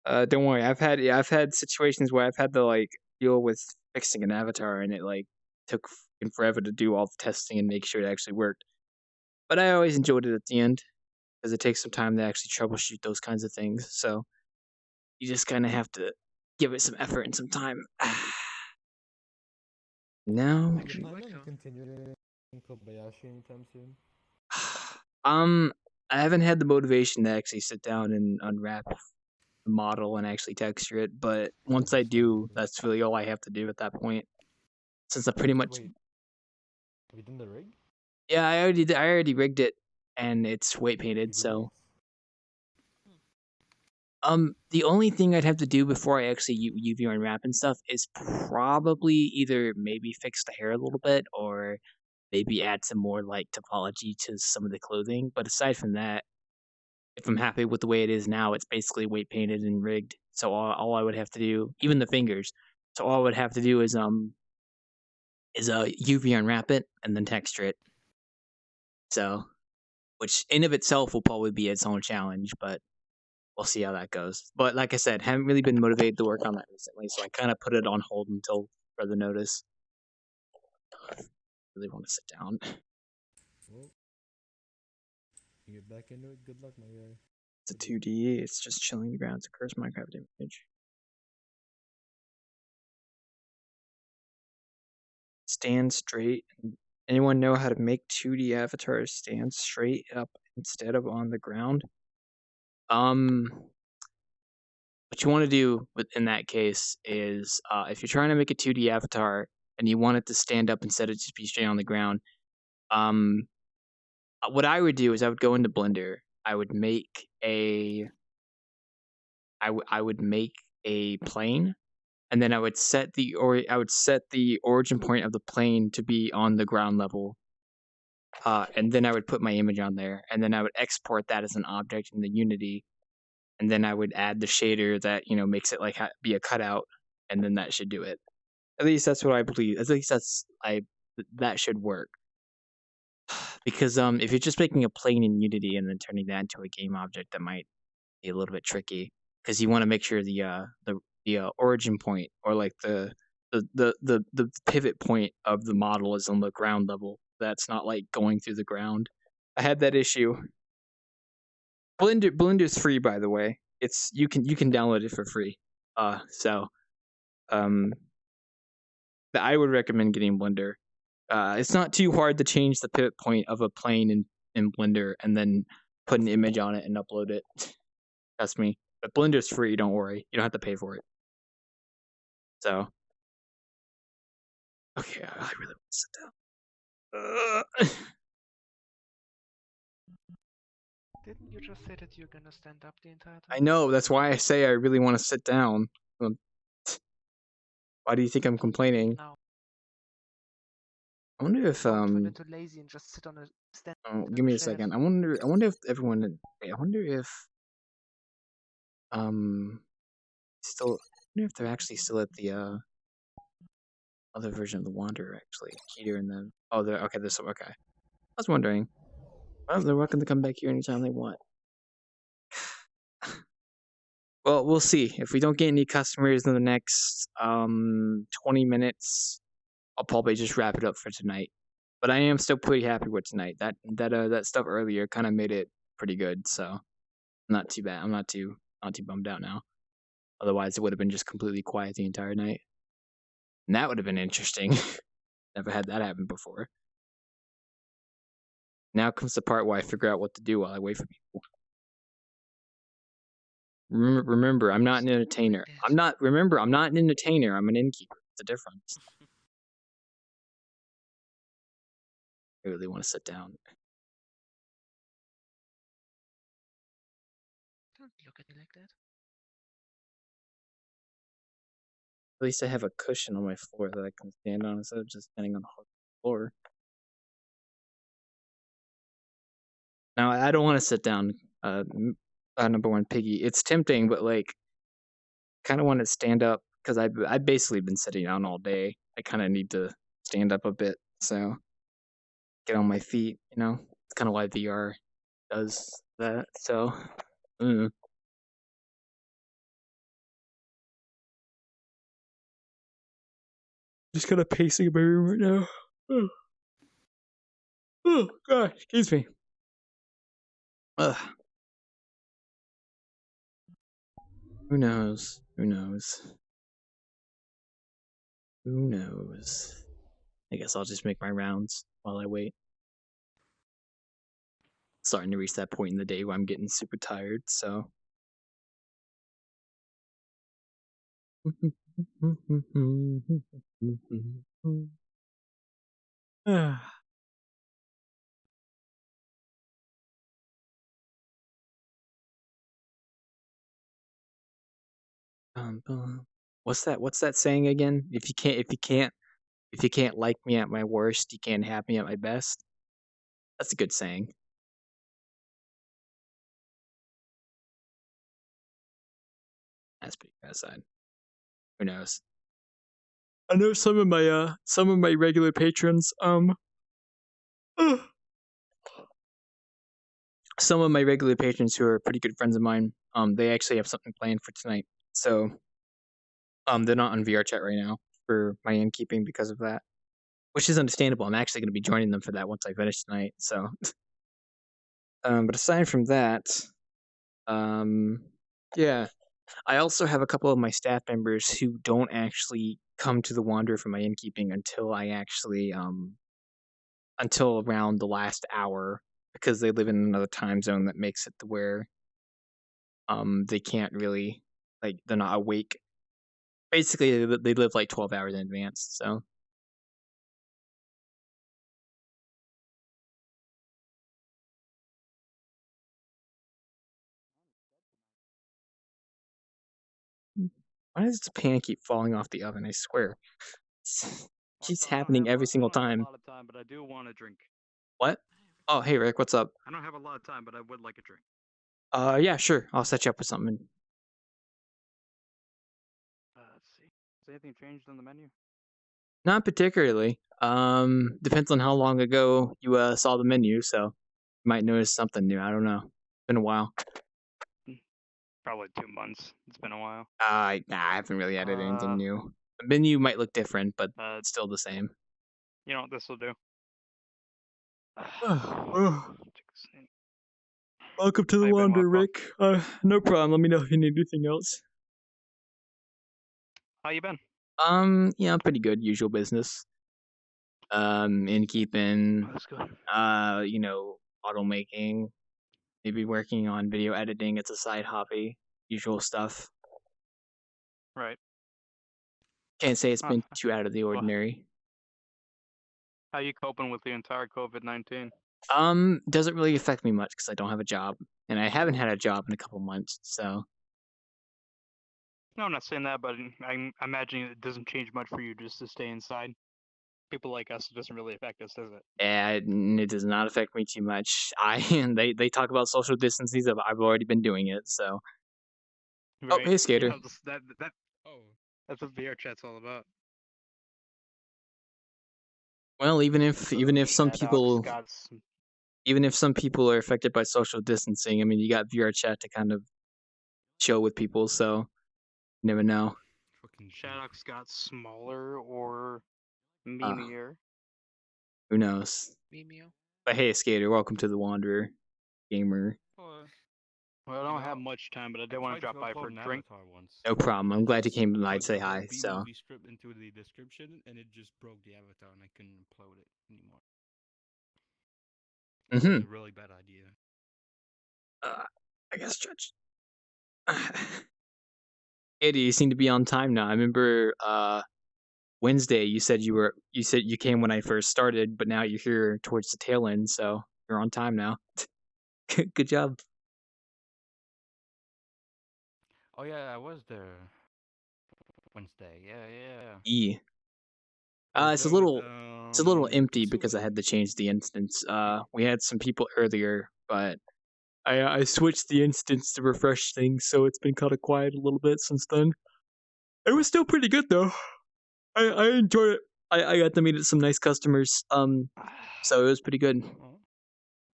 Don't worry. I've had situations where I've had to like deal with fixing an avatar, and it like took forever to do all the testing and make sure it actually worked. But I always enjoyed it at the end because it takes some time to actually troubleshoot those kinds of things. So you just kind of have to give it some effort and some time. No.
You plan on continuing Kobayashi anytime soon?
I haven't had the motivation to actually sit down and unwrap the model and actually texture it, but once I do, that's really all I have to do at that point. Since I pretty much
Wait, have you done the rig?
yeah, I already rigged it and it's weight painted, so the only thing I'd have to do before I actually UV unwrap and stuff is probably either maybe fix the hair a little bit or maybe add some more like topology to some of the clothing. But aside from that, if I'm happy with the way it is now, it's basically weight painted and rigged. So all I would have to do, even the fingers, so all I would have to do is UV unwrap it and then texture it. So, which in of itself will probably be its own challenge, but we'll see how that goes. But like I said, haven't really been motivated to work on that recently, so I kind of put it on hold until further notice. I really want to sit down.
Well, you get back into it. Good luck, my guy.
It's a 2D. It's just chilling the ground. It's a cursed Minecraft image. Stand straight. Anyone know how to make 2D avatars stand straight up instead of on the ground? What you want to do in that case is if you're trying to make a 2D avatar and you want it to stand up instead of just be straight on the ground, what I would do is I would go into Blender. I would make a plane, and then I would set the origin point of the plane to be on the ground level. And then I would put my image on there, and then I would export that as an object in the Unity, and then I would add the shader that makes it like be a cutout, and then that should do it. At least that's what I believe. At least that should work. Because if you're just making a plane in Unity and then turning that into a game object, that might be a little bit tricky. Because you want to make sure the origin point or like the pivot point of the model is on the ground level. That's not like going through the ground. I had that issue. Blender's free, by the way. You can download it for free. So I would recommend getting Blender. It's not too hard to change the pivot point of a plane in Blender and then put an image on it and upload it. That's me. But Blender's free. Don't worry. You don't have to pay for it. So, okay, I really want to sit down.
Didn't you just say that you're gonna stand up the entire time?
I know. That's why I say I really want to sit down. Why do you think I'm complaining?
No.
I wonder if
Turn into lazy and just sit on a stand.
Oh, give me a second. I wonder if everyone. I wonder if still. I wonder if they're actually still at the other version of the Wanderer. Actually, Keter and them. Oh, they're okay. This okay. I was wondering. Well, they're welcome to come back here anytime they want. Well, we'll see. If we don't get any customers in the next 20 minutes, I'll probably just wrap it up for tonight. But I am still pretty happy with tonight. That stuff earlier kind of made it pretty good, so not too bad. I'm not too bummed out now. Otherwise, it would have been just completely quiet the entire night, and that would have been interesting. Never had that happen before. Now comes the part where I figure out what to do while I wait for people. Remember, I'm not an entertainer. I'm not an entertainer. I'm an innkeeper. It's a difference. I really want to sit down.
Don't look at me like that.
At least I have a cushion on my floor that I can stand on instead of just standing on the floor. Now, I don't want to sit down, number one, Piggy. It's tempting, but like, kind of want to stand up because I've basically been sitting down all day. I kind of need to stand up a bit, so get on my feet. It's kind of why VR does that. So, mm. Just kind of pacing in my room right now. Oh God, excuse me. Ugh. Who knows? Who knows? Who knows? I guess I'll just make my rounds while I wait. Starting to reach that point in the day where I'm getting super tired, so. What's that saying again? If you can't like me at my worst, you can't have me at my best. That's a good saying. That's pretty bad side. Who knows? I know some of my regular patrons, some of my regular patrons who are pretty good friends of mine, they actually have something planned for tonight. So, they're not on VRChat right now for my innkeeping because of that, which is understandable. I'm actually going to be joining them for that once I finish tonight. So, but aside from that, yeah, I also have a couple of my staff members who don't actually come to the Wanderer for my innkeeping until I actually until around the last hour because they live in another time zone that makes it to where they can't really they're not awake. Basically, they live like 12 hours in advance. So why does the pan keep falling off the oven? I swear, it keeps happening every single time.
A lot of time, but I do want a drink.
What? Oh, hey Rick, what's up?
I don't have a lot of time, but I would like a drink.
Yeah, sure. I'll set you up with something.
Let's see. Has anything changed on the menu?
Not particularly. Depends on how long ago you saw the menu, so you might notice something new. I don't know. Been a while.
Probably 2 months. It's been a while.
I haven't really added anything new. The menu might look different, but it's still the same.
You know what this will do?
Welcome to the Wanderer, Rick. No problem. Let me know if you need anything else.
How you been?
Yeah, I'm pretty good. Usual business. Innkeeping.
That's good.
Automaking. Maybe working on video editing. It's a side hobby. Usual stuff.
Right.
Can't say it's been too out of the ordinary.
How you coping with the entire COVID-19?
Doesn't really affect me much because I don't have a job, and I haven't had a job in a couple months. So.
No, I'm not saying that, but I'm imagining it doesn't change much for you just to stay inside. People like us, it doesn't really affect us, does it?
Yeah, it does not affect me too much. They talk about social distancing. I've already been doing it. So.
Right?
Oh, hey, Skater.
You know, that's what VRChat's all about.
Well, even if some people are affected by social distancing, I mean, you got VRChat to kind of chill with people, so you never know.
Shadow's got smaller or memeier.
Who knows? But hey, Skater, welcome to the Wanderer Gamer.
Well, I don't have much time, but I did want to drop by for a drink.
No problem. I'm glad you came by to say hi. So.
movie script into the description, and it just broke the avatar, and I couldn't upload it anymore. It's a really bad idea.
I guess, Judge. Eddie, you seem to be on time now. I remember Wednesday you said you came when I first started, but now you're here towards the tail end, so you're on time now. Good job.
Oh yeah, I was there Wednesday. Yeah.
E. It's a little empty because I had to change the instance. We had some people earlier, but I switched the instance to refresh things, so it's been kind of quiet a little bit since then. It was still pretty good though. I enjoyed it. I got to meet some nice customers. So it was pretty good.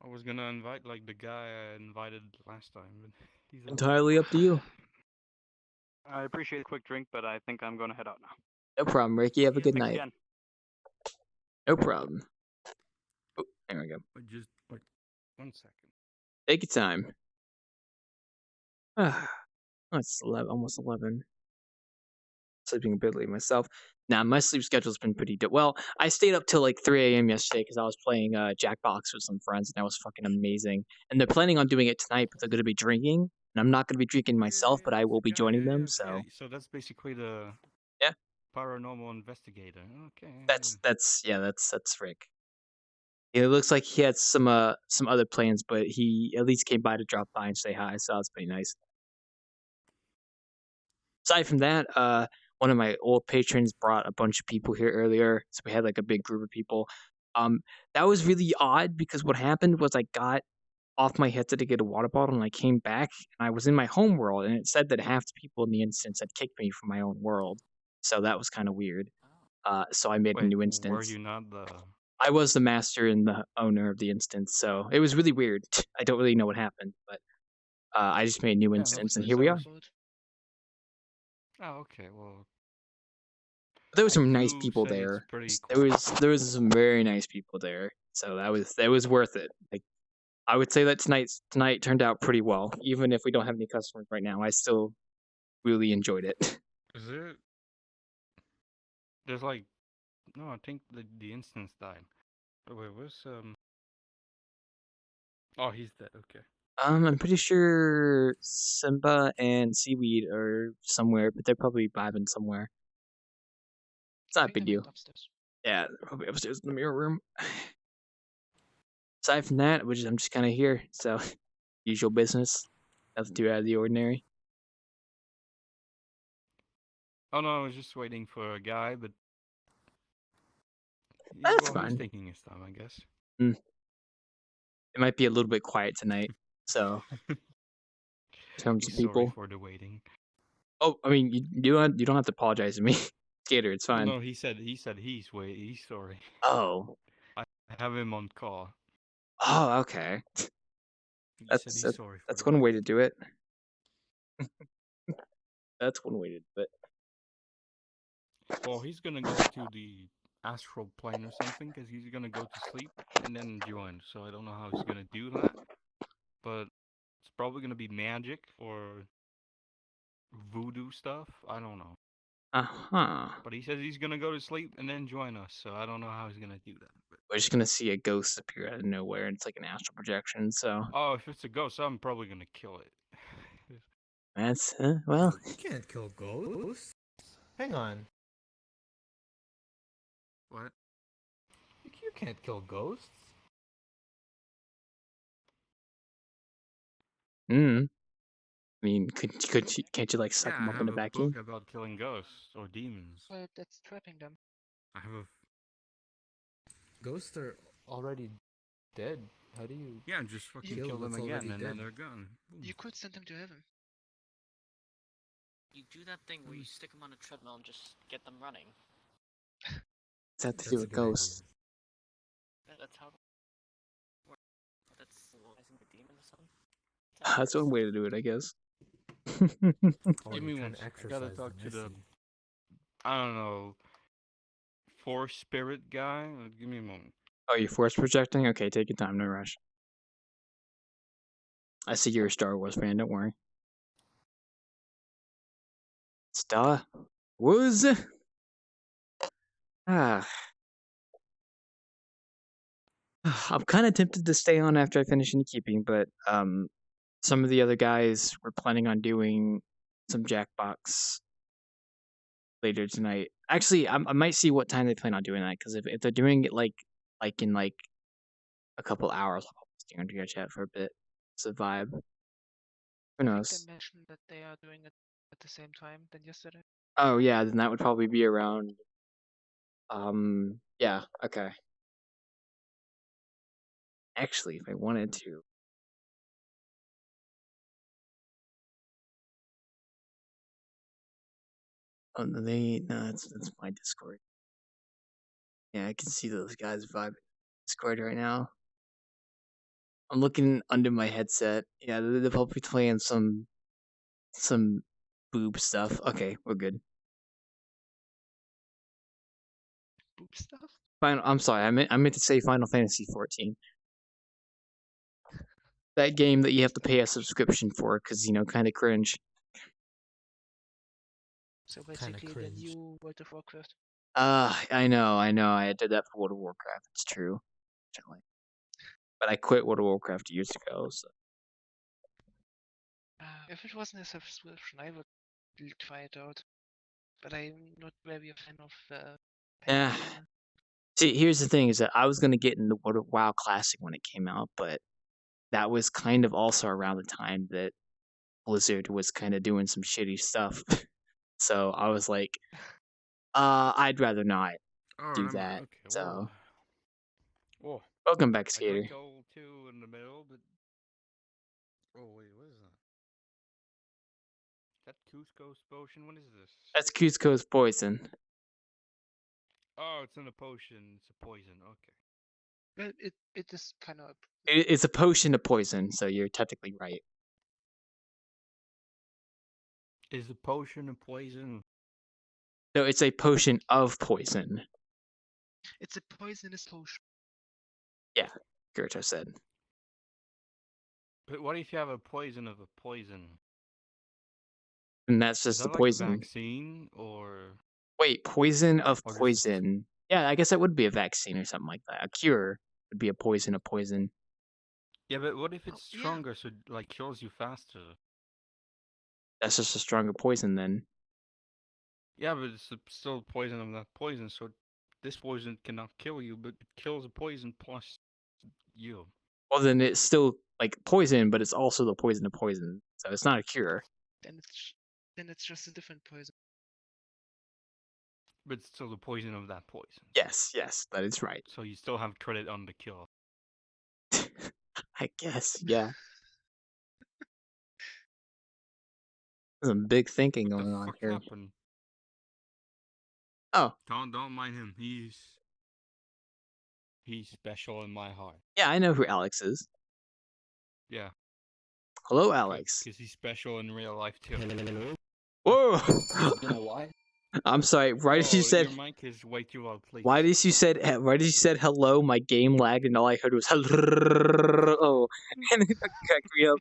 I was gonna invite like the guy I invited last time, but he's out.
Entirely up to you.
I appreciate a quick drink, but I think I'm going to head out now.
No problem, Ricky. Have a good
Thanks
night.
again.
No problem. Oh, there we go.
Just like 1 second.
Take your time. It's 11, almost 11. Sleeping a bit late myself. Nah, my sleep schedule's been pretty well. I stayed up till like 3 a.m. yesterday because I was playing Jackbox with some friends, and that was fucking amazing. And they're planning on doing it tonight, but they're gonna be drinking, and I'm not gonna be drinking myself, but I will be joining them. So
Okay, so that's basically the
yeah,
paranormal investigator. Okay.
that's Rick. It looks like he had some other plans, but he at least came by to drop by and say hi, so that's pretty nice. Aside from that, one of my old patrons brought a bunch of people here earlier, so we had like a big group of people. That was really odd because what happened was I got off my headset to get a water bottle and I came back and I was in my home world and it said that half the people in the instance had kicked me from my own world. So that was kind of weird. So I made a
Wait,
new
were
instance.
you not the?
I was the master and the owner of the instance, so it was really weird. I don't really know what happened, but I just made a new instance and here we are.
Oh, okay. Well,
There was
I
some nice
do
people
say it's
there.
pretty
There was some very nice people there, so that was worth it. Like I would say that tonight turned out pretty well, even if we don't have any customers right now. I still really enjoyed it.
Is it? There's like, no, I think the instance died. Oh, wait, where's Oh, he's dead. Okay.
I'm pretty sure Simba and Seaweed are somewhere, but they're probably vibing somewhere. It's not a big deal.
Upstairs.
Yeah, they're probably upstairs in the mirror room. Aside from that, I'm just kind of here, so usual business. Nothing too out of the ordinary.
Oh no, I was just waiting for a guy, but
That's
he's
fine.
taking his time, I guess.
It might be a little bit quiet tonight, so in terms of people.
Sorry for the waiting.
Oh, I mean, you don't have to apologize to me, Skater. It's fine.
No, he said he's sorry.
Oh.
I have him on call.
Oh, okay.
He
That's
said he's sorry for
that's
the
one way
waiting.
to do it. That's one way to do it.
Well, he's gonna go to the astral plane or something because he's gonna go to sleep and then join. So I don't know how he's gonna do that, but it's probably gonna be magic or voodoo stuff. I don't know. But he says he's gonna go to sleep and then join us. So I don't know how he's gonna do that. But...
We're just gonna see a ghost appear out of nowhere, and it's like an astral projection. So
Oh, if it's a ghost, I'm probably gonna kill it.
that's well.
You can't kill ghosts. Hang on.
What?
You can't kill ghosts.
I mean, can't you like suck
Yeah,
them
I
up in
have
a
a
vacuum?
book about killing ghosts or demons.
But that's trapping them.
I have a.
Ghosts are already dead. How do you?
Yeah, just fucking
kill
kill them
what's
again,
already
and then
dead?
they're gone.
You could send them to heaven.
You do that thing where you stick them on a treadmill and just get them running.
What's that to do with ghosts?
That's how. That's symbolizing the demon or something.
That's one way to do it, I guess.
Give me one sec. I gotta talk to the. I don't know. Force spirit guy. Give me a moment.
Oh, you force projecting? Okay, take your time, no rush. I see you're a Star Wars fan. Don't worry. Star Wars. Ah. I'm kind of tempted to stay on after I finish Innkeeping, but some of the other guys were planning on doing some Jackbox later tonight. Actually, I might see what time they plan on doing that, because if they're doing it like in like a couple hours, I'll probably stay on VRChat for a bit. It's a vibe. Who knows?
I think they mentioned that they are doing it at the same time than yesterday.
Oh yeah, then that would probably be around. Yeah, okay. Actually, if I wanted to. Oh, no, that's my Discord. Yeah, I can see those guys vibing Discord right now. I'm looking under my headset. Yeah, they're probably playing some boob stuff. Okay, we're good.
Boob stuff?
I'm sorry. I meant to say Final Fantasy 14. That game that you have to pay a subscription for because kind of cringe.
So basically the new World of Warcraft.
I know. I did that for World of Warcraft. It's true. But I quit World of Warcraft years ago. So.
If it wasn't a subscription, I would try it out. But I'm not very a fan of
Yeah. See, here's the thing: is that I was gonna get into World of WoW Classic when it came out, but that was kind of also around the time that Blizzard was kind of doing some shitty stuff. So I was like, I'd rather not do that.
Okay,
So
oh,
welcome back,
I
Skater.
drank all two in the middle, but oh wait, what is that? That Cusco's potion? What is this?
That's Cusco's poison.
Oh, it's in a potion. It's a poison. Okay.
Well, it is kind of.
It's a potion of poison, so you're technically right.
Is a potion a poison?
No, it's a potion of poison.
It's a poisonous potion.
Yeah, Gerto said.
But what if you have a poison of a poison?
And that's just
is
the
that
poison.
Like a vaccine or?
Wait, poison of
or
poison. Yeah, I guess that would be a vaccine or something like that. A cure would be a poison of poison.
Yeah, but what if it's stronger, so it like kills you faster?
That's just a stronger poison then.
Yeah, but it's still poison of that poison, so this poison cannot kill you, but it kills a poison plus you.
Well, then it's still like poison, but it's also the poison of poison, so it's not a cure.
Then it's just a different poison.
But it's still the poison of that poison.
Yes, that is right.
So you still have credit on the kill.
I guess, yeah. Some big thinking going on here.
Happened?
Oh.
Don't mind him. He's special in my heart.
Yeah, I know who Alex is.
Yeah.
Hello, Alex.
Because he's special in real life too.
Whoa!
You know why?
I'm sorry. Right as you said,
your mic is way too loud, please.
Why did you said hello? My game lagged, and all I heard was hello, and it cracked me up.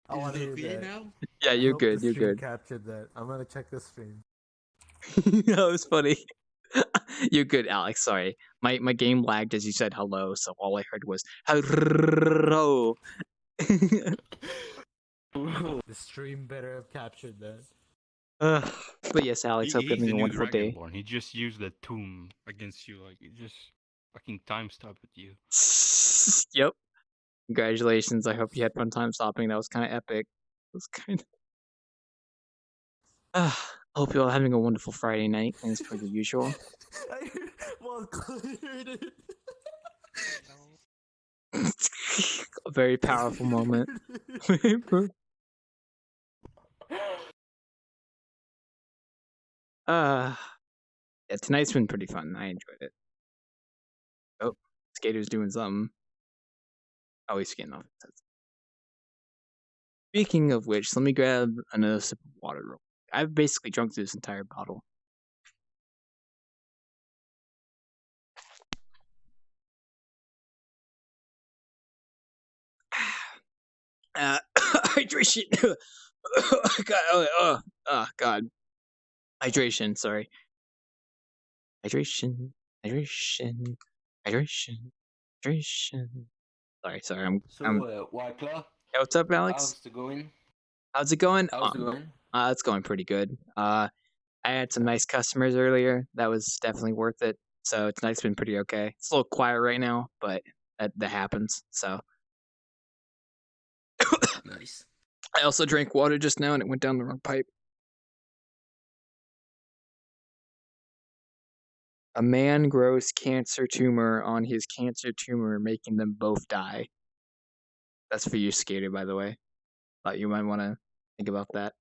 I want to hear that. Now?
Yeah, you're
I hope
good.
the
You're
stream
good.
Captured that. I'm gonna check the stream.
That was funny. You're good, Alex. Sorry, my game lagged as you said hello, so all I heard was hello.
The stream better have captured that.
But yes, Alex, hope you're having a wonderful day.
He just used the tomb against you, like it just fucking time stopped with you.
Yep. Congratulations. I hope you had fun time stopping. That was kind of epic. It was kind of. Hope you're all having a wonderful Friday night. Thanks for the usual.
Well, cleared it.
A very powerful moment. Yeah, tonight's been pretty fun. I enjoyed it. Oh, Skater's doing something. Oh, he's getting off. Speaking of which, let me grab another sip of water real quick. I've basically drunk this entire bottle. Hydration. God. Hydration. Sorry. Hydration. Sorry. I'm.
Wycla?
Yeah, what's up, Alex?
How's it going?
How's it going?
How's it going?
It's going pretty good. I had some nice customers earlier. That was definitely worth it. So tonight's been pretty okay. It's a little quiet right now, but that happens. So.
Nice.
I also drank water just now and it went down the wrong pipe. A man grows cancer tumor on his cancer tumor, making them both die. That's for you, Skater, by the way. Thought you might want to think about that.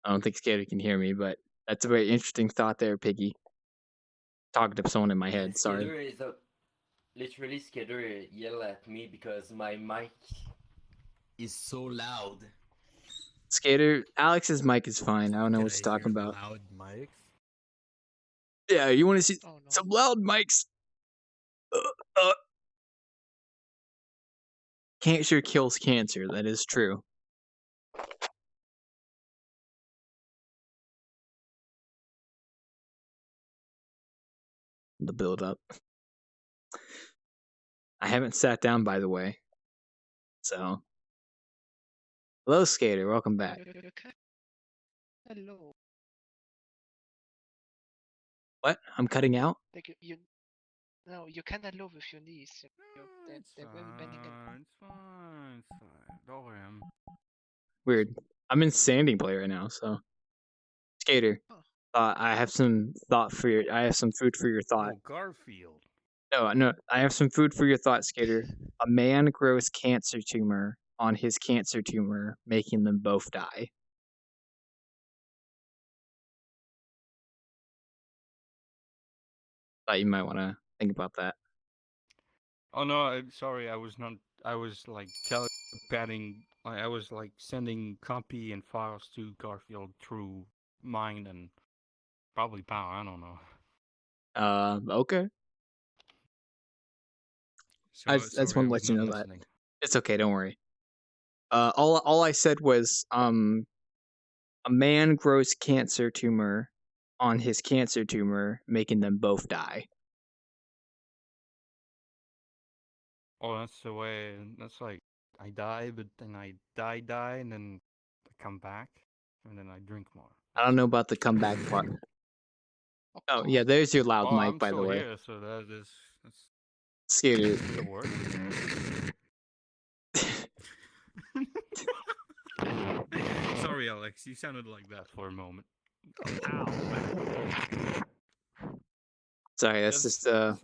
I don't think Skater can hear me, but that's a very interesting thought there, Piggy. Talking to someone in my head, sorry.
literally Skater yelled at me because my mic is so loud.
Skater, Alex's mic is fine. I don't know what he's talking about.
Loud mics.
Yeah, you want to see some loud mics? Cancer kills cancer. That is true. The build up. I haven't sat down, by the way. So, hello, Skater. Welcome back.
Hello.
What? I'm cutting out?
Like you no, you cannot love with your knees. They're very bending and
It's fine. It's fine. Don't worry.
Weird. I'm in standing play right now, so. Skater. I have some thought for your. I have some food for your thought.
Oh, Garfield.
No. I have some food for your thought, Skater. A man grows cancer tumor on his cancer tumor, making them both die. Thought you might want to think about that.
Oh no, I'm sorry. I was not. I was like telepathing. I was like sending copy and files to Garfield through mind and probably power. I don't know.
Okay.
So,
I just want to let you know
listening.
that. It's okay. Don't worry. All I said was a man grows cancer tumor on his cancer tumor, making them both die.
Oh, that's the way. That's like I die, but then I die, and then I come back, and then I drink more.
I don't know about the comeback part. Oh yeah, there's your loud
Oh,
mic,
I'm
by the
still
way.
here, so that's
Skater.
the word. Sorry, Alex. You sounded like that for a moment.
Sorry, that's just
like...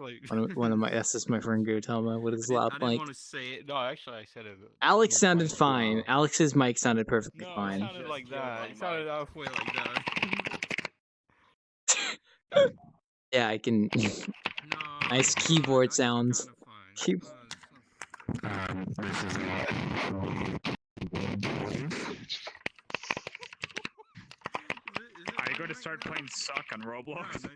one of my. That's just my friend Go telling me what is loud
I didn't
mic.
want to say it. No, actually, I said it.
Alex sounded fine. Alex's mic sounded perfectly
No,
fine.
it sounded like that. It sounded halfway like that.
Yeah, I can. Nice keyboard sounds.
This is Are you going to start playing Suck on Roblox?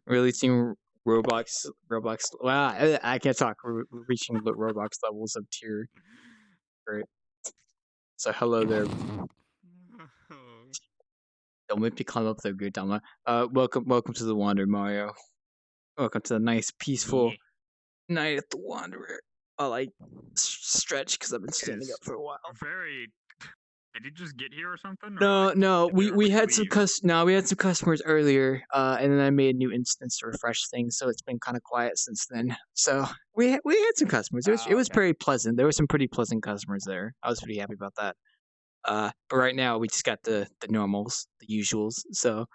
Releasing Roblox. Well, I can't talk. Reaching Roblox levels of tier. Great. So hello there. Don't make me climb up there, good Dama. Welcome to the Wander, Mario. Welcome to the nice, peaceful night at the Wanderer. I like stretch because I've been standing up for a while.
Very. Did you just get here or something?
No. We had some customers earlier, and then I made a new instance to refresh things, so it's been kind of quiet since then. So we had some customers. It was very pleasant. There were some pretty pleasant customers there. I was pretty happy about that. But right now we just got the normals, the usuals. So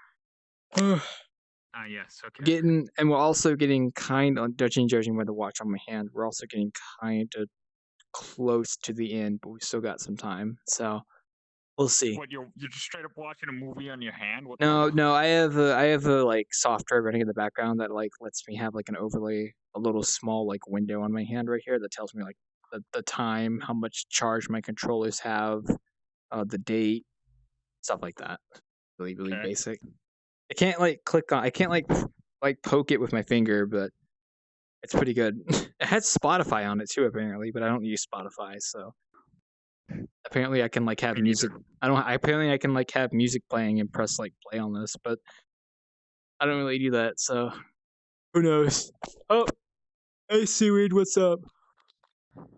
Yes, okay.
and we're also getting judging by the watch on my hand, we're also getting kind of close to the end, but we still got some time. So we'll see.
What, you're just straight up watching a movie on your hand? What
No, I have a like software running in the background that like lets me have like an overlay, a little small like window on my hand right here that tells me like the time, how much charge my controllers have, the date, stuff like that. Really basic. I can't like click on. I can't like poke it with my finger, but it's pretty good. It has Spotify on it too, apparently, but I don't use Spotify, so apparently I can like have music. Apparently I can like have music playing and press like play on this, but I don't really do that, so who knows? Oh, hey Seaweed, what's up?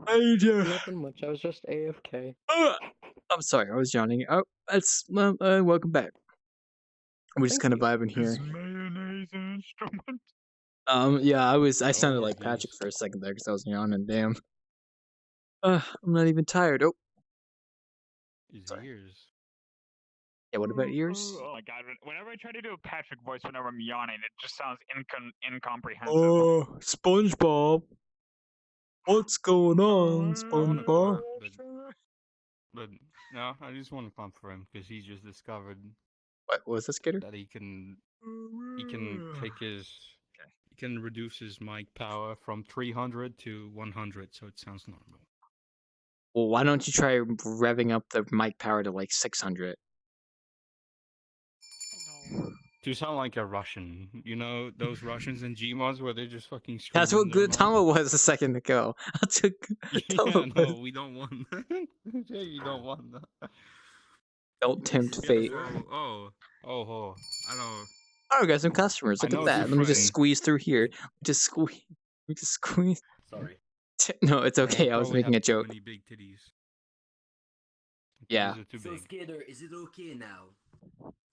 How you doing?
Nothing much. I was just AFK.
I'm sorry, I was yawning. Oh, that's welcome back. We're just kind of vibing here.
Mayonnaise instrument.
Yeah, I sounded like Patrick for a second there because I was yawning. Damn. I'm not even tired. Oh.
His ears.
Yeah, what about ears?
Oh my god, whenever I try to do a Patrick voice whenever I'm yawning, it just sounds incomprehensible.
Oh, SpongeBob. What's going on, SpongeBob?
But no, I just want to confirm because he just discovered
What was this, Skater?
That he can take his he can reduce his mic power from 300 to 100, so it sounds normal.
Well, why don't you try revving up the mic power to like 600?
To sound like a Russian, you know those Russians in Gmods where they just fucking scream.
That's what Gudetama was a second ago. That's what
Yeah, no, we don't want that. Yeah, you don't want that.
Don't tempt
Yeah,
fate.
oh, I know.
Oh, we got some customers. Look
I
at
know
that.
two
Let me just
friends.
squeeze through here. Just squeeze.
Sorry.
No, it's okay. I was
Probably
making a
have too
joke.
many big titties.
Yeah.
Titties are too
So
big.
Skater, is it okay now?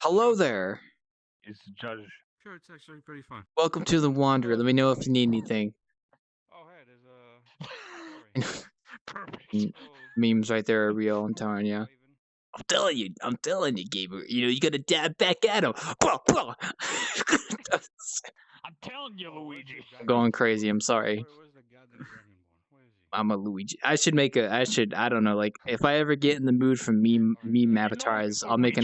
Hello there.
It's Judge.
Sure, it's actually pretty fun.
Welcome to the Wanderer. Let me know if you need anything.
Oh, hey, there's
Mm, Memes right there are real. I'm telling you. I'm telling you, Gamer. You know, you gotta dab back at him.
I'm telling you, Luigi.
I'm going crazy. I'm sorry. I'm a Luigi. I don't know. Like, if I ever get in the mood for meme avatars, I'll make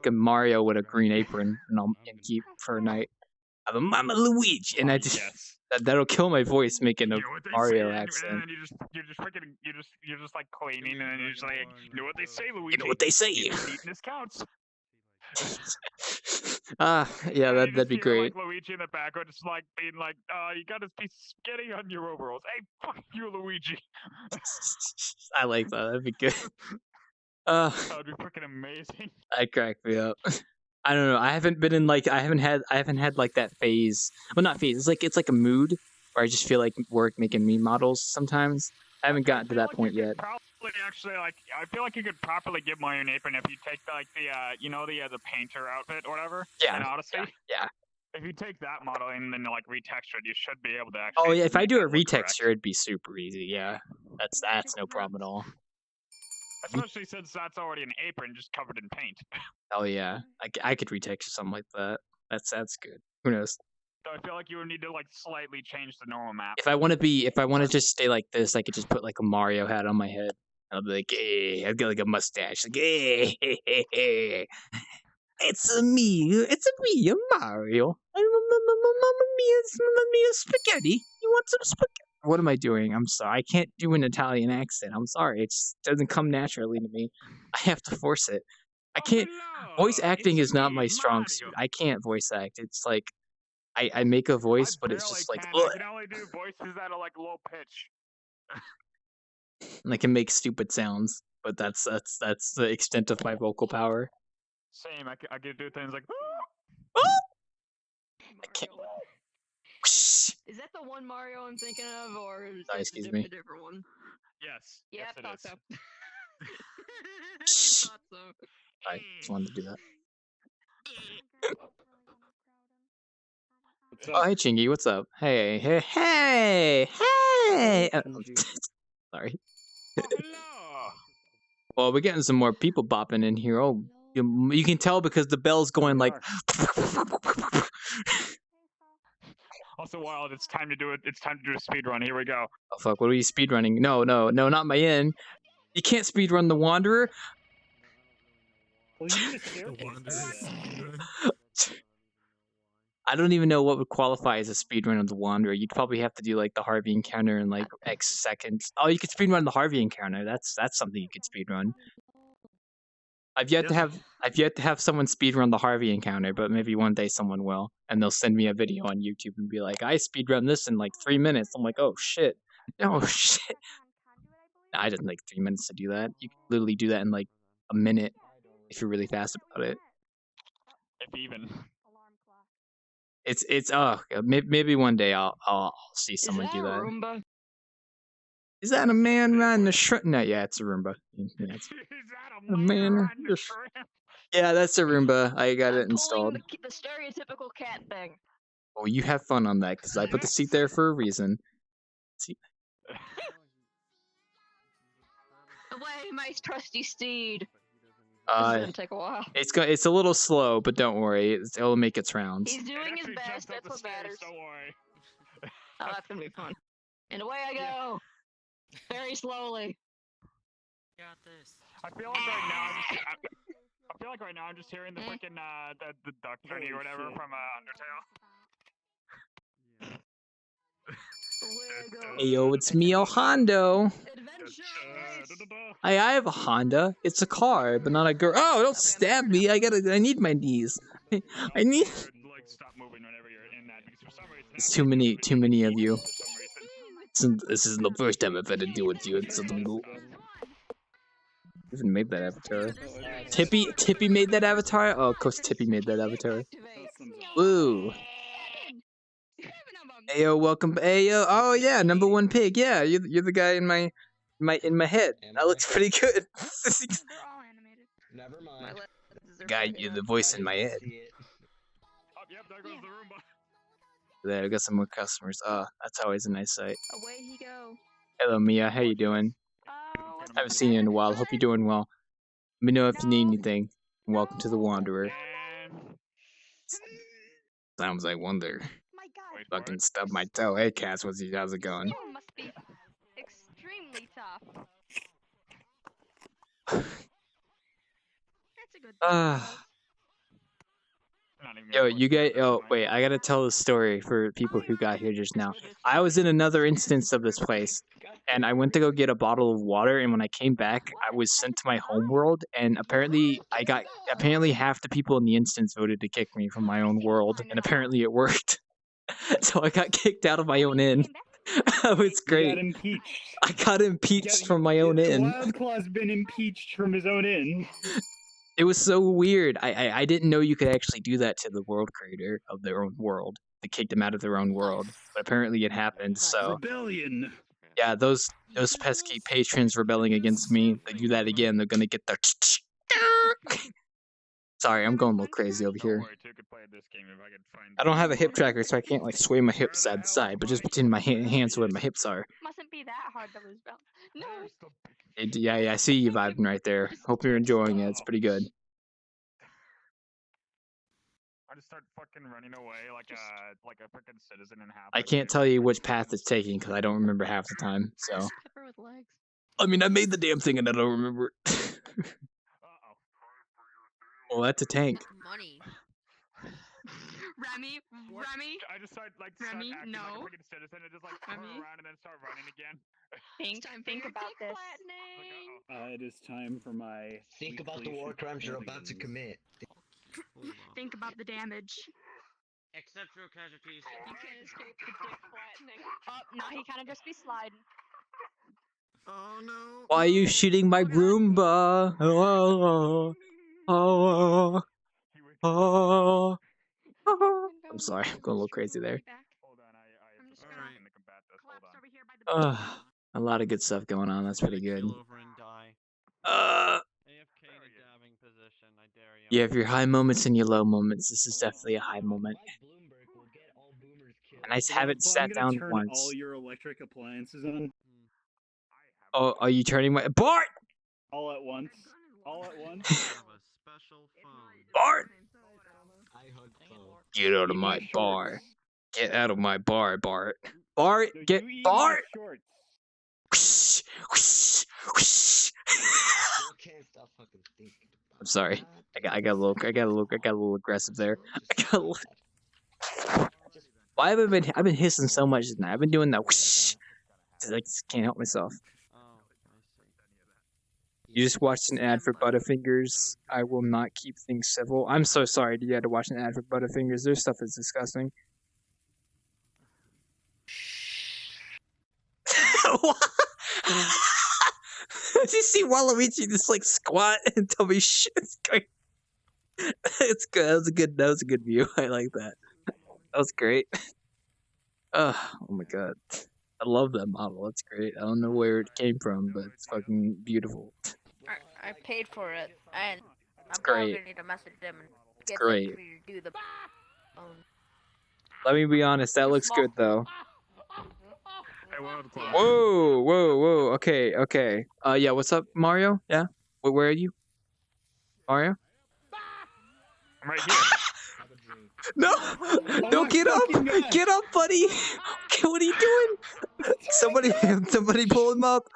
a Mario with a green apron and keep for a night. I'm a Luigi, and I just that'll kill my voice making a
You know what they
Mario
say,
accent.
and then you're just like cleaning, and then you're just like, you know what they say, Luigi?
You know what they say.
Eating this counts.
Yeah,
And you
that'd
just
be
hear,
great.
like Luigi in the background, just like being like, you got this piece of spaghetti on your overalls. Hey, fuck you, Luigi.
I like that. That'd be good.
That would be freaking amazing.
That cracked me up. I don't know. I haven't had like that phase. Well, not phase. It's like a mood where I just feel like work making meme models sometimes. I haven't gotten to that point yet.
Probably actually, like, I feel like you could properly get my own apron if you take like the painter outfit or whatever.
Yeah,
In Odyssey.
yeah.
If you take that model and then like retexture it, you should be able to actually.
Oh yeah, if I
make
do a
that look correct.
retexture, it'd be super easy. Yeah, that's no problem at all.
Especially since that's already an apron just covered in paint.
Oh yeah, I could retexture something like that. That's good. Who knows?
So I feel like you would need to like slightly change the normal map.
If I want to just stay like this, I could just put like a Mario hat on my head. I'll be like, hey, I've got like a mustache. Like, hey, it's me, Mario. Mamma mia, spaghetti. You want some spaghetti? What am I doing? I'm sorry. I can't do an Italian accent. I'm sorry. It just doesn't come naturally to me. I have to force it. I can't. Voice acting is not my strong suit. I can't voice act. It's like I make a voice, but it's just like,
I can only do voices that are like low pitch.
and I can make stupid sounds, but that's the extent of my vocal power.
Same. I can do things like.
I can't.
Is that the one Mario I'm thinking of, or is
Sorry,
it
excuse
a
me.
different one?
Yes.
Yeah,
yes,
I
it
thought
is.
so. I thought so.
I just wanted to do that. Oh, hey, Chingy, what's up? Hey. Sorry. Well, we're getting some more people bopping in here. Oh, you can tell because the bell's going like.
Also, Wild, it's time to do it. It's time to do a speed run. Here we go.
Oh fuck! What are you speedrunning? No, not my end. You can't speedrun the Wanderer.
Well, you need a staircase.
I don't even know what would qualify as a speedrun of the Wanderer. You'd probably have to do like the Harvey encounter in like X seconds. Oh, you could speedrun the Harvey encounter. That's something you could speedrun. I've yet to have someone speedrun the Harvey encounter, but maybe one day someone will, and they'll send me a video on YouTube and be like, "I speedrun this in like 3 minutes." I'm like, "Oh shit, oh shit." Nah, I didn't like 3 minutes to do that. You can literally do that in like a minute if you're really fast about it.
If even.
It's maybe one day I'll see someone do that.
Roomba?
Is that a man riding a shrimp? No, yeah, it's a Roomba. Yeah, it's a man riding a shrimp. Yeah, that's a Roomba. I got it installed.
The stereotypical cat thing.
Oh, you have fun on that because I put the seat there for a reason. See.
Away, my trusty steed. This is gonna take a while.
It's a little slow, but don't worry, it'll make its rounds.
He's doing his best. That's what matters.
Don't worry.
Oh, that's gonna be fun. And away I go. Very slowly.
Got this.
I feel like right now, feel like right now I'm just hearing the freaking the duck journey or whatever from Undertale.
Hey yo, it's me, El Hondo. I have a Honda. It's a car, but not a girl. Oh, don't stab me. I need my knees. I need.
Like stop moving whenever you're in that because for some reason
It's too many of you. This isn't the first time I've had to deal with you. It's even made that avatar. Tippy made that avatar? Oh, of course Tippy made that avatar. Woo. Ayo, welcome. Ayo, oh yeah, #1 pig. Yeah, you're the guy in my head. That looks pretty good.
Never mind.
Guy, you're the voice in my head.
Yep, there goes the Roomba.
There, I got some more customers. Oh, that's always a nice sight.
Away he go.
Hello, Mia. How you doing? Haven't seen you in a while. Hope you're doing well. Let me know if you need anything. Welcome to the Wanderer. Sounds like wonder. Fucking stub my toe. Hey, Cass, how's it going?
You must be extremely tough. That's a good
Yo, you guys. Oh, wait. I gotta tell a story for people who got here just now. I was in another instance of this place, and I went to go get a bottle of water. And when I came back, I was sent to my homeworld. And apparently, half the people in the instance voted to kick me from my own world, and apparently it worked. So I got kicked out of my own inn. It was great.
You got impeached.
I got impeached from my own inn.
Wildclaw's been impeached from his own inn.
It was so weird. I didn't know you could actually do that to the world creator of their own world. They kicked them out of their own world, but apparently it happened. So
Rebellion.
yeah, those pesky patrons rebelling against me. They do that again, they're gonna get their. Sorry, I'm going a little crazy over here. I don't have a hip tracker, so I can't like sway my hips side to side. But just pretend my hands where my hips are.
Mustn't be that hard to lose belt. No.
Yeah, I see you vibing right there. Hope you're enjoying it. It's pretty good.
I just start fucking running away like a freaking citizen in half.
I can't tell you which path it's taking because I don't remember half the time. So. I mean, I made the damn thing and I don't remember it. Well, that's a tank.
Money. Remy.
I just start acting
Remy,
like
no.
a freaking citizen and just like turn around and then start running again.
Think about this.
It is time for my.
Think about the war crimes you're about to commit.
Think about the damage.
Exceptional casualties.
You can't escape the dick flattening. Oh, now he kind of just be sliding.
Oh no.
Why are you shooting my Roomba? Oh. I'm sorry, I'm going a little crazy there. A lot of good stuff going on. That's pretty good. You have your high moments and your low moments. This is definitely a high moment. And I haven't sat down once.
All your electric appliances on.
Oh, are you turning my Bart?
All at once.
Bart! Get out of my bar. Get out of my bar, Bart. Bart, get Bart! I'm sorry. I got a little aggressive there. Why have I've been hissing so much tonight? I've been doing that whoosh. I just can't help myself. You just watched an ad for Butterfingers. I will not keep things civil. I'm so sorry you had to watch an ad for Butterfingers. Their stuff is disgusting. Did you see Waluigi just like squat and tell me shit? It's good. That was a good view. I like that. That was great. Oh my god. I love that model. It's great. I don't know where it came from, but it's fucking beautiful.
I paid for it, and
It's
I'm probably
great.
gonna need to message them and
It's
get
great.
them to do the.
Let me be honest, that looks good though.
Hey,
Whoa. Okay. Yeah, what's up, Mario? Yeah? Where are you? Mario?
I'm right here.
No! No, get up! Get up, buddy! Okay, what are you doing? Somebody pull him up.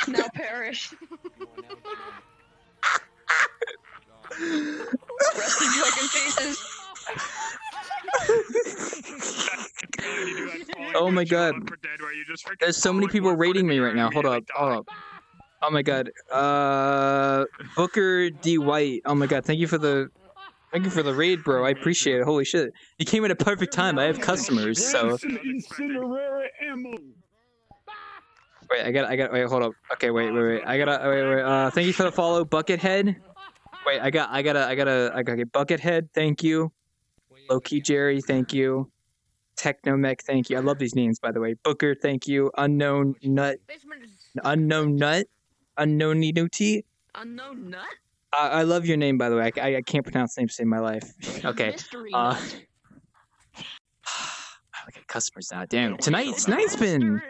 Now perish. Rest in fucking pieces.
Oh my god. There's so many people rating me right now. Hold up. Oh my god. Booker D White. Oh my god. Thank you for the raid, bro. I appreciate it. Holy shit. You came at a perfect time. I have customers, so
Incinerary ammo.
wait, I got wait, hold up. Okay, wait. I gotta wait. Thank you for the follow, Buckethead. Wait, I gotta get Buckethead, thank you. Low-key Jerry, thank you. Technomech, thank you. I love these names, by the way. Booker, thank you. Unknown Nut. Unknown Nut. Unknown Ninuti.
Unknown nut?
I love your name, by the way. I can't pronounce names to save my life. Okay.
Mystery nut.
I got customers now. Damn. Tonight's been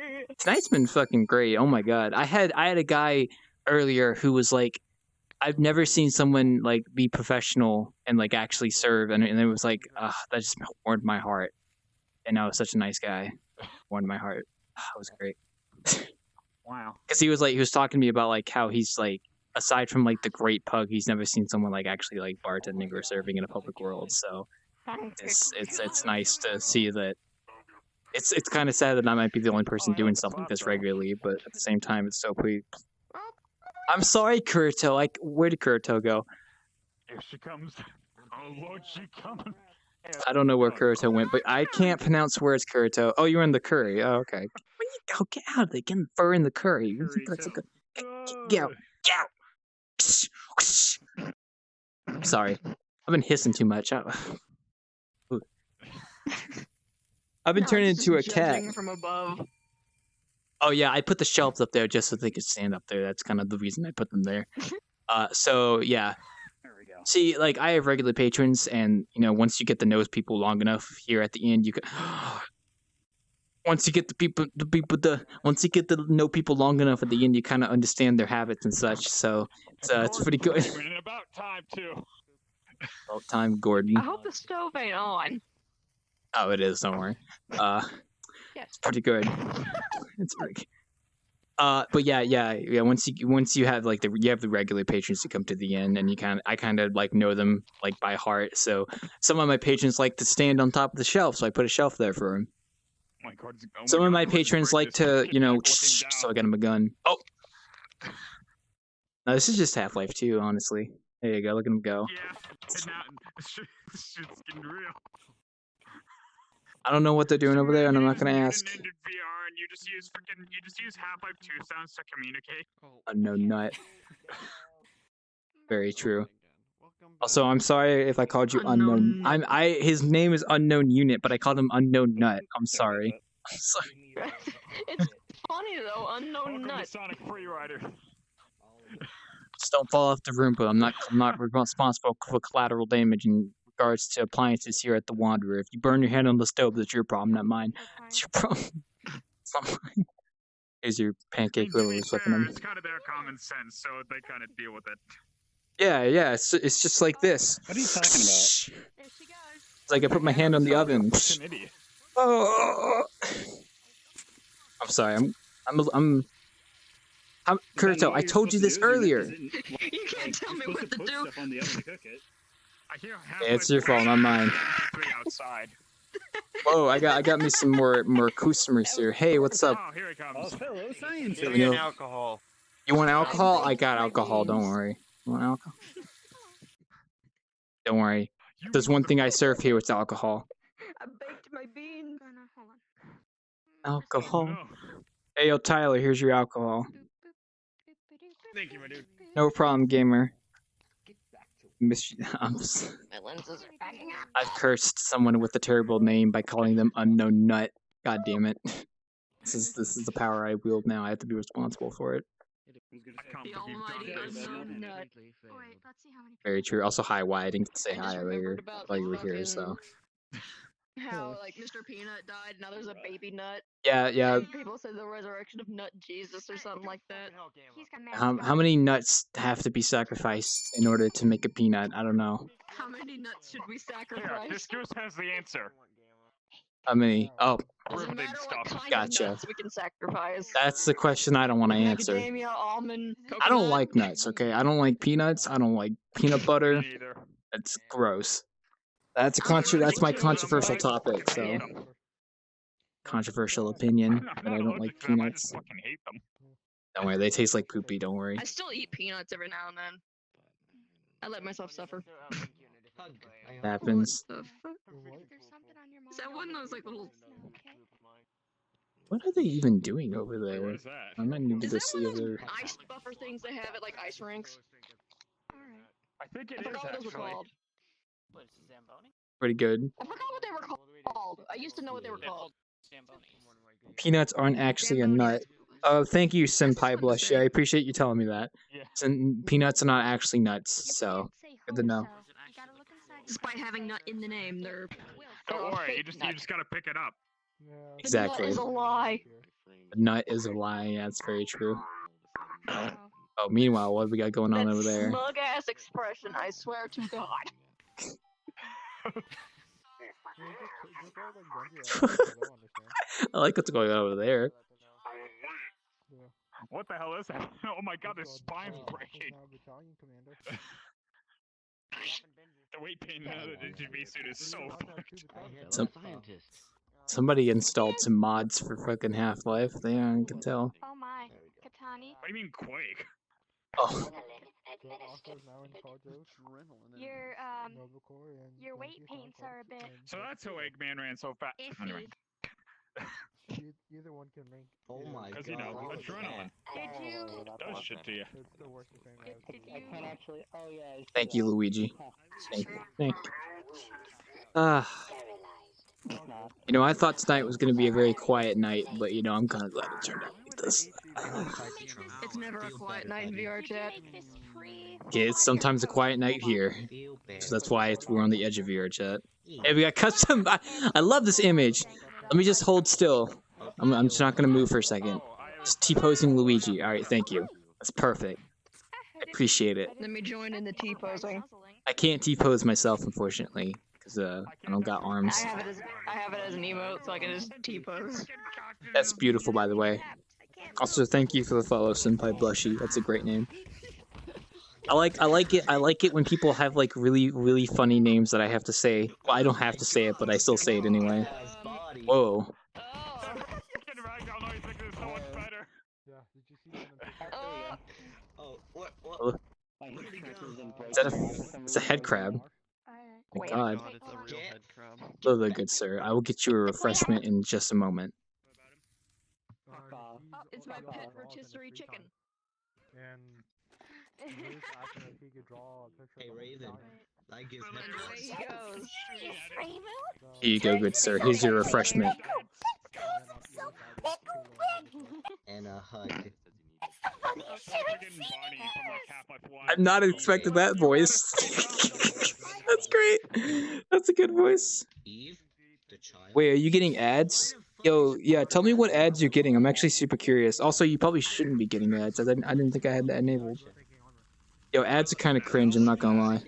fucking great. Oh my god. I had a guy earlier who was like, I've never seen someone like be professional and like actually serve, and it was like, that just warmed my heart. And I was such a nice guy. Warmed my heart. It was great.
Wow.
Because he was talking to me about like how he's like, aside from like the great pug, he's never seen someone like actually like bartending or serving in a public world. So it's nice to see that. It's kind of sad that I might be the only person doing something like this regularly, but at the same time, it's so pleased. I'm sorry, Kurito. Where did Kurito go?
Here she comes. Oh Lord, she coming.
I don't know where Kurito went, but I can't pronounce words, Kurito. Oh, you're in the curry. Oh, okay. Where you go? Get out of there. Get in the fur in the curry. Get out. Sorry. I've been hissing too much. I've been turning into a cat.
From above.
Oh yeah, I put the shelves up there just so they could stand up there. That's kind of the reason I put them there. So yeah.
There we go.
See, like I have regular patrons, and you know, once you get to know people long enough, here at the end, you can. Once you get once you get to know people long enough at the end, you kind of understand their habits and such. So it's pretty good.
And about time too.
About time, Gordon.
I hope the stove ain't on.
Oh, it is. Don't worry. It's pretty good. It's pretty good. But yeah. Once you have like you have the regular patrons to come to the end, and I kind of like know them like by heart. So some of my patrons like to stand on top of the shelf, so I put a shelf there for them.
Oh my God,
Some of my patrons like to, so I got him a gun. Oh, no, this is just Half-Life 2, honestly. There you go. Look at him go.
Yeah, and now this shit's getting real.
I don't know what they're doing over there, and I'm not gonna ask.
VR, and you just use Half-Life 2 sounds to communicate.
Unknown nut. Very true. Also, I'm sorry if I called you unknown. His name is Unknown Unit, but I called him Unknown Nut. I'm sorry. I'm sorry.
It's funny though, unknown nut.
Sonic Freerider.
Just don't fall off the room, but I'm not responsible for collateral damage in regards to appliances here at the Wanderer. If you burn your hand on the stove, that's your problem, not mine. It's your problem. It's not mine. Here's your pancake little flipping them.
It's kind of their common sense, so they kind of deal with it.
Yeah, it's just like this.
What are you talking about?
It's like I put my hand on the oven. Oh, I'm sorry. I'm Kurito, I told you this earlier.
You can't tell me what to do.
It's your fault, not mine.
Outside.
Whoa, I got me some more customers here. Hey, what's up?
Oh, here he comes.
Oh, hello, science.
Give me alcohol. You want alcohol? I got alcohol. Don't worry. You want alcohol? Don't worry. There's one thing I serve here. It's alcohol.
I baked my beans.
Alcohol. Hey, yo, Tyler. Here's your alcohol.
Thank you, my dude.
No problem, gamer.
My lenses are backing up.
I've cursed someone with a terrible name by calling them Unknown Nut. God damn it. This is the power I wield now. I have to be responsible for it.
The almighty unknown nut. Wait, let's see how many.
Very true. Also, hi, Why I didn't get to say hi earlier while you were here, so.
How like Mr. Peanut died, now there's a baby nut.
Yeah.
And people said the resurrection of Nut Jesus or something like that.
How many nuts have to be sacrificed in order to make a peanut? I don't know.
How many nuts should we
Yeah,
sacrifice?
this goose has the answer.
How many? Oh,
Doesn't matter what kind of
gotcha.
nuts we can sacrifice.
That's the question I don't want to answer.
Macadamia, almond, coconut.
I don't like nuts, okay? I don't like peanuts. I don't like peanut butter. That's gross. That's that's my controversial topic, so controversial opinion that I don't like peanuts. Don't worry, they taste like poopy, don't worry.
I still eat peanuts every now and then. I let myself suffer.
It happens.
The fuck? Is that one of those like little?
What are they even doing over there? I might need to
Is
go
that
see
one of those
other.
ice buffer things they have at like ice rinks?
I think it
I
is
forgot what those were
actually.
called.
What is it, Zamboni?
Pretty good.
I forgot what they were called. I used to know what they were called.
Zamboni.
Peanuts aren't actually a nut. Oh, thank you, Senpai Blush. Yeah, I appreciate you telling me that. Peanuts are not actually nuts, so good to know.
Despite having nut in the name, they're.
Don't worry, you just gotta pick it up.
Exactly.
The nut is a lie.
A nut is a lie. Yeah, that's very true. Oh, meanwhile, what do we got going on over there?
Smug ass expression, I swear to God.
I like what's going on over there.
What the hell is that? Oh my god, their spine's breaking. The weight pain now that the GB suit is so fucked.
Somebody installed some mods for fucking Half-Life. They I can tell.
Oh my, Katani.
What do you mean Quake?
Oh.
Your weight paints are a bit.
So that's how Eggman ran so fast. Anyway.
Either one can link. Oh my god.
Because, you know, adrenaline.
Did you?
Does shit to you.
It's the worst thing
Did you? I can't actually. Oh yeah.
Thank you, Luigi. Thank you. Thank you. You know, I thought tonight was going to be a very quiet night, but you know, I'm kind of glad it turned out like this.
It's never a quiet night in VRChat.
Okay, it's sometimes a quiet night here, so that's why we're on the edge of VRChat. Hey, we got custom. I love this image. Let me just hold still. I'm just not going to move for a second. Just T-posing Luigi. All right, thank you. That's perfect. I appreciate it.
Let me join in the T-posing.
I can't T-pose myself, unfortunately, because I don't got arms.
I have it as an emote, so I can just T-pose.
That's beautiful, by the way. Also, thank you for the follow, Senpai Blushy. That's a great name. I like it when people have like really funny names that I have to say. Well, I don't have to say it, but I still say it anyway. Whoa. It's a head crab. Oh my god. Hello, good sir. I will get you a refreshment in just a moment.
Oh, it's my pet rotisserie chicken.
Hey Raven, I give
Away he goes.
Here you go, good sir. Here's your refreshment.
and a hug.
I'm not expecting that voice. That's great. That's a good voice. Wait, are you getting ads? Yo, yeah, tell me what ads you're getting. I'm actually super curious. Also, you probably shouldn't be getting ads. I didn't think I had that enabled. Yo, ads are kind of cringe, I'm not gonna lie.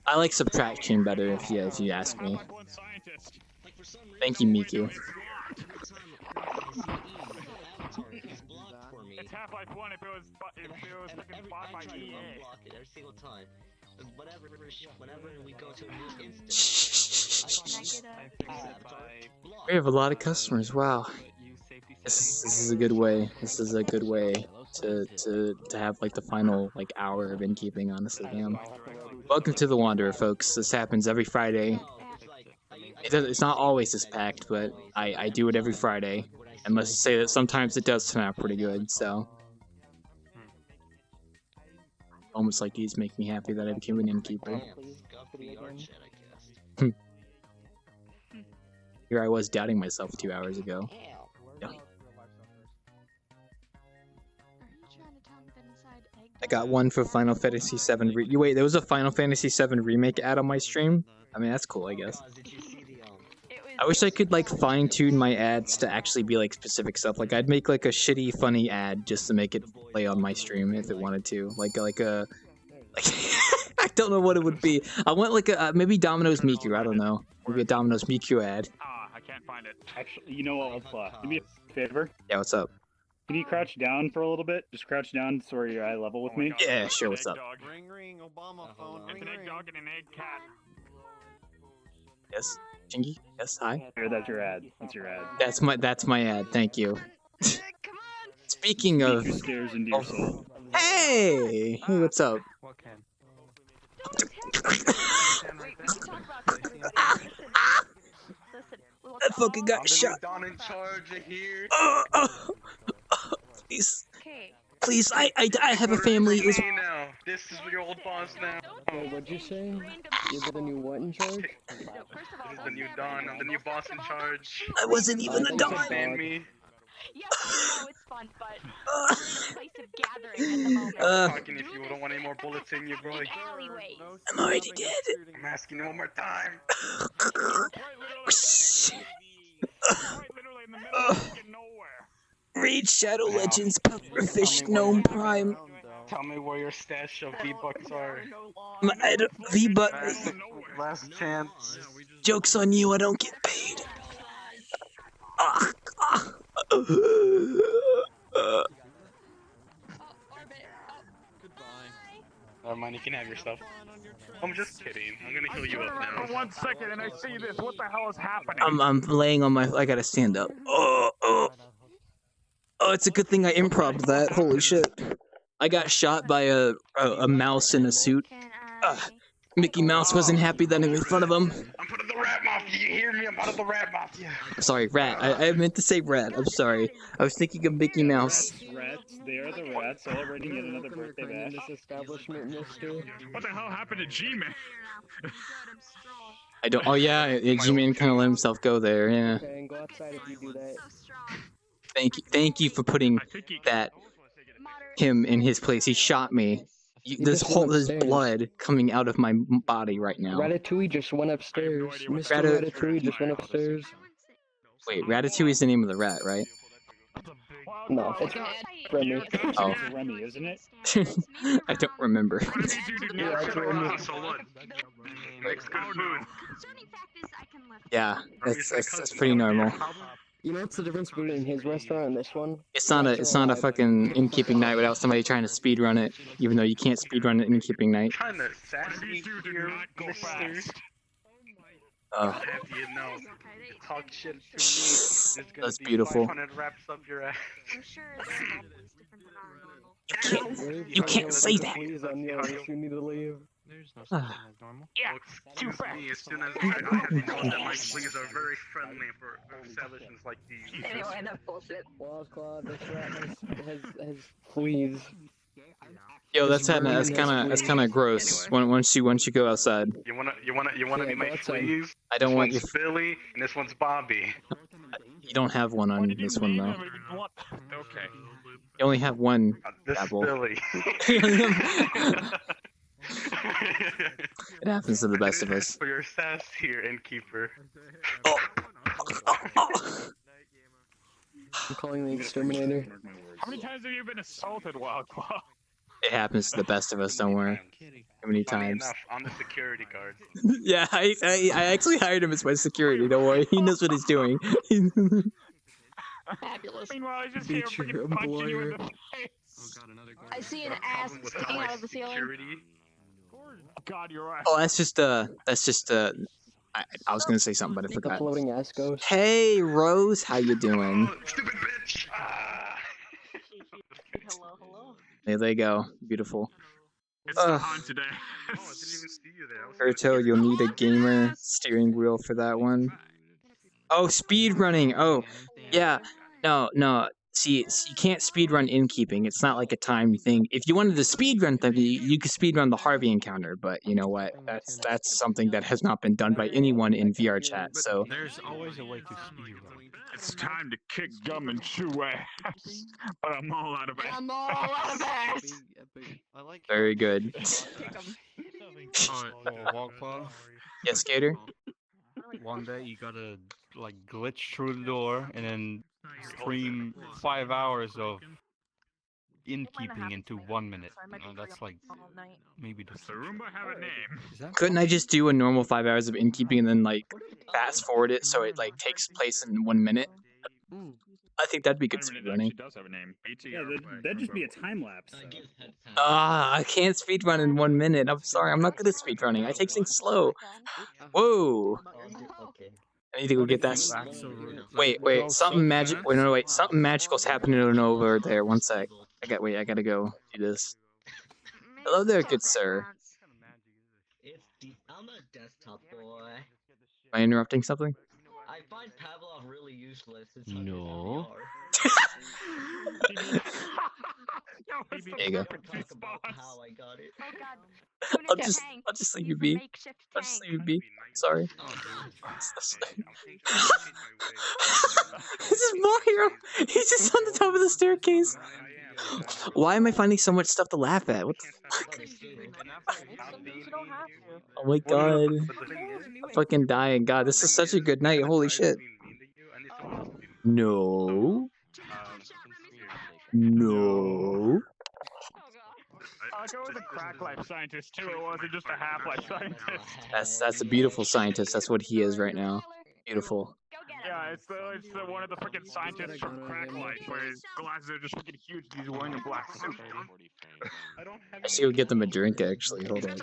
I like subtraction better if you ask me. Thank you, Miku.
It's Half-Life 1 if it was freaking bought by EA.
Block it every single time. Whenever we go to a new instance.
We have a lot of customers. Wow. This is a good way. This is a good way to have like the final like hour of Innkeeping. Honestly, damn. Welcome to the Wanderer, folks. This happens every Friday. It's not always this packed, but I do it every Friday. And let's just say that sometimes it does turn out pretty good. So. Almost like these make me happy that I became an innkeeper. Here I was doubting myself 2 hours ago. Yeah. I got one for Final Fantasy VII. Wait, there was a Final Fantasy VII remake ad on my stream? I mean, that's cool, I guess. I wish I could like fine-tune my ads to actually be like specific stuff. Like I'd make like a shitty funny ad just to make it play on my stream if it wanted to. Like don't know what it would be. I want like a maybe Domino's Miku. I don't know. Maybe a Domino's Miku ad.
I can't find it.
Actually, you know what? Do me a favor.
Yeah, what's up?
Can you crouch down for a little bit? Just crouch down so you're eye level with me.
Yeah, sure. What's up?
Ring ring, Obama phone.
It's an egg dog and an egg cat.
Yes, Chingy. Yes, hi.
Here, that's your ad. That's your ad.
That's my ad. Thank you. Speaking of,
Miku stares into your soul.
hey, what's up?
What can?
I fucking got shot.
Don in charge of here.
Please, please, I have a family.
This is your old boss now.
Wait, what'd you say? You're the new what in charge?
This is the new Don. I'm the new boss in charge.
I wasn't even the Don.
Understand me?
Yes, I know it's fun, but we're in a place of gathering at the moment.
I'm talking if you don't want any more bullets in you, bro.
Alleyways.
I'm already dead.
I'm asking you one more time.
Raid Shadow Legends, Pufferfish, Gnome Prime.
Tell me where your stash of V-Bucks are.
V-Bucks.
Last chance.
Joke's on you, I don't get paid.
Never mind, you can have your stuff. I'm just kidding. I'm gonna heal you up now.
For 1 second, and I see this. What the hell is happening?
I'm laying on my. I gotta stand up. Oh, it's a good thing I improv that. Holy shit! I got shot by a mouse in a suit. Mickey Mouse wasn't happy that I'm in front of him.
I'm part of the Rat Mafia. You hear me? I'm part of the Rat Mafia.
Sorry, rat. I meant to say rat. I'm sorry. I was thinking of Mickey Mouse.
Rats, they are the rats celebrating yet another birthday bash.
This establishment, mister.
What the hell happened to G-Man?
I don't. Oh yeah, G-Man kind of let himself go there. Yeah.
Okay, and go outside if you do that.
Thank you for putting him in his place. He shot me. There's blood coming out of my body right now.
Ratatouille just went upstairs. Mr. Ratatouille just went upstairs.
Wait, Ratatouille is the name of the rat, right?
No, it's Remy.
Oh.
It's Remy, isn't it?
I don't remember. Yeah, that's pretty normal.
You know what's the difference between his restaurant and this one?
It's not a fucking Innkeeping night without somebody trying to speedrun it, even though you can't speedrun an Innkeeping night.
Trying to assassinate here, mister.
Oh.
You know, you talk shit to me. There's gonna
That's
be
beautiful.
500 wraps up your ass.
You can't say that.
Please, you need to leave.
There's no such thing as normal.
Yeah, too
Excuse
fast.
me, as soon as I have to know that my fleas are very friendly for establishments like these.
Anyway, enough bullshit.
Wild Claw, this rat has fleas.
Yo, that's kind of gross. Once you go outside.
You wanna be my fleas?
I don't want
your.
your.
This one's Billy, and this one's Bobby.
You don't have one on this one though.
Okay.
You only have one.
This
Apple.
is Billy.
It happens to the best of us.
For your sass here, Innkeeper.
I'm calling the exterminator.
How many times have you been assaulted, Wildclaw?
It happens to the best of us. Don't worry. How many
Funny
times?
enough, I'm the security guard.
Yeah, I actually hired him as my security. Don't worry. He knows what he's doing.
Fabulous.
Meanwhile, I just
Beat
hear
your
freaking punching you in
employer.
the face.
I see an ass sticking out of the ceiling.
God, you're right.
Oh, that's just I was gonna say something, but I
The
forgot.
floating ass ghost.
Hey, Rose, how you doing?
Stupid bitch!
Hello.
There they go. Beautiful.
It's not on today.
Oh, I didn't even see you there.
Erto, you'll need a gamer steering wheel for that one. Oh, speed running. Oh, yeah. No. See, you can't speedrun Innkeeping. It's not like a time thing. If you wanted to speedrun something, you could speedrun the Harvey encounter, but you know what? That's something that has not been done by anyone in VRChat. So
there's always a way to speedrun.
It's time to kick gum and chew ass. But I'm all out of ass.
I'm all out of ass.
very good.
Wildclaw.
Yes, Skater.
One day you gotta like glitch through the door and then stream 5 hours of innkeeping into 1 minute. That's like maybe the
Roomba have a name.
Couldn't I just do a normal 5 hours of innkeeping and then like fast forward it so it like takes place in 1 minute? I think that'd be good speedrunning.
Does have a name.
Yeah, that'd just be a time lapse.
I can't speedrun in 1 minute. I'm sorry, I'm not good at speedrunning. I take things slow. Whoa. I need to go get that. Wait, something magic. Wait, no, wait, something magical's happening over there. One sec. I gotta go do this. Hello there, good sir.
I'm a desktop boy.
Am I interrupting something?
I find Pavlov really useless. It's
No.
There
you go.
Talk about how I got it.
I'll just leave you be. I'll just leave you be. Sorry. This is Mario. He's just on the top of the staircase. Why am I finding so much stuff to laugh at? What the fuck? Oh my god. I'm fucking dying. God, this is such a good night. Holy shit. No. No.
I'll go with a crack life scientist too. It wasn't just a half life scientist.
That's a beautiful scientist. That's what he is right now. Beautiful.
Yeah, it's one of the freaking scientists from Crack Life, where his glasses are just freaking huge. He's wearing a black suit.
I should go get them a drink, actually. Hold on.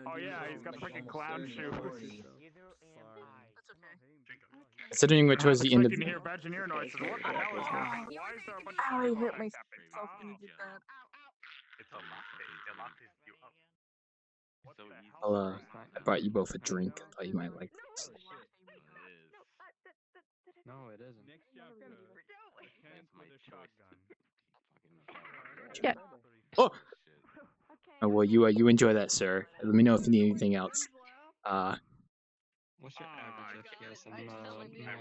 Oh yeah, he's got the freaking clown shoe.
Considering we're towards the end of.
Hear Badgeneer noises. What the hell is happening? Why is there a bunch of
I hurt myself when you did that.
I brought you both a drink. I thought you might like this.
No, it isn't.
Yeah.
Oh! Oh, well, you enjoy that, sir. Let me know if you need anything else.
What's your average FPS in
I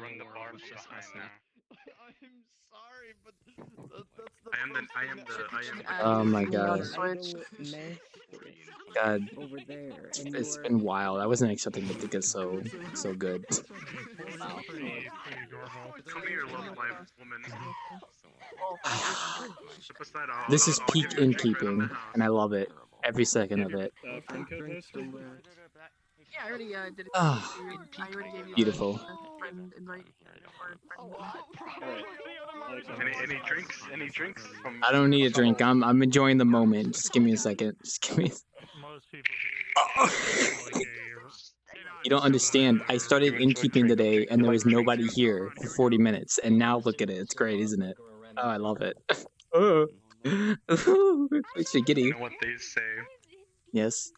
run the bar just now.
I'm sorry, but
Oh my god. God. It's been wild. I wasn't expecting it to get so good. Wow.
Come here, love life woman.
This is peak innkeeping, and I love it. Every second of it.
Yeah, I already did it.
Ah,
I already gave you
beautiful.
friend invite.
Any drinks? Any drinks? From
I don't need a drink. I'm enjoying the moment. Just give me a second. Just give me. You don't understand. I started innkeeping today, and there was nobody here for 40 minutes, and now look at it. It's great, isn't it? Oh, I love it. Makes me giddy.
You know what they say?
Yes.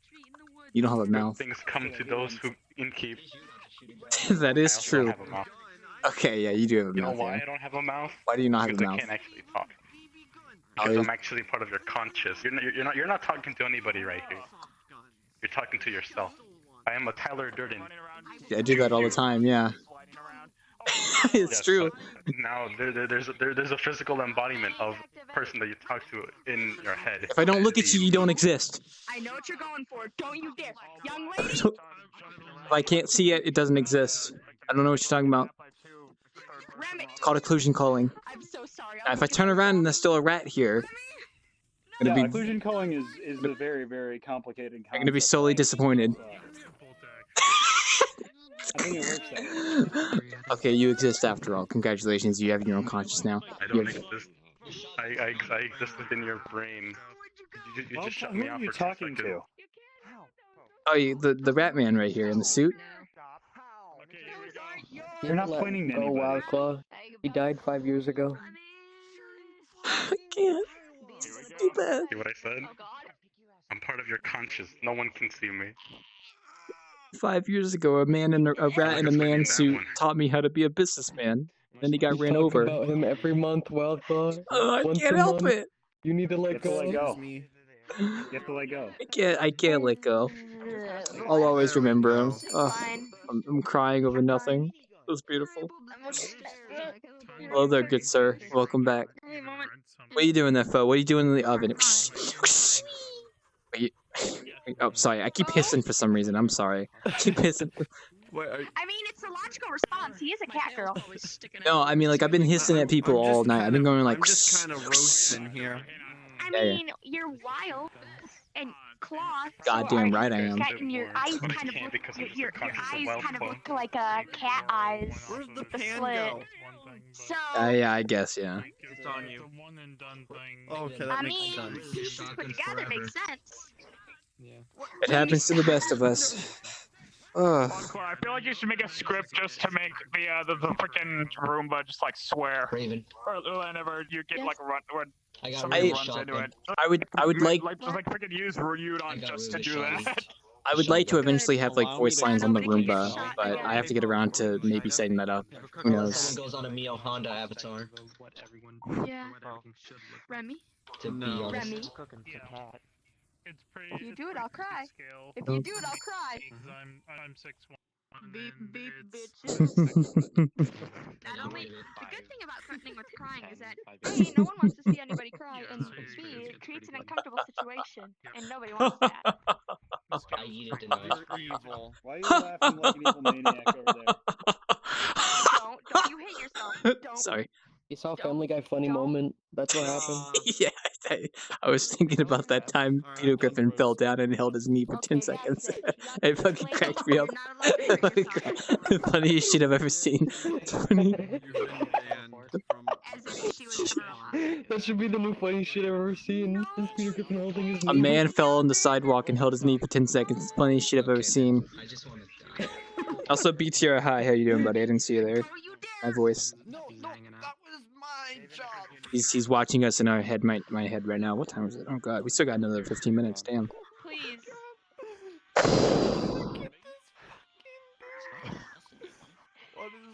You don't have a mouth.
Things come to those who innkeep.
That is true.
Have a mouth.
Okay, yeah, you do have a
You know
mouth.
why
Yeah.
I don't have a mouth?
Why do you not have a
Because I
mouth?
can't actually talk. Because I'm actually part of your conscious. You're not talking to anybody right here. You're talking to yourself. I am a Tyler Durden.
Yeah, I do that all the time. Yeah. It's
Yes,
true.
but now there's a physical embodiment of the person that you talk to in your head.
If I don't look at you, you don't exist.
I know what you're going for. Don't you dare. Young lady!
If I can't see it, it doesn't exist. I don't know what you're talking about. It's called occlusion calling.
I'm so sorry.
Now, if I turn around and there's still a rat here, I'm
Yeah,
gonna be
occlusion culling is a very, very complicated concept.
I'm gonna be solely disappointed.
I think it works that way.
Okay, you exist after all. Congratulations, you have your own conscious now.
I don't exist. I exist within your brain. You just shut me
Who are
out
you
for 2
talking
seconds.
to?
Oh, the rat man right here in the suit.
You're not pointing to anybody.
Wild Claw. He died 5 years ago.
I can't. Too bad.
See what I said? I'm part of your conscious. No one can see me.
5 years ago, a rat in a man suit taught me how to be a businessman. Then he got ran
Talk
over.
about him every month, Wild Claw.
I
Once
can't
a
help
month.
it.
You need to let go.
You have to let go.
I can't let go. I'll always remember him. I'm crying over nothing. It was beautiful. Hello there, good sir. Welcome back. What are you doing there, Fo? What are you doing in the oven? Oh, sorry. I keep hissing for some reason. I'm sorry. I keep hissing.
I mean, it's a logical response. He is a cat girl.
No, I mean, like, I've been hissing at people all night. I've been going like.
I'm just kind of roasting here.
I
Yeah, yeah.
mean, you're wild and cloth.
Goddamn
so
right I am.
And your eyes kind of look. Your eyes kind of look like cat eyes.
Where's the
with the
pan
slit.
go?
So.
Yeah, I guess, yeah.
It's on you. Okay, that
I
makes
mean,
sense.
pieces put together makes sense.
It happens to the best of us. Ugh.
Encore, I feel like you should make a script just to make the freaking Roomba just like swear.
Raven.
Or whenever you get like run when
I got
somebody
Raven
runs
shot
into
them.
it.
I would like.
Just like freaking use Ryudon just to do that.
I would like to eventually have like voice lines on the Roomba, but I have to get around to maybe setting that up. Who knows?
Someone goes on a Mio Honda avatar.
Yeah. Remy.
To be honest.
Remy. If you do it, I'll cry. If you do it, I'll cry.
I'm 6'1".
Beep beep bitches. Not only the good thing about threatening with crying is that A, no one wants to see anybody cry, and B, it creates an uncomfortable situation, and nobody wants that.
I eat it tonight.
You're evil. Why are you laughing like an evil maniac over there?
Don't you hate yourself. Don't.
Sorry.
You saw Family Guy funny moment. That's what happened.
Yeah, I was thinking about that time Peter Griffin fell down and held his knee for 10 seconds. It fucking cracked me up. The funniest shit I've ever seen. It's funny.
That should be the new funny shit I've ever seen. Is Peter Griffin holding his knee.
A man fell on the sidewalk and held his knee for 10 seconds. It's the funniest shit I've ever seen. Also, BTR, hi, how you doing, buddy? I didn't see you there. My voice. He's watching us in our head, my head right now. What time is it? Oh god, we still got another 15 minutes. Damn.
Please.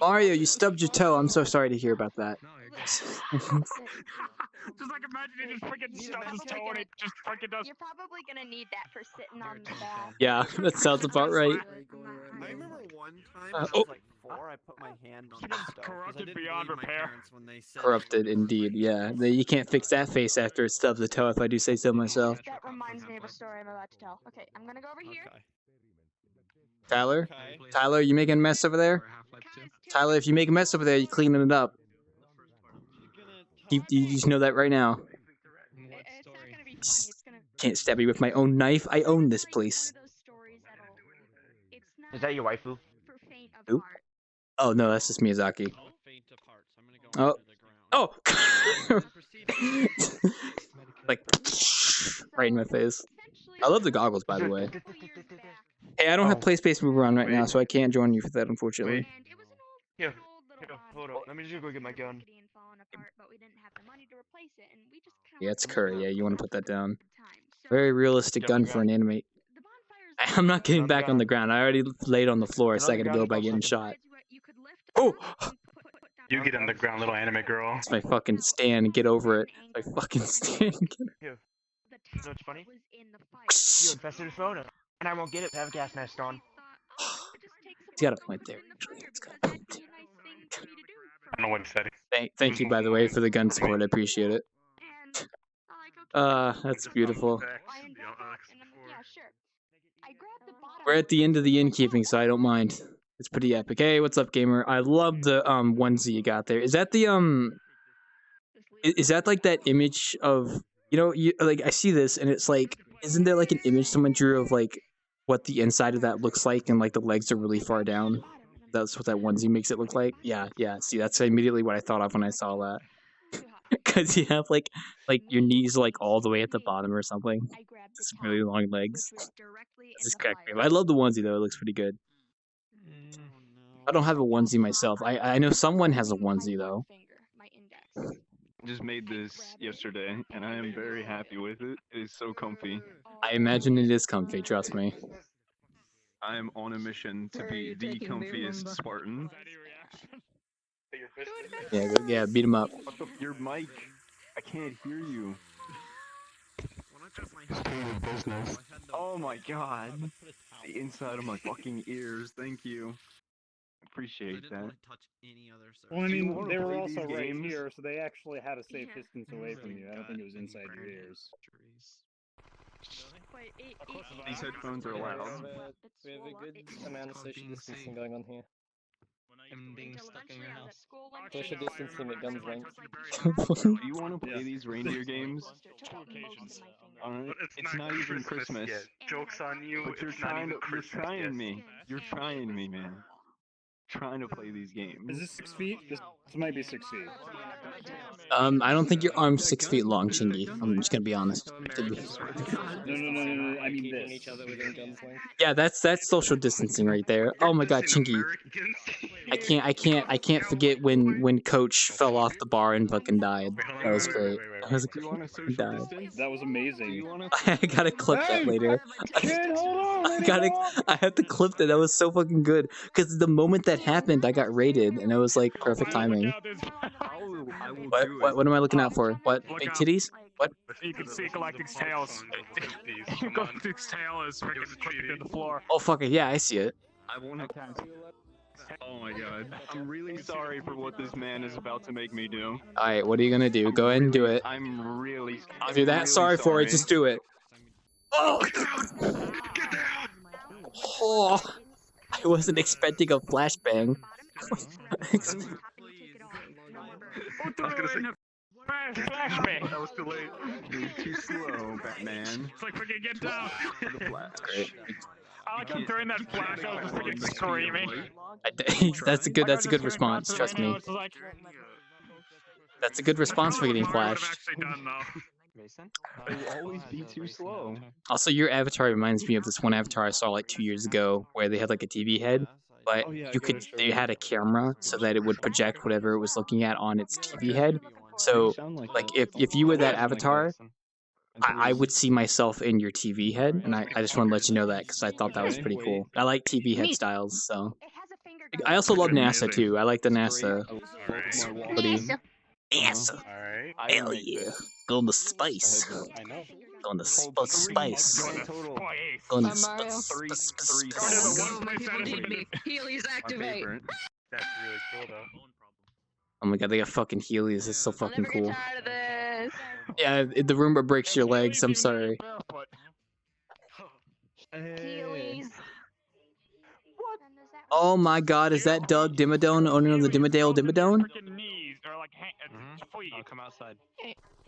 Mario, you stubbed your toe. I'm so sorry to hear about that.
Just like imagine he just freaking stubs his toe and it just freaking does.
You're probably gonna need that for sitting on the back.
Yeah, that sounds about right.
I remember one time
Oh.
when I was like 4, I put my hand on the stove.
Corrupted beyond repair.
Corrupted indeed, yeah. You can't fix that face after it stubs the toe, if I do say so myself.
That reminds me of a story I'm about to tell. Okay, I'm gonna go over here.
Tyler? Tyler, you making a mess over there? Tyler, if you make a mess over there, you cleaning it up. You just know that right now. Can't stab me with my own knife. I own this place.
Is that your waifu?
Oop. Oh no, that's just Miyazaki. Oh. Oh! Like, right in my face. I love the goggles, by the way. Hey, I don't have PlaySpace Mover on right now, so I can't join you for that, unfortunately.
Here, hold on. Let me just go get my gun.
Yeah, it's Curry. Yeah, you want to put that down. Very realistic gun for an anime. I'm not getting back on the ground. I already laid on the floor a second ago by getting shot. Oh!
You get on the ground, little anime girl.
It's my fucking stand. Get over it. My fucking stand.
Here. You know what's funny? You infested with Rona, and I won't get it to have a gas mask on.
He's got a point there. Actually, it's got a point.
I don't know what he said.
Thank you, by the way, for the gun support. I appreciate it. That's beautiful. We're at the end of the Innkeeping, so I don't mind. It's pretty epic. Hey, what's up, gamer? I love the onesie you got there. Is that the Is that like that image of, you know, like I see this and it's like, isn't there like an image someone drew of like what the inside of that looks like and like the legs are really far down? That's what that onesie makes it look like. Yeah. See, that's immediately what I thought of when I saw that. Because you have like your knees like all the way at the bottom or something. Just really long legs. Just crack me up. I love the onesie though. It looks pretty good. I don't have a onesie myself. I know someone has a onesie though.
Just made this yesterday, and I am very happy with it. It is so comfy.
I imagine it is comfy. Trust me.
I am on a mission to be the comfiest Spartan.
Yeah, beat him up.
Your mic, I can't hear you. Oh my god. The inside of my fucking ears, thank you. Appreciate that.
Well, I mean, they were also right here, so they actually had a safe distance away from you. I don't think it was inside your ears.
These headphones are loud.
We have a good amount of social distancing going on here. And being stuck in your house. Social distancing at guns length.
Do you want to play these reindeer games? It's not even Christmas.
yet. Joke's on you.
But you're
it's not even
you're
Christmas
trying
yet.
me. You're trying me, man. Trying to play these games.
Is this 6 feet? This might be 6 feet.
I don't think your arm's 6 feet long, Chingy. I'm just gonna be honest.
No. I mean this. Each other within guns length.
Yeah, that's social distancing right there. Oh my God, Chingy. I can't forget when Coach fell off the bar and fucking died. That was great. That was great. Died.
That was amazing.
I gotta clip that later. I have to clip that. That was so fucking good. Because the moment that happened, I got raided, and it was like perfect timing. What am I looking out for? What? Big titties? What?
You can see Galactic's tails. Galactic's tail is freaking clicking to the floor.
Oh fuck it, yeah, I see it.
I want to catch. Oh my God. I'm really sorry for what this man is about to make me do.
Alright, what are you gonna do? Go ahead and do it.
I'm really.
If you're that sorry for it, just do it. Oh! Oh! I wasn't expecting a flashbang.
I was gonna say.
Flashbang.
That was too late.
You're too slow, Batman.
It's like freaking get down.
Great.
I like him during that flash. I was just freaking screaming.
That's a good response. Trust me. That's a good response for getting flashed.
Mason? You'll always be too slow.
Also, your avatar reminds me of this one avatar I saw like 2 years ago, where they had like a TV head, but they had a camera so that it would project whatever it was looking at on its TV head. So, like, if you were that avatar, I would see myself in your TV head, and I just want to let you know that because I thought that was pretty cool. I like TV head styles, so. I also love NASA too. I like the NASA hoodie. NASA.
Alright.
Hell yeah. Going to space.
I know.
Going to spice. Going to space.
Heelys activate.
That's really cool though.
Oh my God, they got fucking Heelys. It's so fucking cool.
Tired of this.
Yeah, the Roomba breaks your legs. I'm sorry.
Heelys.
Oh my God, is that Doug Dimmadome, owner of the Dimmadale Dimmadome?
I'll come outside.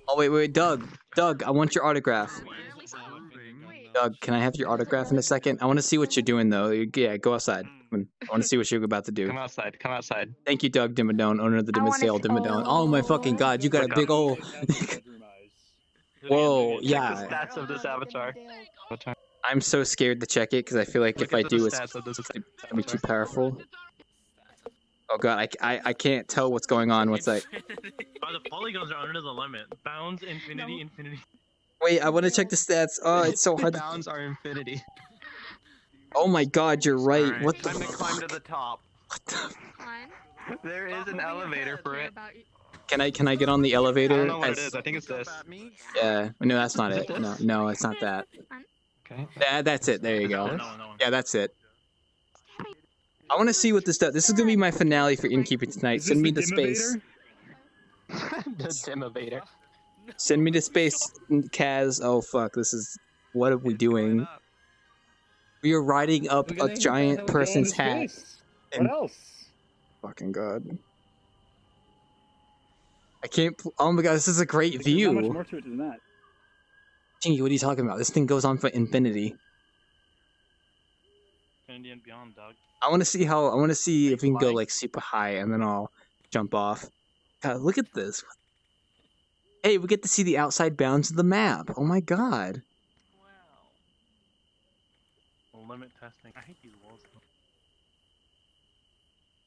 Oh wait, Doug, I want your autograph. Doug, can I have your autograph in a second? I want to see what you're doing though. Yeah, go outside. I want to see what you're about to do.
Come outside.
Thank you, Doug Dimmadome, owner of the Dimmadale Dimmadome. Oh my fucking God, you got a big ol'. Whoa, yeah.
Stats of this avatar.
I'm so scared to check it because I feel like if I do, it's gonna be too powerful. Oh God, I can't tell what's going on. What's that?
Oh, the polygons are under the limit. Bounds, infinity, infinity.
Wait, I want to check the stats. Oh, it's so hard.
Bounds are infinity.
Oh my God, you're right. What the
Time to climb to
fuck?
the top. There is an elevator for it.
Can I get on the elevator?
I don't know what it is. I think it's this.
Yeah. No, that's not it. No, it's not that.
Okay.
That's it. There you go. Yeah, that's it. I want to see what this does. This is gonna be my finale for Innkeeping tonight. Send me to space.
The Dimovator.
Send me to space, Kaz. Oh fuck, this is. What are we doing? We are riding up a giant person's hat.
What else?
Fucking God. I can't. Oh my God, this is a great view.
Not much more to it than that.
Chingy, what are you talking about? This thing goes on for infinity.
Infinity and beyond, dog.
I want to see how. I want to see if we can go like super high, and then I'll jump off. God, look at this. Hey, we get to see the outside bounds of the map. Oh my God.
Limit testing. I hate these walls.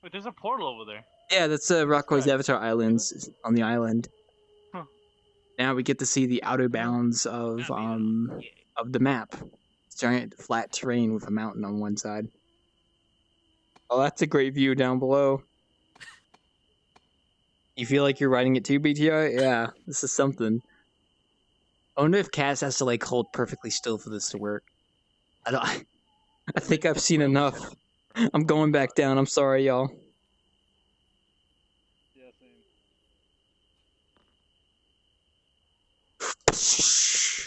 Wait, there's a portal over there.
Yeah, that's Rockwell's Avatar Islands on the island.
Huh.
Now we get to see the outer bounds of the map. It's giant flat terrain with a mountain on one side. Oh, that's a great view down below. You feel like you're riding it too, BTR? Yeah, this is something. I wonder if Cass has to like hold perfectly still for this to work. I think I've seen enough. I'm going back down. I'm sorry, y'all.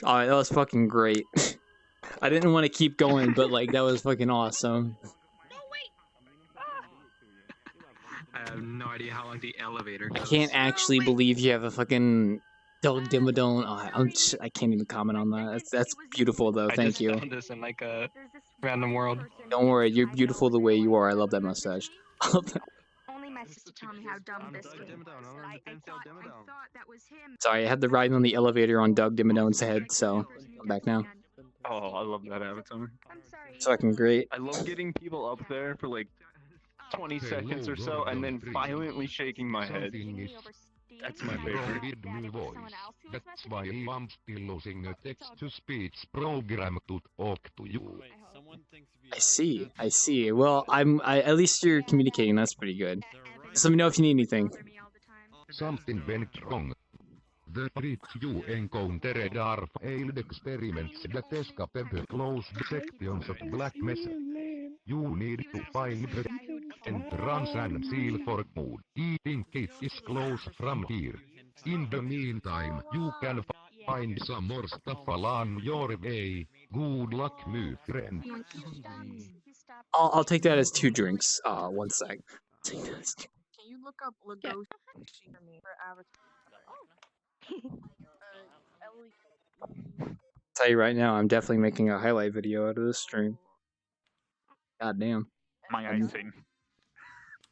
Alright, that was fucking great. I didn't want to keep going, but like that was fucking awesome.
I have no idea how long the elevator
I
goes.
can't actually believe you have a fucking Doug Dimmadome. Oh, I can't even comment on that. That's beautiful though.
I
Thank
just
you.
found this in like a random world.
Don't worry, you're beautiful the way you are. I love that mustache.
Only my sister told me how dumb Biscuit was. I thought that was him.
Sorry, I had the ride on the elevator on Doug Dimmadone's head, so I'm back now.
Oh, I love that avatar.
It's fucking great.
I love getting people up there for like 20 seconds or so and then violently shaking my head. That's my favorite.
That's why I'm still using a text-to-speech program to talk to you.
I see. Well, at least you're communicating. That's pretty good. Just let me know if you need anything.
Something went wrong. The treats you encountered are failed experiments that escape the closed sections of black mesa. You need to find the entrance and seal for good. Eating it is close from here. In the meantime, you can find some more stuff along your way. Good luck, my friend.
I'll take that as 2 drinks. 1 sec.
Can you look up Lagos for me for Avatar?
Tell you right now, I'm definitely making a highlight video out of this stream. God damn.
My icing.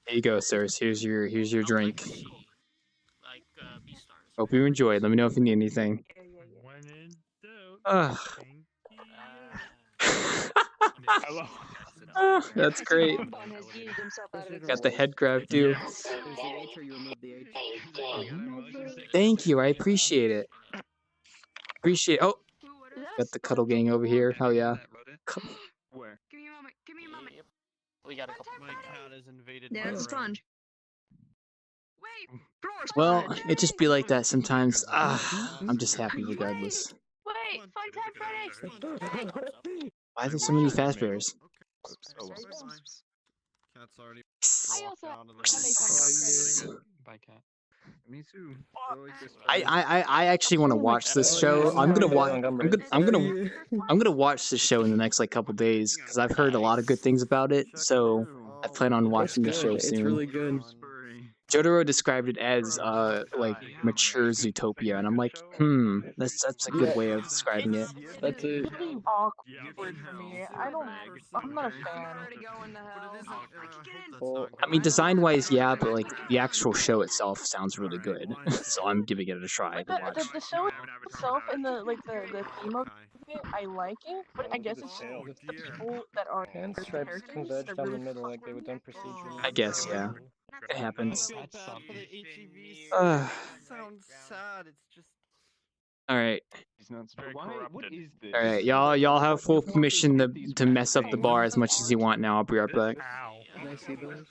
Here you go, sirs. Here's your drink.
Like B-stars.
Hope you enjoy. Let me know if you need anything. That's great. Got the head grab too. Thank you. I appreciate it. Oh, got the cuddle gang over here. Hell yeah.
Where?
Give me a moment. Give me a moment.
We got a couple.
My cat has invaded
Yeah,
my
it's a
room.
sponge.
Wait.
Well, it just be like that sometimes. I'm just happy regardless.
Wait. Fun time Friday.
Why are there so many fast bears?
Cat's already
I also
out of the
have a
room.
Bye, cat. Me too.
I actually want to watch this show. I'm gonna watch this show in the next like couple days because I've heard a lot of good things about it. So I plan on watching the show soon.
It's really good.
Jotaro described it as like mature Zootopia, and I'm like, that's a good way of describing it.
That's it.
Pretty awkward for me. I'm not a fan.
Well,
I mean, design-wise, yeah, but like the actual show itself sounds really good, so I'm giving it a try to watch.
The show itself and the theme of it, I like it, but I guess it's the people that are
Hand stripes converge down the middle like they were done procedurally.
I guess, yeah, it happens.
Sounds sad. It's just.
All right.
He's not very corrupted. What is this?
All right, y'all have full permission to mess up the bar as much as you want now. I'll be right back.
Can I see those?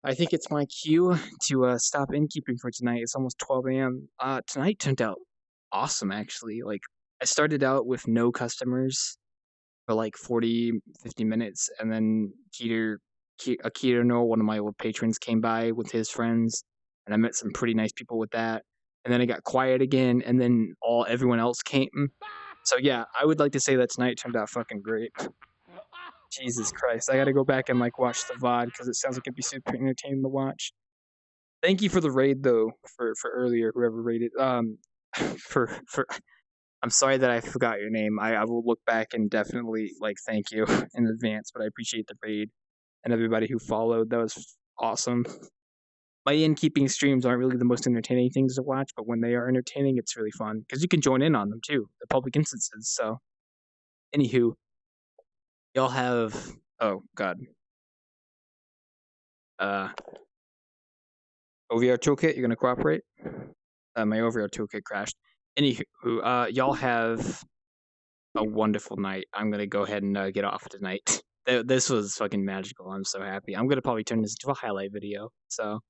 I think it's my cue to stop innkeeping for tonight. It's almost 12 a.m. Tonight turned out awesome, actually. Like, I started out with no customers for like 40, 50 minutes, and then Akira, one of my old patrons, came by with his friends, and I met some pretty nice people with that. And then it got quiet again, and then everyone else came. So yeah, I would like to say that tonight turned out fucking great. Jesus Christ, I gotta go back and like watch the VOD because it sounds like it'd be super entertaining to watch. Thank you for the raid though, for earlier, whoever raided. I'm sorry that I forgot your name. I will look back and definitely like thank you in advance, but I appreciate the raid and everybody who followed. That was awesome. My innkeeping streams aren't really the most entertaining things to watch, but when they are entertaining, it's really fun because you can join in on them too. They're public instances. So, anywho, y'all have. Oh God. OVR toolkit. You're gonna cooperate. My OVR toolkit crashed. Anywho, y'all have a wonderful night. I'm gonna go ahead and get off tonight. This was fucking magical. I'm so happy. I'm gonna probably turn this into a highlight video. So.